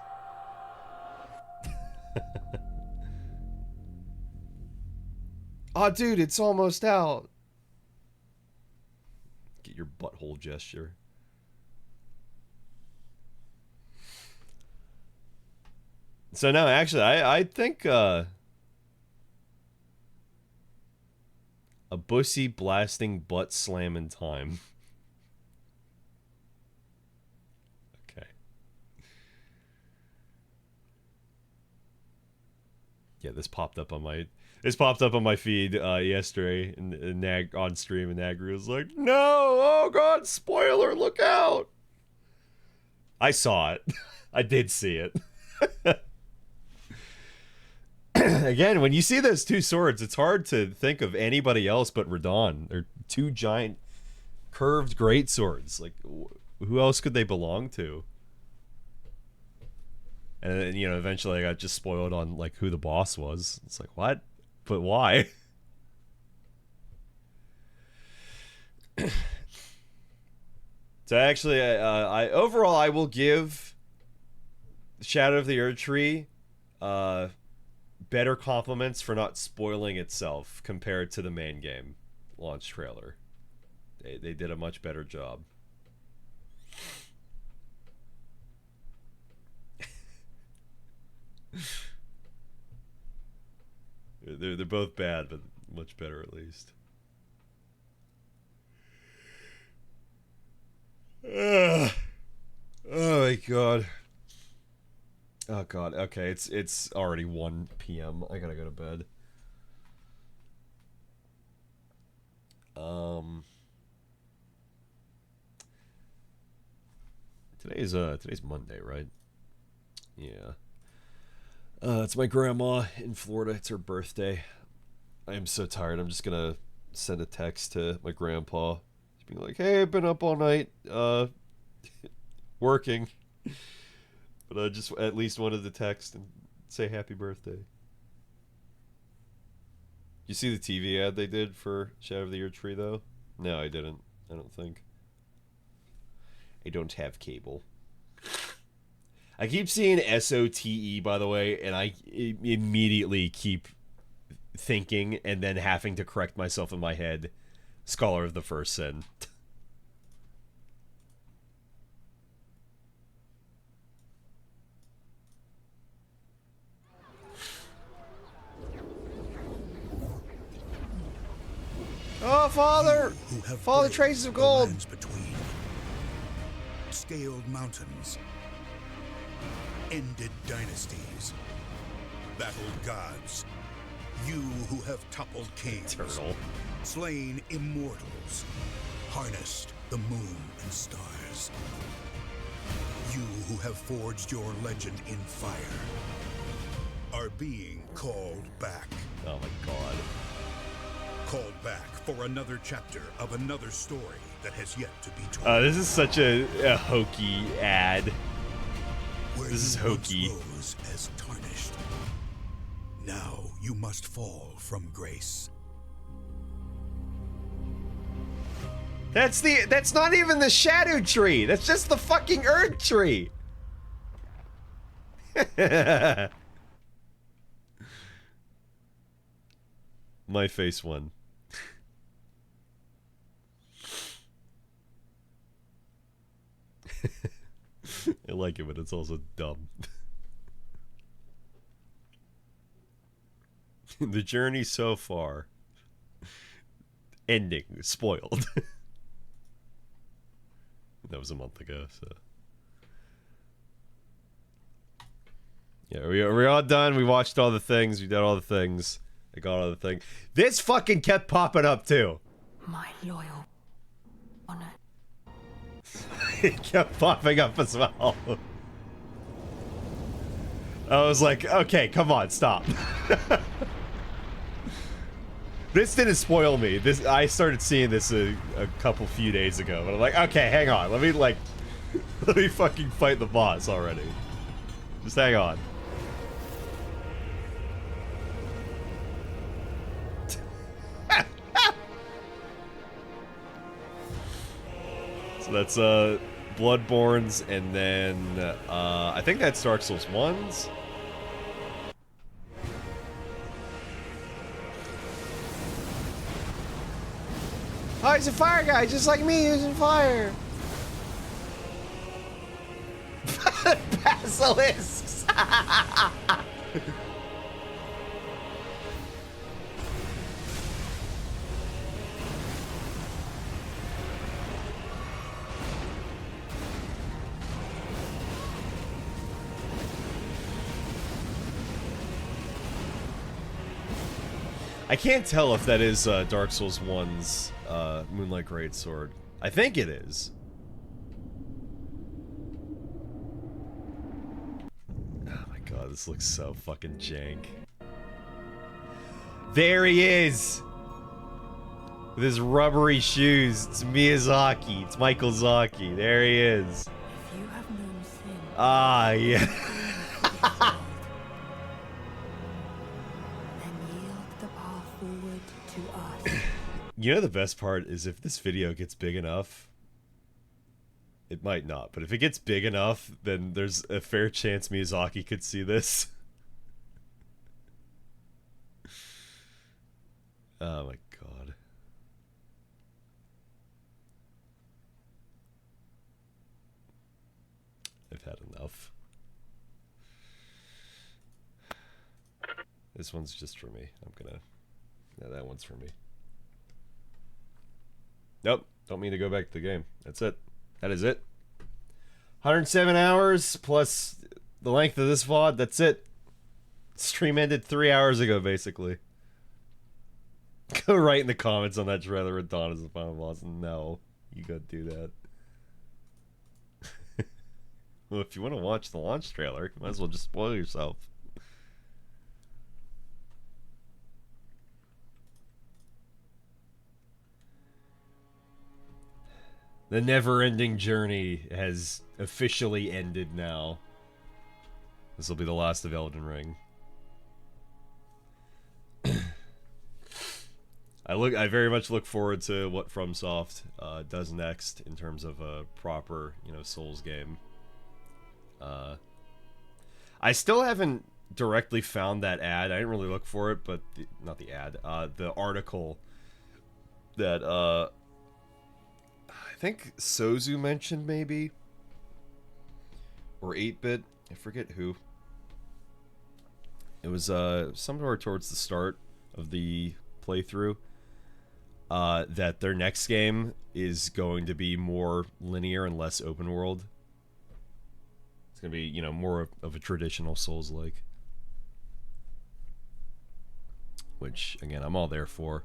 Speaker 1: Oh, dude, it's almost out. Get your butthole gesture. So no, actually, I think a bussy blasting butt slam in time. Okay. Yeah, this popped up on my feed yesterday, and Nag on stream, and Nagri was like, "No, oh god, spoiler, look out!" I saw it. I did see it. Again, when you see those two swords, it's hard to think of anybody else but Radon. They're two giant, curved great swords. Like, who else could they belong to? And then, you know, eventually I got just spoiled on, like, who the boss was. It's like, what? But why? So actually, I overall, I will give Shadow of the Erdtree better compliments for not spoiling itself compared to the main game launch trailer. They did a much better job. They're both bad, but much better at least. god. Oh god. Okay, it's already 1 p.m. I gotta go to bed. Today's Monday, right? Yeah. It's my grandma in Florida. It's her birthday. I am so tired. I'm just gonna send a text to my grandpa, just being like, "Hey, I've been up all night, working, but I just at least wanted to text and say happy birthday." You see the TV ad they did for Shadow of the Erdtree though? No, I didn't. I don't think. I don't have cable. I keep seeing SOTE, by the way, and I immediately keep thinking and then having to correct myself in my head. Scholar of the First Sin. Oh, Father! Father, traces of gold!
Speaker 5: Between scaled mountains, ended dynasties, battled gods, you who have toppled kings,
Speaker 1: Eternal.
Speaker 5: slain immortals, harnessed the moon and stars, you who have forged your legend in fire, are being called back.
Speaker 1: Oh my god.
Speaker 5: Called back for another chapter of another story that has yet to be told.
Speaker 1: This is such a hokey ad.
Speaker 5: Where
Speaker 1: This is
Speaker 5: you once
Speaker 1: hokey.
Speaker 5: rose as tarnished, now you must fall from grace.
Speaker 1: That's not even the Shadow Tree. That's just the fucking Erdtree. My face one. I like it, but it's also dumb. The journey so far. Ending spoiled. That was a month ago, so. Yeah, are we all done? We watched all the things. We did all the things. I got all the things. This fucking kept popping up too.
Speaker 8: My loyal honor.
Speaker 1: It kept popping up as well. I was like, okay, come on, stop. This didn't spoil me. I started seeing this a few days ago, but I'm like, okay, hang on. Let me fucking fight the boss already. Just hang on. So that's Bloodborne's, and then I think that's Dark Souls 1's. Oh, he's a fire guy, just like me, using fire. Basilisks. I can't tell if that is Dark Souls 1's Moonlight Greatsword. I think it is. Oh my god, this looks so fucking jank. There he is! With his rubbery shoes. It's Miyazaki. It's Michael Zaki. There he is.
Speaker 8: If you have known sin,
Speaker 1: Ah, yeah.
Speaker 8: then yield the path forward to us.
Speaker 1: You know the best part is if this video gets big enough, it might not, but if it gets big enough, then there's a fair chance Miyazaki could see this. Oh my god. I've had enough. This one's just for me. Yeah, that one's for me. Nope, don't mean to go back to the game. That's it. That is it. 107 hours plus the length of this VOD. That's it. Stream ended 3 hours ago, basically. Go right in the comments on that trailer with Dawn as the final boss. No, you gotta do that. Well, if you want to watch the launch trailer, you might as well just spoil yourself. The never-ending journey has officially ended now. This will be the last of Elden Ring. I very much look forward to what FromSoft does next in terms of a proper, Souls game. I still haven't directly found that ad. I didn't really look for it, but not the ad, the article that I think Sozu mentioned, maybe, or 8-Bit. I forget who. It was somewhere towards the start of the playthrough. That their next game is going to be more linear and less open world. It's going to be, more of a traditional Souls-like. Which, again, I'm all there for.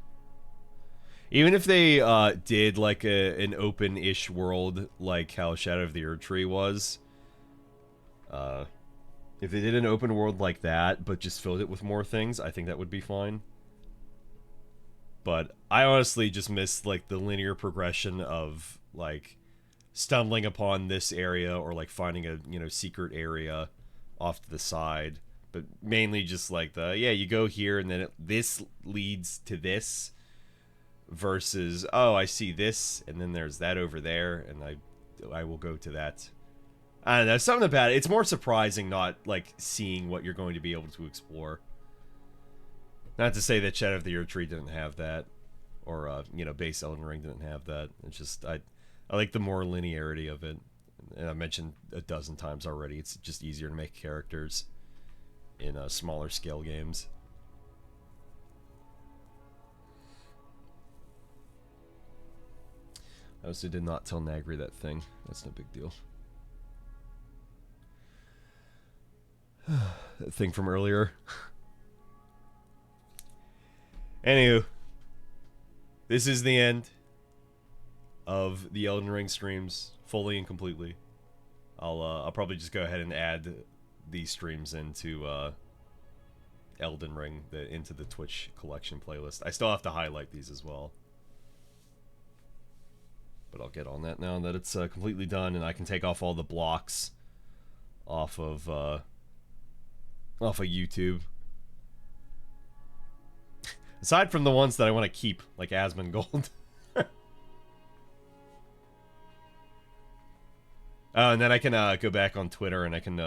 Speaker 1: Even if they did, like, an open-ish world, like how Shadow of the Erdtree was. If they did an open world like that, but just filled it with more things, I think that would be fine. But I honestly just miss, like, the linear progression of, like, stumbling upon this area or, like, finding a, secret area off to the side. But mainly just, like, you go here and then this leads to this versus, oh, I see this and then there's that over there and I will go to that. I don't know, something about it. It's more surprising not, like, seeing what you're going to be able to explore. Not to say that Shadow of the Erdtree didn't have that, or base Elden Ring didn't have that. It's just I like the more linearity of it, and I mentioned a dozen times already. It's just easier to make characters in smaller scale games. I also did not tell Nagri that thing. That's no big deal. That thing from earlier. Anywho, this is the end of the Elden Ring streams, fully and completely. I'll probably just go ahead and add these streams into Elden Ring into the Twitch collection playlist. I still have to highlight these as well, but I'll get on that now that it's completely done, and I can take off all the blocks off of YouTube. Aside from the ones that I want to keep, like Asmongold. And then I can go back on Twitter and I can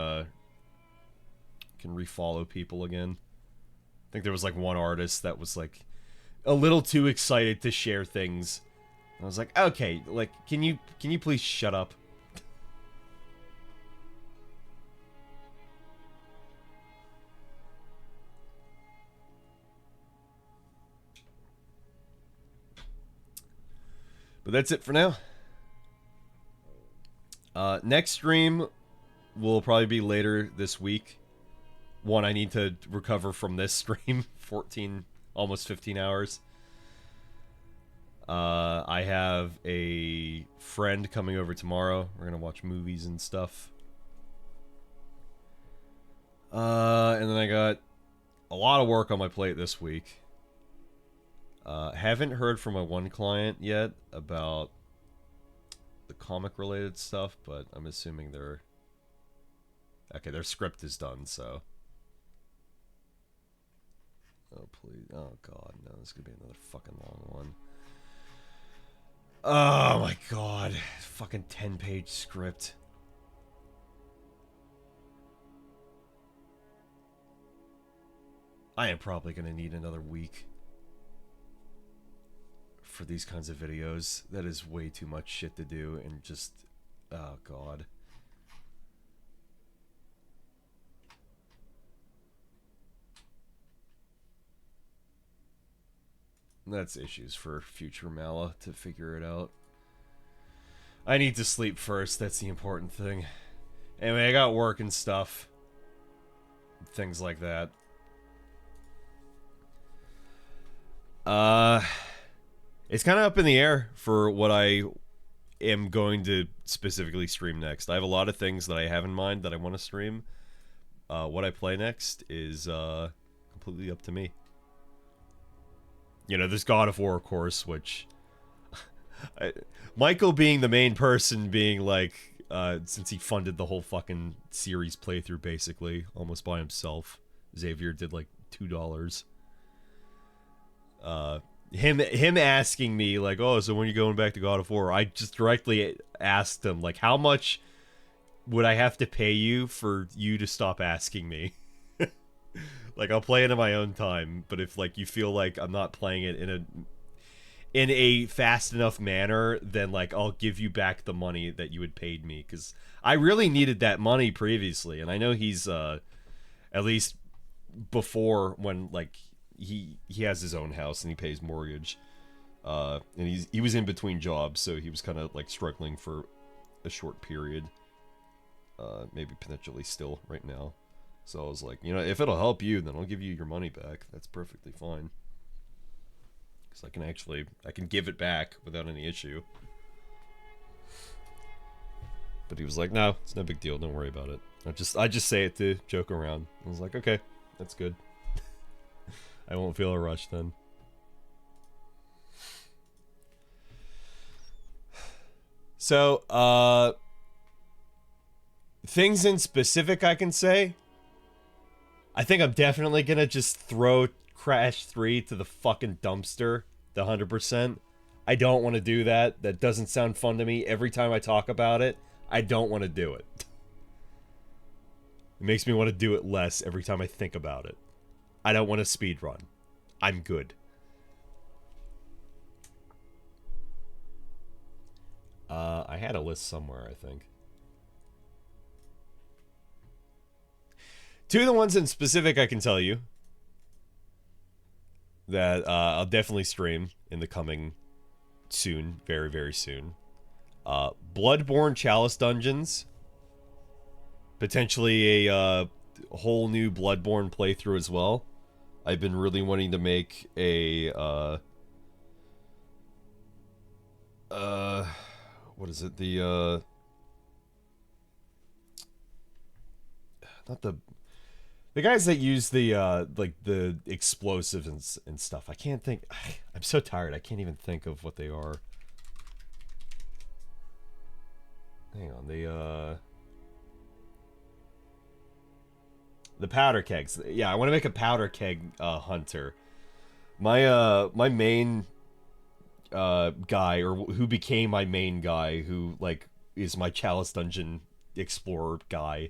Speaker 1: refollow people again. I think there was like one artist that was like a little too excited to share things. I was like, okay, like, can you please shut up? But that's it for now. Next stream will probably be later this week. One, I need to recover from this stream. 14, almost 15 hours. I have a friend coming over tomorrow. We're going to watch movies and stuff. And then I got a lot of work on my plate this week. Haven't heard from my one client yet about the comic-related stuff, but I'm assuming they're... Okay, their script is done, so... Oh, please. Oh, God. No, this is going to be another fucking long one. Oh, my God. Fucking 10-page script. I am probably going to need another week for these kinds of videos. That is way too much shit to do, and just... Oh, God. That's issues for future Mala to figure it out. I need to sleep first. That's the important thing. Anyway, I got work and stuff. Things like that. It's kind of up in the air for what I am going to specifically stream next. I have a lot of things that I have in mind that I want to stream. What I play next is completely up to me. You know, there's God of War, of course, which... Michael being the main person being like... since he funded the whole fucking series playthrough, basically, almost by himself. Xavier did like $2. Him asking me, like, oh, so when are you going back to God of War? I just directly asked him, like, how much would I have to pay you for you to stop asking me? Like, I'll play it in my own time, but if, like, you feel like I'm not playing it in a fast enough manner, then, like, I'll give you back the money that you had paid me, because I really needed that money previously, and I know he's, at least before, when, like, he has his own house and he pays mortgage, and he was in between jobs, so he was kind of, like, struggling for a short period, maybe potentially still right now. So I was like, you know, if it'll help you, then I'll give you your money back. That's perfectly fine. Because I can give it back without any issue. But he was like, no, it's no big deal. Don't worry about it. I just say it to joke around. I was like, okay, that's good. I won't feel a rush then. So, things in specific I can say. I think I'm definitely gonna just throw Crash 3 to the fucking dumpster, the 100%. I don't want to do that. That doesn't sound fun to me. Every time I talk about it, I don't want to do it. It makes me want to do it less every time I think about it. I don't want to speedrun. I'm good. I had a list somewhere, I think. Two of the ones in specific I can tell you that I'll definitely stream in the coming soon, very, very soon. Bloodborne Chalice Dungeons. Potentially a whole new Bloodborne playthrough as well. I've been really wanting to make a what is it? The not the guys that use the like the explosives and stuff. I can't think. I'm so tired. I can't even think of what they are. Hang on. The powder kegs. Yeah, I want to make a powder keg hunter. My main guy, or who became my main guy, who like is my Chalice Dungeon explorer guy,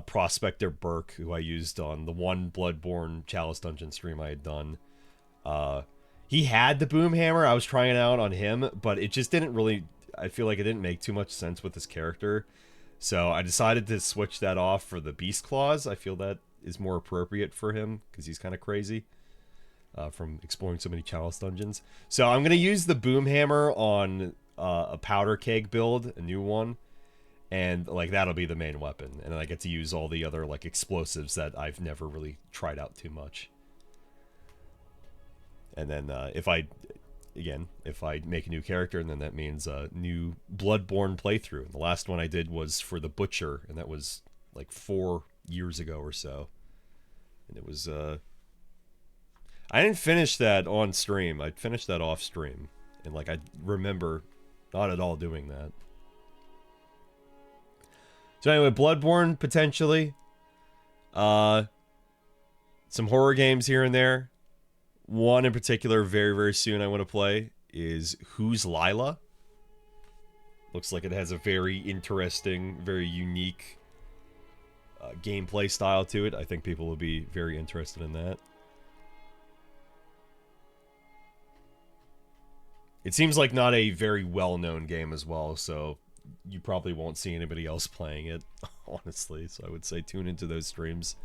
Speaker 1: Prospector Burke, who I used on the one Bloodborne Chalice Dungeon stream I had done. He had the boom hammer. I was trying it out on him, but it just didn't really... I feel like it didn't make too much sense with his character. So I decided to switch that off for the Beast Claws. I feel that is more appropriate for him, because he's kind of crazy from exploring so many Chalice Dungeons. So I'm going to use the boom hammer on a powder keg build, a new one. And, like, that'll be the main weapon. And then I get to use all the other, like, explosives that I've never really tried out too much. And then, if I make a new character, and then that means a new Bloodborne playthrough. And the last one I did was for the Butcher, and that was, like, 4 years ago or so. And it was, I didn't finish that on stream. I finished that off stream. And, like, I remember not at all doing that. So anyway, Bloodborne, potentially. Some horror games here and there. One in particular, very, very soon I want to play, is Who's Lila? Looks like it has a very interesting, very unique gameplay style to it. I think people will be very interested in that. It seems like not a very well-known game as well, so... you probably won't see anybody else playing it, honestly. So I would say tune into those streams.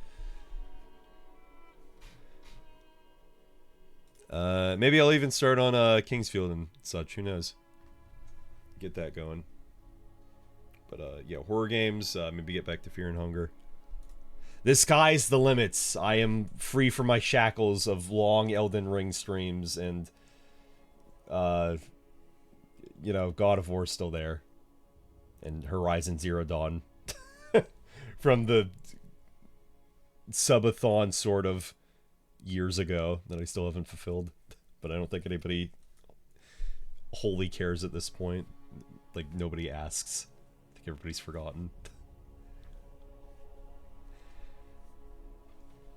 Speaker 1: Maybe I'll even start on Kingsfield and such. Who knows? get that going. But yeah, horror games. Maybe get back to Fear and Hunger. The sky's the limits. I am free from my shackles of long Elden Ring streams, and you know, God of War's still there, and Horizon Zero Dawn from the subathon sort of years ago that I still haven't fulfilled. But I don't think anybody wholly cares at this point. Like, nobody asks. I think everybody's forgotten.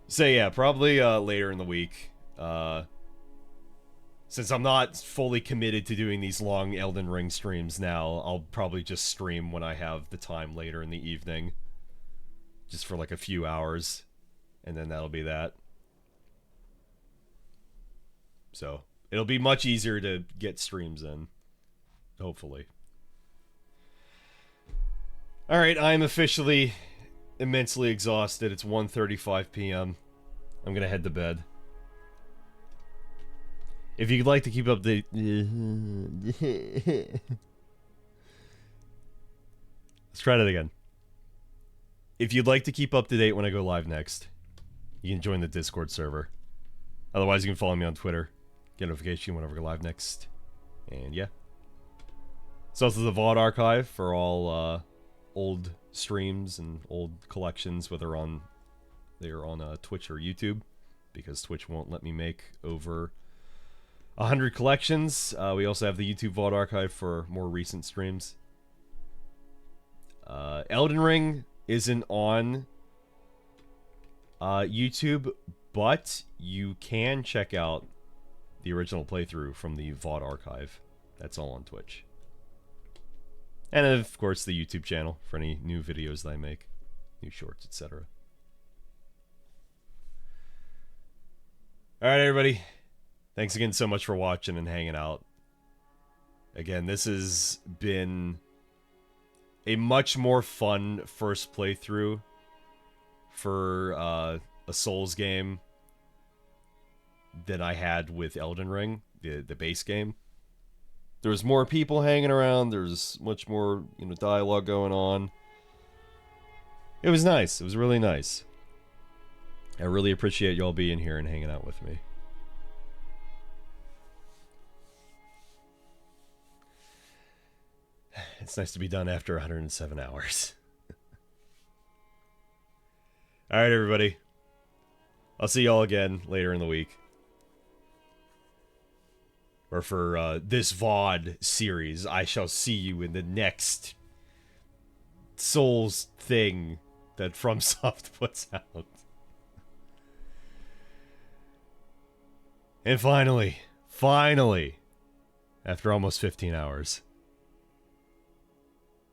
Speaker 1: So yeah, probably later in the week. Since I'm not fully committed to doing these long Elden Ring streams now, I'll probably just stream when I have the time later in the evening. Just for like a few hours. And then that'll be that. So, it'll be much easier to get streams in. Hopefully. Alright, I'm officially immensely exhausted. It's 1:35 p.m. I'm gonna head to bed. If you'd like to keep up the... Let's try that again. If you'd like to keep up to date when I go live next, you can join the Discord server. Otherwise, you can follow me on Twitter. Get a notification whenever I go live next. And yeah. It's also the VOD archive for all old streams and old collections, whether they're on Twitch or YouTube, because Twitch won't let me make over 100 collections. We also have the YouTube VOD archive for more recent streams. Elden Ring isn't on YouTube, but you can check out the original playthrough from the VOD archive. That's all on Twitch. And of course the YouTube channel for any new videos that I make, new shorts, etc. Alright everybody, thanks again so much for watching and hanging out. Again, this has been a much more fun first playthrough for a Souls game than I had with Elden Ring, the base game. There was more people hanging around. There's much more, you know, dialogue going on. It was nice. It was really nice. I really appreciate y'all being here and hanging out with me. It's nice to be done after 107 hours. Alright, everybody. I'll see y'all again later in the week. Or for this VOD series, I shall see you in the next Souls thing that FromSoft puts out. And finally, after almost 15 hours,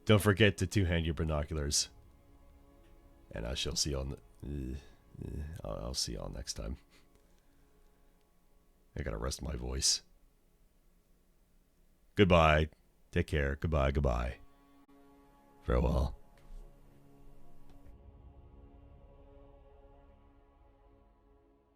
Speaker 1: don't forget to two-hand your binoculars. And I shall see you on the... I'll see y'all next time. I gotta rest my voice. Goodbye. Take care. Goodbye. Farewell.